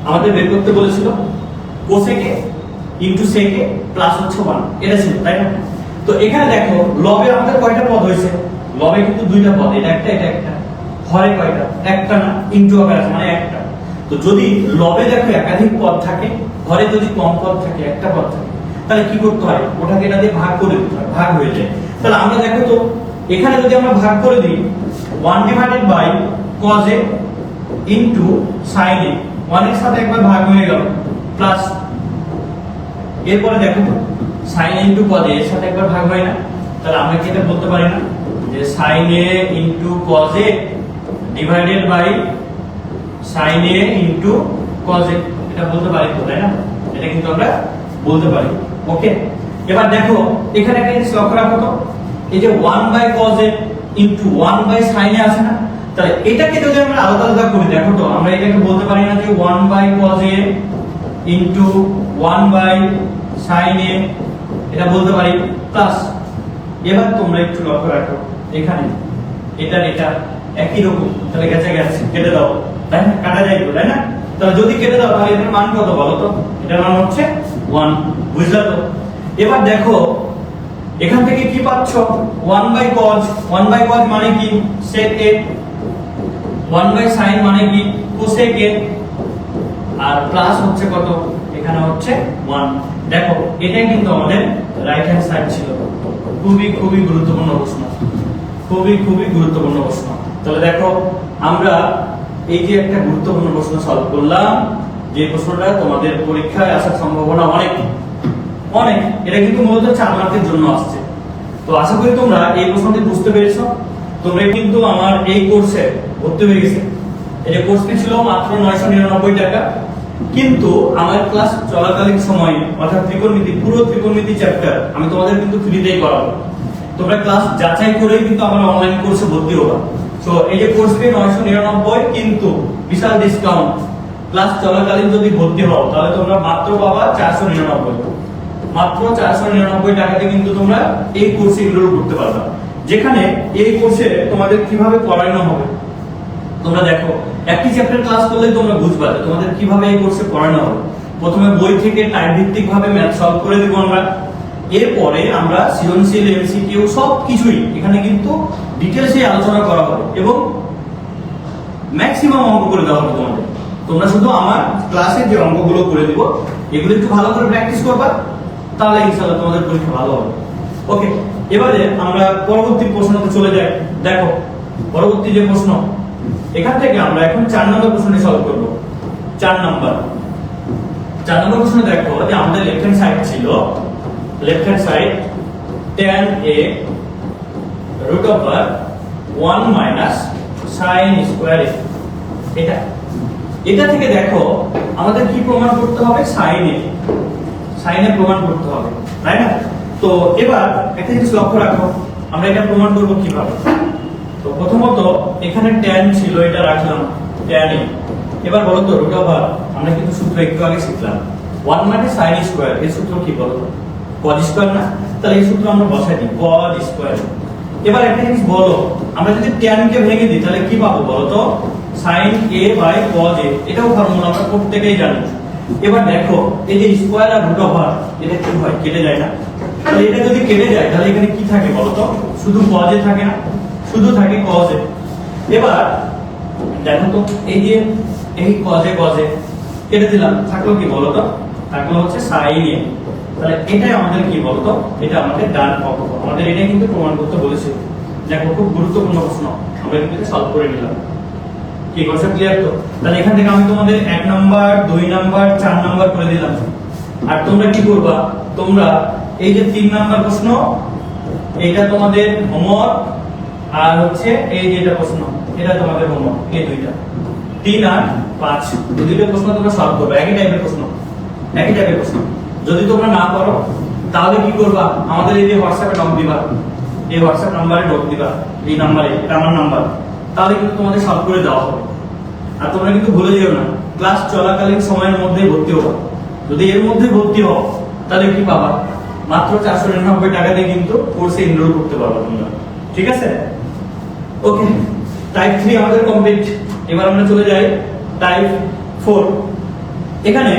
আমাদের বের করতে বলেছিল কোসেকে ইনটু সেকে প্লাস হচ্ছে 1, এটা ছিল তাই না? তো এখানে দেখো লবে আমাদের কয়টা পদ হয়েছে? লবে কিন্তু দুইটা পদ, এটা একটা, হরে কয়টা? একটা না, ইনটু আকারে আছে মানে একটা। তো যদি লবে দেখো একাধিক পদ থাকে, হরে যদি কম পদ থাকে, একটা পদ থাকে, তাহলে কি করতে হয়? ওটাকে এটা দিয়ে ভাগ করে দিতে হয়, ভাগ হয়ে যায়। তাহলে আমরা দেখো তো এখানে যদি আমরা ভাগ করে দিই 1 divided by cos a into sin a, 1 এর সাথে একবার ভাগ হয়ে গেল প্লাস, এরপরে দেখো তো sin a into cos a এর সাথে একবার ভাগ হয় না, তাহলে আমরা কি এটা বলতে পারি না যে sin a into cos a divided by sin a into cos a, এটা বলতে পারি তো তাই না? এটা কিন্তু আমরা বলতে পারি। ওকে, এবার দেখো এখানে একটা জিনিস লক্ষ্য রাখো তো, এই যে 1 by cos a into 1 by sin a আছে না, তাহলে এটাকে যদি আমরা আলাদা আলাদা করি দেখো তো, আমরা এটাকে বলতে পারি না যে 1 by cos a into 1 by sin a, এটা বলতে পারি প্লাস। এবার তোমরা একটু লক্ষ্য রাখো এখানে এটা একই রকম, তাহলে গেছে কেটে দাও তাই না, কাটা যায় তো তাই না? তাহলে যদি কেটে দাও তাহলে এটার মান কত বলো তো? এটার মান হচ্ছে 1, বুঝলা তো? এবার দেখো এখান থেকে কি পাচ্ছ 1 বাই cos মানে কি sec a, 1 বাই sin মানে কি cosec a, আর প্লাস হচ্ছে কত? এখানে হচ্ছে 1। দেখো এটাই কিন্তু আমাদের রাইট হ্যান্ড সাইড ছিল। খুবই গুরুত্বপূর্ণ প্রশ্ন, খুবই গুরুত্বপূর্ণ প্রশ্ন। তাহলে দেখো আমরা এই যে একটা গুরুত্বপূর্ণ প্রশ্ন সলভ করলাম, যে প্রশ্নটা তোমাদের পরীক্ষায় আসার সম্ভাবনা অনেক, এটা কিন্তু মূলত 4 মার্কের জন্য আসছে। তো আশা করি তোমরা এই প্রশ্নটি বুঝতে পেরেছো। তোমরা কিন্তু আমার এই কোর্সে ভর্তি হয়ে গেছে, এই যে কোর্স ফি ছিল মাত্র 999 টাকা, কিন্তু আমার ক্লাস চলাকালীন সময়ে অর্থাৎ ত্রিকোণমিতি, পুরো ত্রিকোণমিতি চ্যাপ্টার আমি তোমাদের কিন্তু ফ্রিতেই করাবো। তোমরা ক্লাস যাচাই করেই কিন্তু আমার অনলাইন কোর্সে ভর্তি হবা। সো এই যে কোর্স ফি 999, কিন্তু বিশাল ডিসকাউন্ট, ক্লাস চলাকালীন যদি ভর্তি হও তাহলে তোমরা মাত্র পাবা 499, মাত্র 499 টাকাতে কিন্তু তোমরা এই কোর্সে এনরোল করতে পারবে। যেখানে এই কোর্সে তোমাদের কিভাবে পড়ানো হবে, তোমরা দেখো একটি চ্যাপ্টার ক্লাস করলে তোমরা বুঝবা যে তোমাদের কিভাবে এই কোর্সে পড়ানো হবে। প্রথমে বই থেকে টাইপ ভিত্তিক ভাবে ম্যাথ সলভ করে দেব আমরা, এরপরে আমরা সৃজনশীল এমসিকিউ সবকিছুই এখানে কিন্তু ডিটেইলসে আলোচনা করা হবে এবং ম্যাক্সিমাম অঙ্ক করে দেওয়া হবে তোমাদের। তোমরা শুধু আমার ক্লাসে যে অঙ্কগুলো করে দিব এগুলো একটু ভালো করে প্র্যাকটিস করবা, তাহলে ইনশাআল্লাহ তোমাদের পরীক্ষা ভালো হবে। ওকে, এবারে আমরা পরবর্তী প্রশ্নতে চলে যাই। দেখো পরবর্তী যে প্রশ্ন, এখান থেকে আমরা এখন 4 নম্বর প্রশ্নটি সলভ করব। 4 নম্বর প্রশ্ন দেখো যে আমাদের লেফট হ্যান্ড সাইড ছিল, left hand side tan a root over 1 minus sin square a। এটা থেকে দেখো আমাদের কি প্রমাণ করতে হবে, sin এ প্রমাণ করতে হবে, তাই না? তো এবার একটা জিনিস লক্ষ্য রাখো, আমরা এটা প্রমাণ করব কিভাবে। তো প্রথমত এখানে tan ছিল, এটা রাখলাম tan a। এবার বলো তো রুট ওভার, আমরা কিন্তু সূত্র একটু আগে শিখলাম 1 মানে sin স্কয়ার, এই সূত্র কি বলো তো cos স্কয়ার না? তাহলে এই সূত্র আমরা বসাই দিই cos স্কয়ার। এবার একটা জিনিস বলো, আমরা যদি tan কে ভেঙে দিই তাহলে কি পাবো বলো তো sin a by cos a, এটাও ফর্মুলা আমরা প্রত্যেকেই জানি। এবার দেখো এই যে স্কয়ার আর রুট ওভার এটা কি হয়, কেটে যায় না? তাহলে এটা যদি কেটে যায় তাহলে এখানে কি থাকে বলো তো, শুধু cos a থাকে না, শুধু থাকে cos a। এবার দেখো তো এই যে এই cos a কেটে দিলাম, থাকলো কি বলো তো, থাকলো হচ্ছে sin a। তাহলে এটাই আমাদের কি বলতো, এটা আমাদের ডান পক্ষ, আমাদের এটাই কিন্তু প্রমাণ করতে বলেছে। দেখো খুব গুরুত্বপূর্ণ প্রশ্ন, আমরা কিন্তু এটা সলভ করে নিলাম। কি কনসেপ্ট ক্লিয়ার তো? তাহলে এখান থেকে আমি তোমাদের 1 নাম্বার 2 নাম্বার 4 নাম্বার করে দিলাম। আর তোমরা কি করবা, তোমরা এই যে 3 নাম্বার প্রশ্ন এটা তোমাদের হোমওয়ার্ক, আর হচ্ছে এই যে এটা প্রশ্ন এটা তোমাদের হোমওয়ার্ক, এই দুইটা 3 আর 5 দুইটা প্রশ্ন তোমরা সলভ করবে, একই টাইপের প্রশ্ন। যদি তোমরা না করো তাহলে কি করবা, আমাদের এই যে হোয়াটসঅ্যাপে নক দিবা, এই হোয়াটসঅ্যাপ নম্বরে নক দিবা, এই নম্বরে, এটা আমার নাম্বার, তাহলে কিন্তু তোমাদের সলভ করে দেওয়া হবে। আর তোমরা কিন্তু ভুলে যেও না ক্লাস চলাকালীন সময়ের মধ্যে ভর্তি হও। যদি এর মধ্যে ভর্তি হও তাহলে কি পাবা, মাত্র 499 টাকা দিয়ে কিন্তু কোর্সে এনরোল করতে পারবে তোমরা, ঠিক আছে? ওকে, টাইপ 3 আমাদের কমপ্লিট। এবার আমরা চলে যাই টাইপ 4। এখানে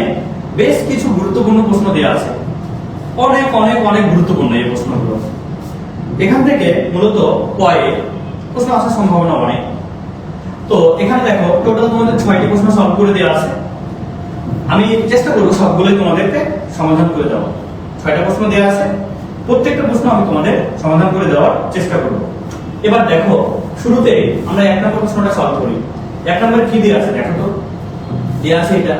বেশ কিছু গুরুত্বপূর্ণ প্রশ্ন দেওয়া আছে, অনেক অনেক অনেক গুরুত্বপূর্ণ এই প্রশ্নগুলো। এখান থেকে মূলত কয়ে প্রশ্ন আসার সম্ভাবনা অনেক। তো এখানে দেখো টোটাল তোমাদের 6টি প্রশ্ন সলভ করে দেওয়া আছে। আমি চেষ্টা করব সবগুলোই তোমাদেরকে সমাধান করে দেওয়া। 6টা প্রশ্ন দেওয়া আছে, প্রত্যেকটা প্রশ্ন আমি তোমাদের সমাধান করে দেওয়ার চেষ্টা করব। এবার দেখো শুরুতে আমরা 1 নম্বর প্রশ্নটা সলভ করি। 1 নম্বরে কি দেওয়া আছে দেখো তো, দেওয়া আছে এটা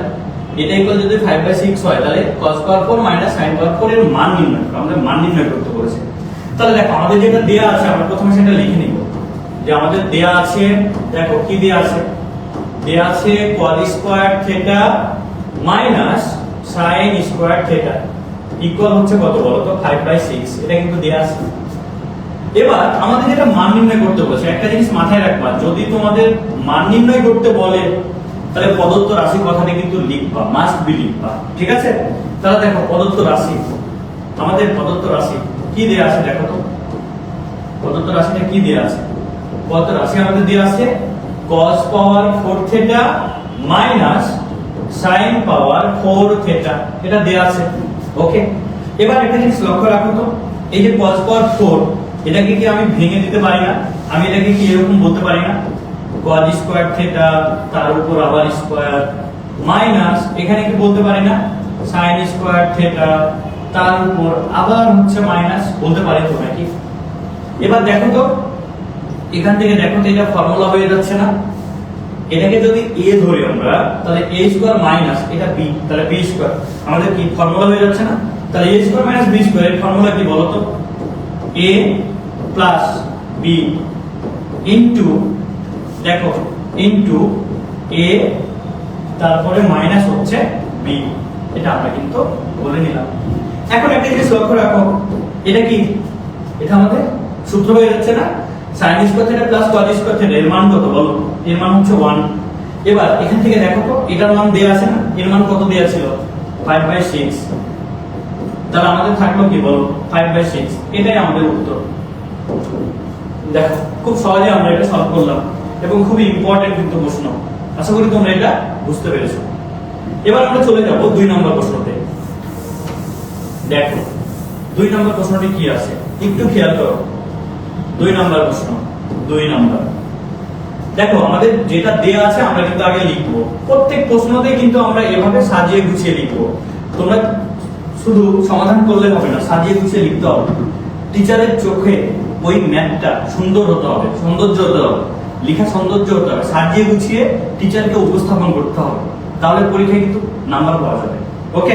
ইকুয়াল যদি 5/6 হয় তাহলে cos পাওয়ার 4 মাইনাস sin পাওয়ার 4 এর মান নির্ণয় করো। আমাদের মান নির্ণয় করতে বলেছে। তাহলে দেখো আমাদের যেটা দেয়া আছে আমরা প্রথমে সেটা লিখে নিব, যে আমাদের দেয়া আছে, দেখো কি দেয়া আছে, দেয়া আছে cos square theta minus sin square theta equal হচ্ছে কত বলো তো 5/6, এটা কিন্তু দেয়া আছে। এবার আমাদের যেটা মান নির্ণয় করতে বলেছে, একটা জিনিস মাথায় রাখবা, যদি তোমাদের মান নির্ণয় করতে বলে তাহলে প্রদত্ত রাশি কথাটা কিন্তু লিখবা, মাস্ট বি লিখবা, ঠিক আছে? তাহলে দেখো প্রদত্ত রাশি, আমাদের প্রদত্ত রাশি কি দেয়া আছে দেখো তো, প্রদত্ত রাশিটা কি দেয়া আছে, প্রদত্ত রাশি আমাদের দেয়া আছে cos পাওয়ার 4 থিটা মাইনাস sin পাওয়ার 4 থিটা, এটা দেয়া আছে। ওকে, এবার একটা জিনিস লক্ষ্য রাখো তো, এই যে cos পাওয়ার 4 এটাকে কি আমি ভেঙে দিতে পারি না? আমি এটাকে কি এরকম বলতে পারি না, cos স্কয়ার থিটা তার উপর আবার স্কয়ার মাইনাস এখানে কি বলতে পারি না sin স্কয়ার থিটা তার উপর আবার হচ্ছে মাইনাস, বলতে পারি তো নাকি? এবার দেখো তো এখান থেকে দেখো তো এটা ফর্মুলা হয়ে যাচ্ছে না, এটাকে যদি a ধরি আমরা তাহলে a স্কয়ার মাইনাস এটা b, তাহলে b স্কয়ার আমাদের কি ফর্মুলা হয়ে যাচ্ছে না? তাহলে a square minus b square এর ফর্মুলা কি বলো তো, a প্লাস b ইনটু দেখো ইনটু a তারপরে মাইনাস হচ্ছে b, এটা আমরা কিন্তু বলে নিলাম। এখন একটা জিনিস লক্ষ্য রাখো, এটা কি, এটা আমাদের সূত্র হয়ে যাচ্ছে না, sin square theta plus cos square theta এর মান কত বলো, এর মান হচ্ছে 1। এবার এখান থেকে দেখো তো এটার মান দেয়া আছে না, এর মান কত দেয়া ছিল 5/6, তাহলে আমাদের থাকলো কি বলো 5/6, এটাই আমাদের উত্তর। দেখো খুব সহজে আমরা এটা সলভ করলাম এবং খুবই ইম্পর্টেন্ট কিন্তু প্রশ্ন, আশা করি তোমরা এটা বুঝতে পেরেছো। এবার আমরা চলে যাব 2 নম্বর প্রশ্নতে। দেখো 2 নম্বর প্রশ্নটি কি আছে একটু খেয়াল করো। 2 নম্বর প্রশ্ন, 2 নম্বর দেখো আমাদের যেটা দেয়া আছে আমরা কিন্তু আগে লিখবো, প্রত্যেক প্রশ্নতে কিন্তু আমরা এভাবে সাজিয়ে গুছিয়ে লিখবো। তোমরা শুধু সমাধান করলে হবে না, সাজিয়ে গুছিয়ে লিখতে হবে। টিচারের চোখে ওই ম্যাথটা সুন্দর হতে হবে, সৌন্দর্য হতে হবে, লেখা সৌন্দর্য হতে হবে, সাজিয়ে গুছিয়ে টিচারকে উপস্থাপন করতে হবে, তাহলে পরীক্ষায় কিন্তু নাম্বার পাওয়া যাবে। ওকে,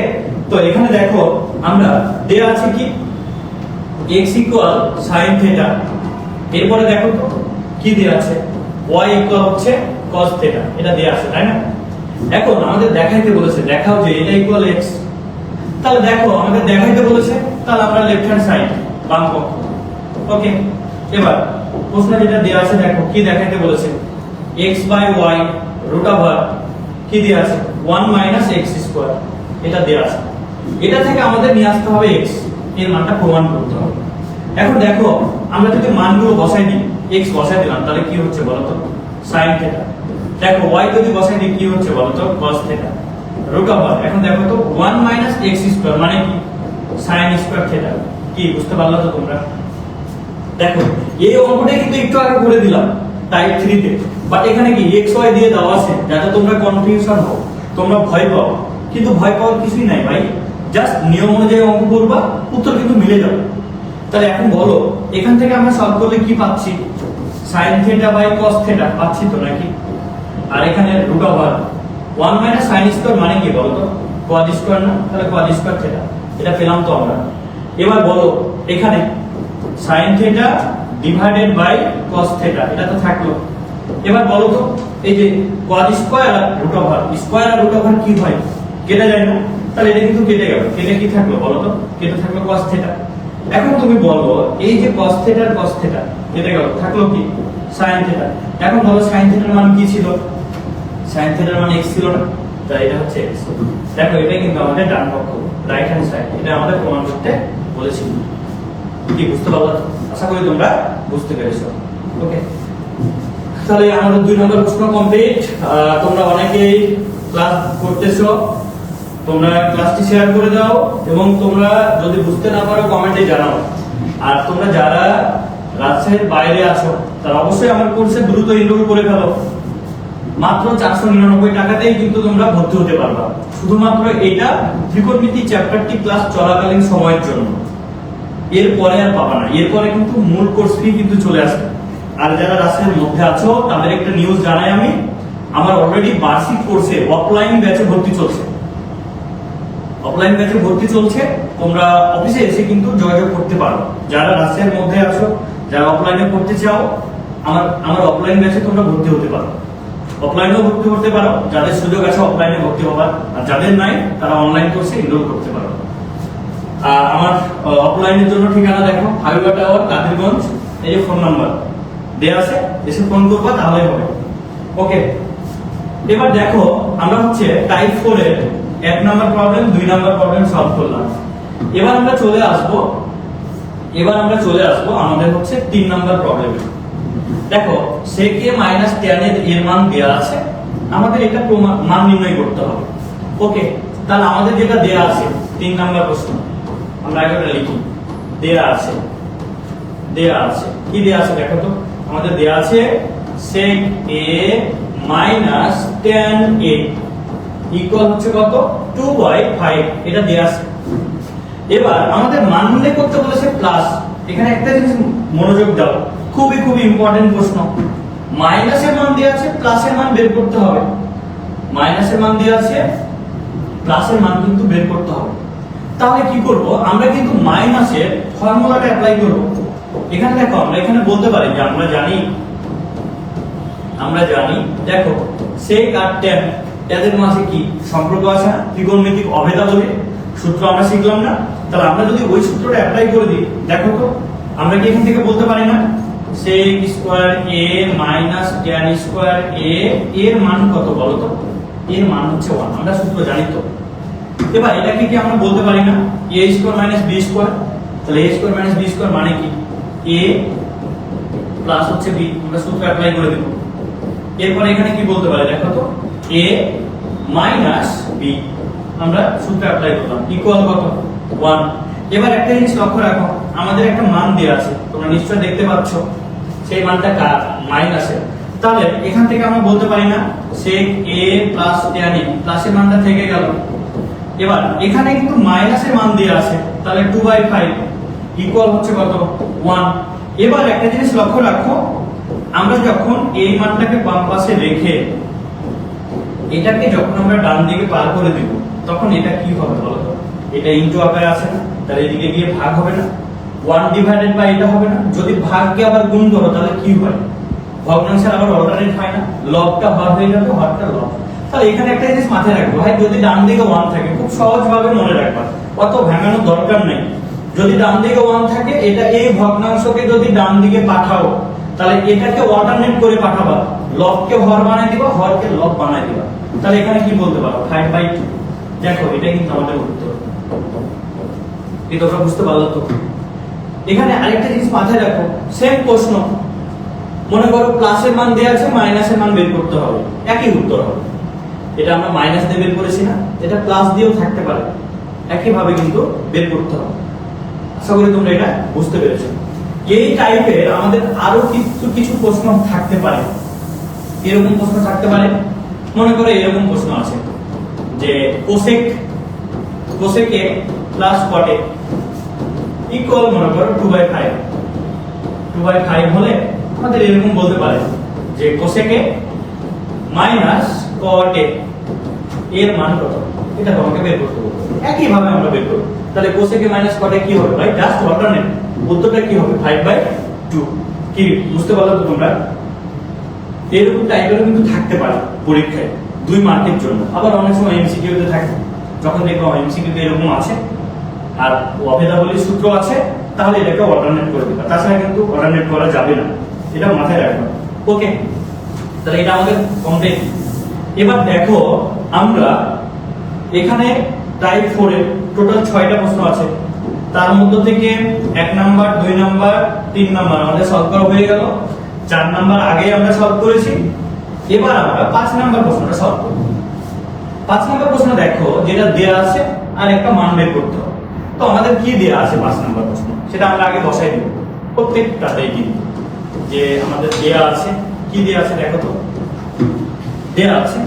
তো এখানে দেখো আমরা দেয়া আছে কি x ইকুয়াল sin থিটা, এরপরে দেখো তো কি দেয়া আছে y ইকুয়াল হচ্ছে cos থিটা, এটা দেয়া আছে তাই না। এখন আমাদের দেখাইতে বলেছে, দেখাও যে এটা ইকুয়াল x, তাহলে দেখো আমাদের দেখাইতে বলেছে, তাহলে আমরা লেফট হ্যান্ড সাইড বাম পক্ষ। ওকে, এবার প্রশ্ন যেটা দেয়া আছে দেখো কি দেখাইতে বলেছে x by y root over কি দেয়া আছে 1 মাইনাস x স্কয়ার, এটা দেয়া আছে। এটা থেকে আমাদের নিয়ে আসতে হবে x, এর মানটা প্রমাণ করতে হবে। এখন দেখো আমরা যদি মানগুলো বসাই দিই, x বসাই দিলাম তাহলে কি হচ্ছে বলো তো sin থিটা, দেখো y যদি বসাই দিই কি হচ্ছে বলো তো cos থিটা, রুট ওভার এখন দেখো তো 1 মাইনাস x স্কয়ার মানে কি sin স্কয়ার থিটা। কি বুঝতে পারলা তো তোমরা? দেখো এই অঙ্কটা কিন্তু একটু আগে করে দিলাম টাইপ 3 তে, বাট এখানে কি x y দিয়ে দেওয়া আছে যাতে তোমরা কনফিউশন হও, তোমরা ভয় পাও, কিন্তু ভয় পাওয়ার কিছুই নাই ভাই, জাস্ট নিয়ম অনুযায়ী অঙ্ক করবা, উত্তর কিন্তু মিলে যাবে। তাহলে এখন বলো এখান থেকে আমরা সলভ করলে কি পাচ্ছি sin theta by cos theta পাচ্ছি তো নাকি, আর এখানে root over 1 minus sin square মানে কি বলো তো cos স্কয়ার না, তাহলে cos স্কয়ার থিটা, এটা পেলাম তো আমরা। এবার বলো এখানে sin theta divided by cos theta, এটা তো থাকলো। এবার বলো তো এই যে cos স্কয়ার আর রুট ওভার কি হয় কেটে যায় না, তাহলে এটা কিন্তু কেটে গেল, কেটে কি থাকলো বলো তো, কেটে থাকলো cos থিটা। এখন তুমি বলো এই যে cos থিটা আর cos থিটা কেটে গেল, থাকলো কি sin থিটা। এখন বলো sin থিটার মান কি ছিল, sin থিটার মান x ছিল না, তাই এটা হচ্ছে x। দেখো এটা কিন্তু আমাদের ডান পক্ষ রাইট হ্যান্ড সাইড, এটা আমাদের প্রমাণ করতে বলেছিল। কি বুঝতে পারলা? আশা করি তোমরা বুঝতে পেরেছো। ওকে, তাহলে আমাদের 2 নম্বর প্রশ্ন কমপ্লিট। তোমরা অনেকেই ক্লাস করতেছো, তোমরা ক্লাসটি শেয়ার করে দাও এবং তোমরা যদি বুঝতে না পারো কমেন্টে জানাও। আর তোমরা যারা রাজশাহীর বাইরে আছো তারা অবশ্যই আমার কোর্সে দ্রুত এনরোল করে ফেলো। মাত্র 499 টাকাতেই কিন্তু তোমরা ভর্তি হতে পারবা, শুধুমাত্র এটা ত্রিকোণমিতি চ্যাপ্টারটি ক্লাস চলাকালীন সময়ের জন্য, এরপরে আর পাবা না। এরপরে কিন্তু মূল কোর্স ফি কিন্তু চলে আসবে। আর যারা রাজশাহীর মধ্যে আছো তাদের একটা নিউজ জানাই আমি, আমার অলরেডি বার্ষিক কোর্সে অফলাইন ব্যাচে ভর্তি চলছে, অফলাইন ব্যাচে ভর্তি চলছে। তোমরা অফিসে এসে কিন্তু যোগাযোগ করতে পারো। যারা রাজশাহীর মধ্যে আছো, যারা অফলাইনে পড়তে চাও, আমার অফলাইন ব্যাচে তোমরা ভর্তি হতে পারো, অফলাইনেও ভর্তি করতে পারো, যাদের সুযোগ আছে অফলাইনে ভর্তি হবার, আর যাদের নাই তারা অনলাইন কোর্সে এনরোল করতে পারো। আমার অফলাইনের জন্য ঠিকানা দেখো, হাবিবা টাওয়ার, কাদিরগঞ্জ, এই যে ফোন নাম্বার দেয়া আছে, এসে ফোন করবা তাহলেই হবে। ওকে, এবার দেখো আমরা হচ্ছে টাইপ 4 এর 1 number problem 2 number problem solve করলাম। এবার আমরা চলে আসবো আমাদের হচ্ছে 3 নাম্বার প্রবলেম। দেখো sec a মাইনাস tan এর মান দেয়া আছে, আমাদের এটা মান নির্ণয় করতে হবে। ওকে, তাহলে আমাদের যেটা দেয়া আছে 3 নাম্বার প্রশ্ন, আমরা এটা লিখি। দেয়া আছে কি দেয়া আছে দেখো তো, আমাদের দেয়া আছে sec a minus tan a equal হচ্ছে কত 2/5, এটা দেয়া আছে। এবার আমাদের মান নির্ণয় করতে বলেছে প্লাস। এখানে একটা জিনিস মনোযোগ দাও, খুবই ইম্পর্টেন্ট প্রশ্ন। মাইনাসের মান দেয়া আছে, প্লাসের মান বের করতে হবে। মাইনাসের মান দেয়া আছে, প্লাসের মান কিন্তু বের করতে হবে। তাহলে কি করব, আমরা কিন্তু মাইনাসের ফর্মুলাটা অ্যাপ্লাই করব। এখানে দেখো আমরা এখানে বলতে পারি যে আমরা জানি দেখো sec আর tan এদের মাঝে কি সম্পর্ক আছে না, ত্রিকোণমিতিক অভেদাবলী সূত্র আমরা শিখলাম না। তাহলে আমরা যদি ওই সূত্রটা অ্যাপ্লাই করে দিই, দেখো তো আমরা কি এখান থেকে বলতে পারি না sec square a minus tan square a এর মান কত বলো তো, এর মান হচ্ছে 1, আমরা সূত্র জানি তো। এবার এটাকে কি আমরা বলতে পারি না a square minus b square, তাহলে a square minus b square মানে কি a প্লাস হচ্ছে b, আমরা সূত্র অ্যাপ্লাই করে দেব। এরপর এখানে কি বলতে পারি দেখো তো a মাইনাস b, আমরা সূত্র অ্যাপ্লাই করলাম, ইকুয়াল কত 1। এবার একটা জিনিস লক্ষ্য রাখো, আমাদের একটা মান দেয়া আছে, তোমরা নিশ্চয়ই দেখতে পাচ্ছ, সেই মানটা কার মাইনাসের। তাহলে এখান থেকে আমরা বলতে পারি না sec a plus tan a, প্লাসের মানটা থেকে গেল। এবার এখানে কিন্তু মাইনাসের মান দেয়া আছে, তাহলে 2/5 ইকুয়াল হচ্ছে কত 1। এবার একটা জিনিস লক্ষ্য রাখো, আমরা যখন এই মানটাকে বাম পাশে রেখে এটাকে যখন আমরা ডান দিকে পার করে দিব, তখন এটা কি হবে বলো তো, এটা ইনটু আকারে আছে না, তাহলে এদিকে গিয়ে ভাগ হবে না, 1 ডিভাইডেড বাই এটা হবে না। যদি ভাগকে আবার গুণ করো তাহলে কি হয়, ভগ্নাংশের আবার অল্টারনেট হয় না, লবটা হর হয়ে যাবে, হরটা লব। তাহলে এখানে একটা জিনিস মাথায় রাখবো ভাই, যদি ডান দিকে 1 থাকে, খুব সহজ ভাবে মনে রাখবা, অত ভাঙানোর দরকার নেই। যদি ডান দিকে 1 থাকে, এটা এই ভগ্নাংশকে যদি ডান দিকে পাঠাও, তাহলে এটাকে অল্টারনেট করে পাঠাবা, লবকে হর বানাই দিবা, হরকে লব বানাই দিবা। তাহলে এখানে কি বলতে পারো, 5/2। দেখো এটা কিন্তু আমাদের উত্তর। কি তোমরা বুঝতে পারলো তো? এখানে আরেকটা জিনিস মাথায় রাখো, সেম প্রশ্ন, মনে করো প্লাসের মান দেয়া আছে, মাইনাসের মান বের করতে হবে, একই উত্তর হবে। এটা আমরা মাইনাস দিয়ে বের করেছি না, এটা প্লাস দিয়েও থাকতে পারে, একই ভাবে কিন্তু বের করতে হবে। আশা করি তোমরা এটা বুঝতে পেরেছো। এই টাইপের আমাদের আরো কিছু প্রশ্ন থাকতে পারে। এরকম প্রশ্ন থাকতে পারে, মনে করো এরকম প্রশ্ন আছে যে কোসেক এ প্লাস কট এ ইকুয়াল, মনে করো 2/5। 2/5 হলে আমাদের এরকম বলতে পারে যে কোসেক এ মাইনাস কট এ এর মান কত, এটা তোমাকে বের করতে হবে। একই ভাবে আমরা বের করব। তাহলে কোসেক এ মাইনাস কট এ কি হবে ভাই, জাস্ট অল্টারনেট, উত্তরটা কি হবে 5/2। কি বুঝতে পারলো তো তোমরা? এরকম টাইপেরও কিন্তু থাকতে পারে পরীক্ষায় 2 মার্কের জন্য। আবার অনেক সময় এমসিকিউ তে থাকে, যখন দেখো এমসিকিউ তে এরকম আছে আর অভেদাবলীর সূত্র আছে, তাহলে এটাকে অল্টারনেট করে দিবা, তাছাড়া কিন্তু অল্টারনেট করা যাবে না, এটা মাথায় রাখবা। ওকে, তাহলে এটা আমাদের কমপ্লিট। এবার দেখো আমরা এখানে টাইপ 4 এর টোটাল 6টা প্রশ্ন আছে, তার মধ্য থেকে 1 নাম্বার 2 নাম্বার 3 নাম্বার আমাদের সলভ করা হয়ে গেল। 4 নাম্বার আগে আমরা সলভ করেছি, এবার আমরা 5 নাম্বার প্রশ্নটা সলভ করব। 5 নাম্বার প্রশ্ন দেখো যেটা দেয়া আছে আর একটা মান বের করতে হবে। তো আমাদের কি দেয়া আছে 5 নাম্বার প্রশ্ন, সেটা আমরা আগে বসাই দেব প্রত্যেকটাতেই। কিন্তু যে আমাদের দেয়া আছে, কি দেয়া আছে দেখো তো, দেয়া আছে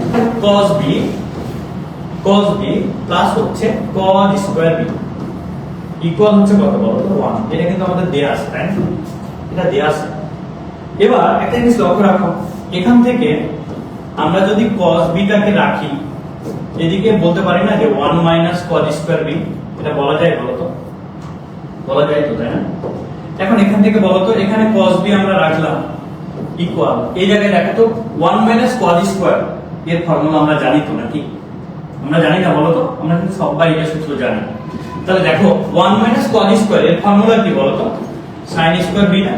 cos b প্লাস হচ্ছে cos স্কয়ার b ইকুয়াল হচ্ছে কত বলো তো 1। এটা কিন্তু আমাদের দেয়া আছে, তাই না? এটা দেয়া আছে। এবার একটা জিনিস লক্ষ্য রাখো, এখান থেকে আমরা যদি cos b টাকে রাখি, এদিকে বলতে পারি না যে 1 মাইনাস cos স্কয়ার b, এটা বলা যায় বলো তো? বলা যায় তো, তাই না? এখন এখান থেকে বলো তো, এখানে cos b আমরা রাখলাম ইকুয়াল, এই জায়গায় দেখো তো 1 মাইনাস cos স্কয়ার এর ফর্মুলা আমরা জানি তো নাকি? আমরা জানি না বলো তো? আমরা কিন্তু সবাই এটা সূত্র জানি। তাহলে দেখো 1 মাইনাস cos স্কয়ার এর ফর্মুলা কি বলো তো? sin স্কয়ার b না?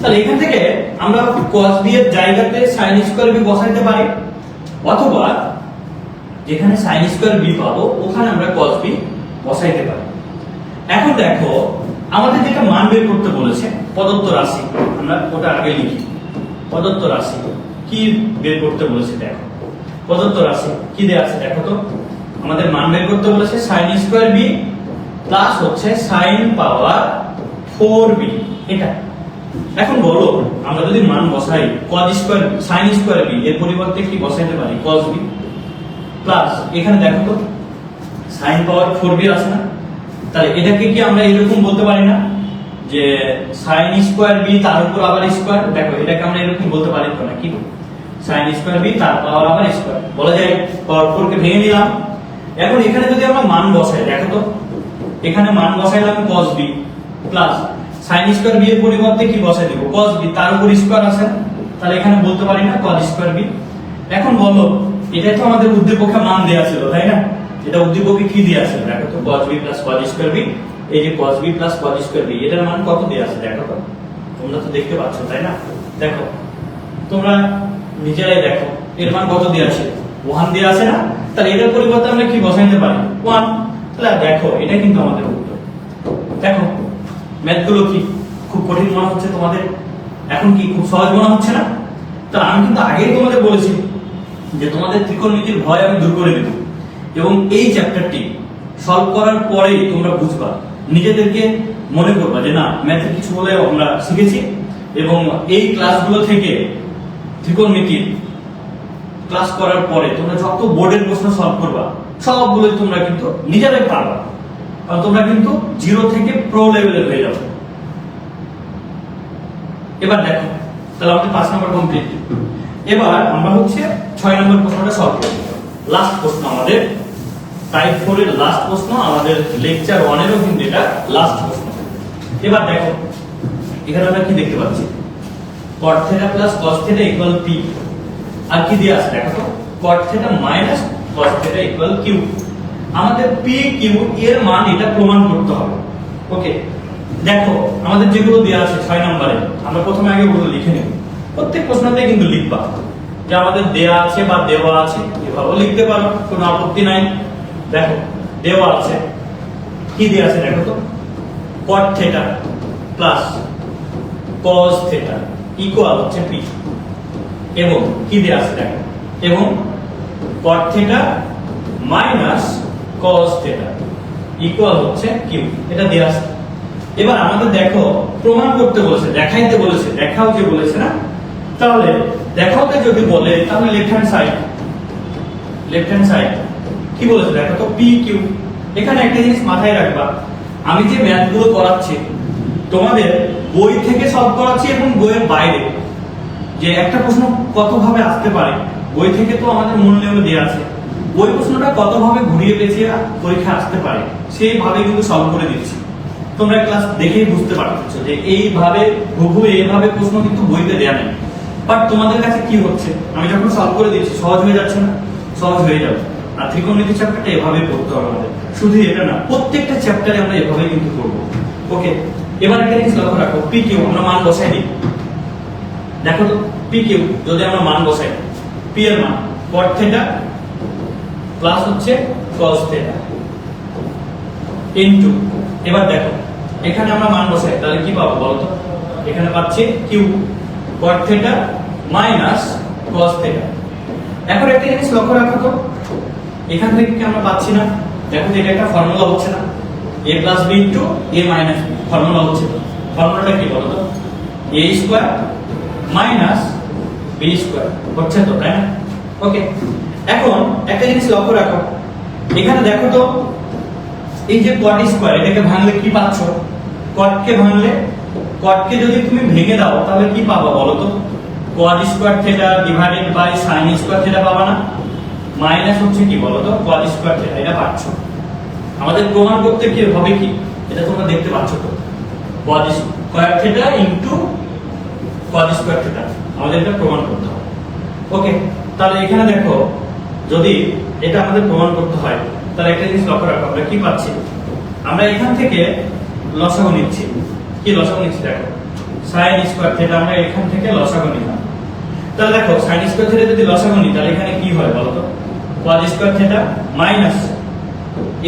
তাহলে এখান থেকে আমরা cos b এর জায়গাতে sin স্কয়ার b বসাইতে পারি, অথবা যেখানে sin স্কয়ার b পাবো ওখানে আমরা cos b বসাইতে পারি। এখন দেখো আমাদের যেটা মান বের করতে বলেছে প্রদত্ত রাশি, আমরা ওটা আগে লিখি। প্রদত্ত রাশি কি বের করতে বলেছে দেখো, প্রদত্ত রাশি কি দেয়া আছে দেখো তো, আমাদের মান বের করতে বলেছে sin স্কয়ার b প্লাস হচ্ছে sin পাওয়ার 4b, এটা। এখন বলো আমরা যদি মান বসাই cos square sin square b এর পরিবর্তে কি বসাইতে পারি, cos b প্লাস এখানে দেখো তো sin পাওয়ার 4b আছে না? তাহলে এটাকে কি আমরা এরকম বলতে পারি না যে sin স্কয়ার b তার উপর আবার স্কয়ার? দেখো এটাকে আমরা এরকম বলতে পারি তো নাকি, sin স্কয়ার b তার পাওয়ার আবার স্কয়ার বলা যায়। পাওয়ার 4 কে ভেঙে নিলাম। এখন এখানে যদি আমরা মান বসাই দেখো তো, এখানে মান বসাইলাম cos b plus sin square b এর পরিবর্তে কি বসাই দেব, cos b তার উপর স্কয়ার আছে, তাহলে এখানে বলতে পারি না cos স্কয়ার b। এখন বলো এটা তো আমাদের উদ্দীপকে মান দেয়া ছিল, তাই না? এটা উদ্দীপকে কি দেয়া আছে দেখো তো, cos b plus cos square b, এই যে cos b plus cos square b এটার মান কত দেয়া আছে দেখো তো, তোমরা তো দেখতে পাচ্ছ তাই না? দেখো তোমরা নিজেরাই দেখো এর মান কত দেয়া আছে, 1 দেয়া আছে না? তাহলে এটার পরিবর্তে আমরা কি বসাইতে পারি, 1। তাহলে দেখো এটা কিন্তু আমাদের উত্তর। দেখো ম্যাথগুলো কি খুব কঠিন মনে হচ্ছে তোমাদের? এখন কি খুব সহজ মনে হচ্ছে না? তো আমি কিন্তু আগেই তোমাদের বলেছি যে তোমাদের ত্রিকোণমিতির ভয় আমি দূর করে দেব, এবং এই চ্যাপ্টারটি সলভ করার পরেই তোমরা বুঝবা, নিজেদেরকে মনে করবা যে না ম্যাথে কিছু বলে আমরা শিখেছি, এবং এই ক্লাসগুলো থেকে ত্রিকোণমিতির ক্লাস করার পরে তোমরা যত বোর্ডের প্রশ্ন সলভ করবা সবগুলো তোমরা কিন্তু নিজেরাই পারবা, কারণ তোমরা কিন্তু 0 থেকে প্রো লেভেলের হয়ে যাবে। এবার দেখো তাহলে আমাদের 5 নাম্বার কমপ্লিট। এবার আমরা হচ্ছে 6 নম্বর প্রশ্নটা সলভ করব। লাস্ট প্রশ্ন আমাদের টাইপ 4 এর লাস্ট প্রশ্ন, আমাদের লেকচার 1 এরও কিন্তু এটা লাস্ট প্রশ্ন। এবার দেখো এখানে আমরা কি দেখতে পাচ্ছি, cot θ plus cos θ equal p, আর কি দিয়ে আছে দেখো তো, cot θ minus cos θ equal q। আমাদের p q এর মান এটা প্রমাণ করতে হবে। ওকে, দেখো আমাদের যেগুলো দেয়া আছে 6 নম্বরে, আমরা প্রথমে আগে ওগুলো লিখে নেব। প্রত্যেক প্রশ্নতে কিন্তু লিখবা যে আমাদের দেয়া আছে বা দেওয়া আছে, এভাবেও লিখতে পারো, কোনো আপত্তি নাই। দেখো দেওয়া আছে, কি দেয়া আছে দেখো তো, cot θ প্লাস cos θ ইকুয়াল হচ্ছে p, এবং কি দেয়া আছে দেখো, এবং cot θ মাইনাস cos θ ইকুয়াল হচ্ছে q, এটা দেয়া আছে। এবার আমাদের দেখো প্রমাণ করতে বলেছে, দেখাইতে বলেছে, দেখাও যে বলেছে না, তাহলে দেখাওতে যদি বলে তাহলে লেফট হ্যান্ড সাইড কি বলেছে দেখো তো, পি কিউ। এখানে একটা জিনিস মাথায় রাখবা, আমি যে ম্যাথগুলো করাচ্ছি তোমাদের বই থেকে সলভ করাচ্ছি এবং বইয়ের বাইরে, যে একটা প্রশ্ন কত ভাবে আসতে পারে, বই থেকে তো আমাদের মূল নিয়মে দেয়া আছে, বই প্রশ্নটা কত ভাবে ঘুরিয়ে পেঁচিয়ে পরীক্ষা আসতে পারে সেইভাবে কিন্তু সলভ করে দিচ্ছি। তোমরা ক্লাস দেখেই বুঝতে পারছো যে এইভাবে হুবহু এইভাবে প্রশ্ন কিন্তু বইতে দেয়া নেই, বাট তোমাদের কাছে কি হচ্ছে, আমি যখন সলভ করে দিচ্ছি সহজ হয়ে যাচ্ছে না, সহজ হয়ে যাবে। আর ত্রিকোণমিতি চ্যাপ্টারটা এভাবেই পড়তে হবে আমাদের, শুধু এটা না, প্রত্যেকটা চ্যাপ্টারে আমরা এভাবেই কিন্তু করব। ওকে, এবার একটা জিনিস লক্ষ্য রাখো, পি কিউ আমরা মান বসাই দিই। দেখো তো পি কিউ যদি আমরা মান বসাই, পি এর মান cot θ প্লাস হচ্ছে cos θ ইনটু, এবার দেখো এখানে আমরা মান বসাই, তাহলে কি পাবো বলতো, এখানে পাচ্ছি q cot θ মাইনাস cos θ। এখন একটা জিনিস লক্ষ্য রাখো তো, এখান থেকে কি আমরা পাচ্ছি না, দেখো এটা একটা ফর্মুলা হচ্ছে না, a plus b into a minus b formula হচ্ছে। ফর্মুলাটা কি বলতো, a square minus b square হচ্ছে তো, তাই না? ওকে, এখন একটা জিনিস লক্ষ্য রাখো, এখানে দেখো তো এই যে cot স্কয়ার, এটাকে ভাঙলে কি পাচ্ছ, cot কে ভাঙলে, cot কে যদি তুমি ভেঙে দাও তাহলে কি পাবা বলো তো, cot square θ divided by sin square θ পাবা না, মাইনাস হচ্ছে কি বলো তো cot স্কয়ার θ, এটা পাচ্ছ। আমাদের প্রমাণ করতে কি হবে, কি এটা তোমরা দেখতে পাচ্ছ তো, cot square θ into cot square θ, আমাদের এটা প্রমাণ করতে হবে। ওকে, তাহলে এখানে দেখো যদি এটা আমাদের প্রমাণ করতে হয়, তাহলে একটা জিনিস লক্ষ্য রাখো, আমরা কি পাচ্ছি, আমরা এখান থেকে লসাগু নিচ্ছি, কি লসাগু নিচ্ছি দেখো, sin স্কয়ার θ আমরা এখান থেকে লসাগু নিলাম। তাহলে দেখো sin স্কয়ার θ যদি লসাগু নিই তাহলে এখানে কি হয় বলো তো, cos স্কয়ার θ মাইনাস,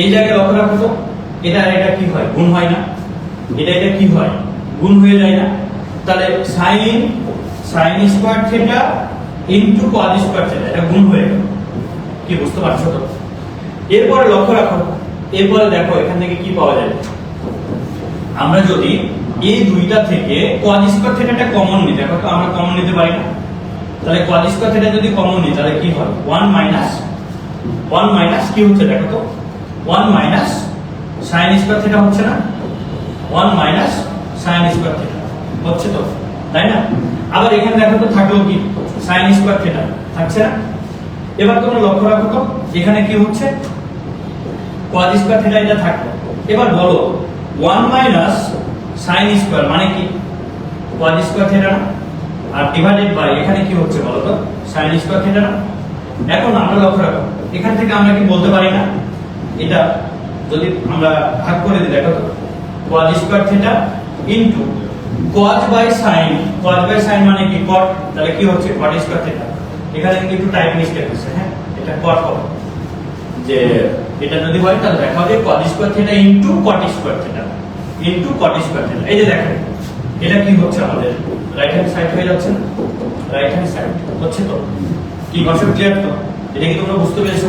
এই জায়গায় লক্ষ্য রাখো তো, এটা আর এটা কি হয়, গুণ হয় না, এটা কি হয়, গুণ হয়ে যায় না, তাহলে sin square θ into cos square θ, এটা গুণ হয়ে গেল, কি বুঝতে পারছো তো? এরপরে লক্ষ্য রাখো, এরপরে দেখো এখান থেকে কি পাওয়া যায়, আমরা যদি এই দুইটা থেকে cos স্কয়ার θ টা কমন নিই, দেখো তো আমরা কমন নিতে পারি না, তাহলে cos স্কয়ার θ যদি কমন নিই তাহলে কি হয়, 1 মাইনাস কি হচ্ছে দেখো তো, 1 মাইনাস sin স্কয়ার θ হচ্ছে না, 1 মাইনাস sin স্কয়ার θ হচ্ছে তো, তাই না? আবার এখানে দেখো তো থাকলো কি, sin স্কয়ার θ থাকছে না। এবার তোমরা লক্ষ্য রাখো তো এখানে কি হচ্ছে, cos স্কয়ার θ এটা থাকলো। এবার বলো 1 মাইনাস sin স্কয়ার মানে কি, cos স্কয়ার θ না, আর ডিভাইডেড বাই এখানে কি হচ্ছে বলো তো, sin স্কয়ার θ না। এখন আমরা লক্ষ্য রাখো, এখান থেকে আমরা কি বলতে পারি না, এটা যদি আমরা ভাগ করে দিই দেখো তো, cos square θ into cos by sin মানে কি cot, তাহলে কি হচ্ছে cot স্কয়ার θ। এখানে কিন্তু একটু টাইপ মিস্টেক হচ্ছে, হ্যাঁ এটা cot হবে, যে এটা যদি হয় তাহলে দেখা হবে cos square θ into cot square θ into cot square θ। এই যে দেখো এটা কি হচ্ছে, আমাদের রাইট হ্যান্ড সাইড হয়ে যাচ্ছে না, রাইট হ্যান্ড সাইড হচ্ছে তো, কি কনসেপ্ট ক্লিয়ার তো? এটা কি তোমরা বুঝতে পেরেছো?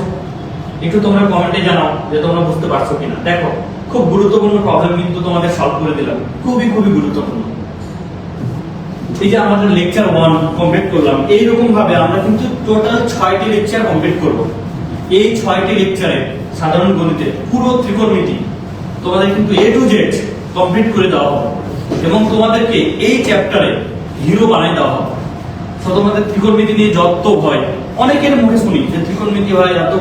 একটু তোমরা কমেন্টে জানাও যে তোমরা বুঝতে পারছো কিনা। দেখো খুব গুরুত্বপূর্ণ প্রবলেম কিন্তু তোমাদের সলভ করে দিলাম, খুবই গুরুত্বপূর্ণ। এই যে আমাদের লেকচার 1 কমপ্লিট করলাম, এইরকম ভাবে আমরা কিন্তু টোটাল 6টি লেকচার কমপ্লিট করব। এই 6টি লেকচারে সাধারণ গণিতে পুরো ত্রিকোণমিতি তোমাদের কিন্তু A to Z কমপ্লিট করে দেওয়া হবে এবং তোমাদেরকে এই চ্যাপ্টারে হিরো বানাই দেওয়া হবে। তো তোমাদের ত্রিকোণমিতি নিয়ে যত ভয় অনেকের মুখে শুনি যে ত্রিকোণমিতি ভাই এত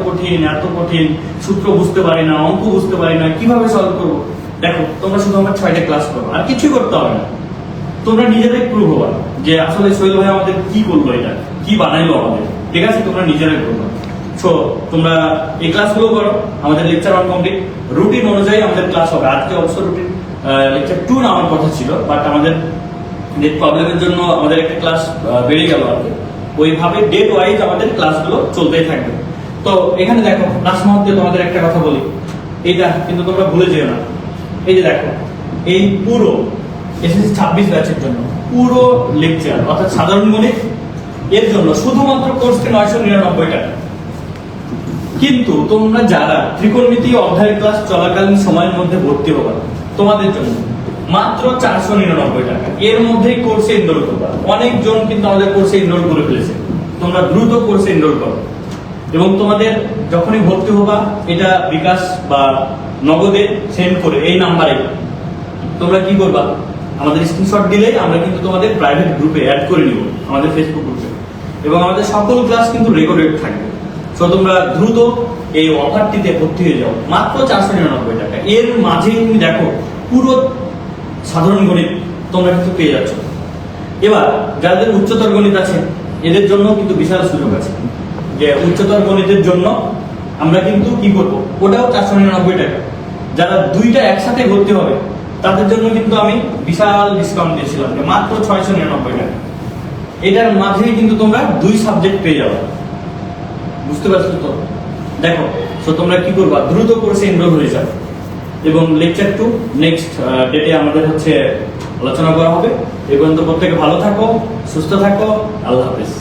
কঠিন, সূত্র বুঝতে পারি না, অঙ্ক বুঝতে পারি না, কিভাবে সলভ করবো। দেখো, তোমরা শুধু আমার 6টা ক্লাস করো, আর কিছুই করতে হবে না। তোমরা নিজেরাই প্রুভ হবা যে আসলে সোহেল ভাই আমাদের কি করলো, এটা কি বানাইলো আমাদের, ঠিক আছে? তোমরা নিজেরাই করবা। সো তোমরা এই ক্লাসগুলো করো, আমাদের লেকচার 1 কমপ্লিট, রুটিন অনুযায়ী আমাদের ক্লাস হবে। আজকে অবশ্য রুটিন লেকচার 2 নেওয়ার কথা ছিল, বাট আমাদের নেট প্রবলেমের জন্য আমাদের একটা ক্লাস বেড়ে গেল আর কি। ওইভাবে ডেট ওয়াইজ আমাদের ক্লাসগুলো চলতেই থাকবে। তো এখানে দেখো, লাস্ট মুহূর্তে তোমাদের একটা কথা বলি, এইটা কিন্তু তোমরা ভুলে যেও না। এই যে দেখো, এই পুরো এসএসসি 26 ব্যাচের জন্য পুরো লেকচার অর্থাৎ সাধারণ গণিত এর জন্য শুধুমাত্র কোর্স ফি 999 টাকা। কিন্তু তোমরা যারা ত্রিকোণমিতি অধ্যায় ক্লাস চলাকালীন সময়ের মধ্যে ভর্তি হবা, তোমাদের জন্য মাত্র 499 টাকা। এর মধ্যেই কোর্সে এনরোল করবা। অনেকজন কিন্তু আমাদের কোর্সে এনরোল করে ফেলেছে। তোমরা দ্রুত কোর্সে এনরোল করো, এবং তোমাদের যখনই ভর্তি হবা, এটা বিকাশ বা নগদে সেন্ড করে এই নাম্বারে তোমরা কি করবা, আমাদের স্ক্রিনশট দিলেই আমরা কিন্তু তোমাদের প্রাইভেট গ্রুপে অ্যাড করে নিব, আমাদের ফেসবুক গ্রুপে। এবং আমাদের সকল ক্লাস কিন্তু রেকর্ডেড থাকবে। তো তোমরা দ্রুত এই অফারটিতে ভর্তি হয়ে যাও, মাত্র 499 টাকা। এর মাঝেই তুমি দেখো পুরো সাধারণ গণিত তোমরা কিন্তু পেয়ে যাচ্ছ। এবার যাদের উচ্চতর গণিত আছে, এদের জন্য কিন্তু বিশাল সুযোগ আছে, যে উচ্চতর গণিতের জন্য আমরা কিন্তু কি করবো, ওটাও 499 টাকা। যারা দুইটা একসাথে ভর্তি হবে, তাদের জন্য কিন্তু আমি বিশাল ডিসকাউন্ট দিয়েছিলাম, যে মাত্র 699 টাকা। এটার মাঝেই কিন্তু তোমরা 2 সাবজেক্ট পেয়ে যাবে। বুঝতে পারছো তো? দেখো, তো তোমরা কি করবা, দ্রুত কোর্সে এনরোল হয়ে যাবে। এবং লেকচার 2 নেক্সট ডেটে আমাদের হচ্ছে আলোচনা করা হবে। এই পর্যন্ত প্রত্যেকে ভালো থাকো, সুস্থ থাকো, আল্লাহ হাফেজ।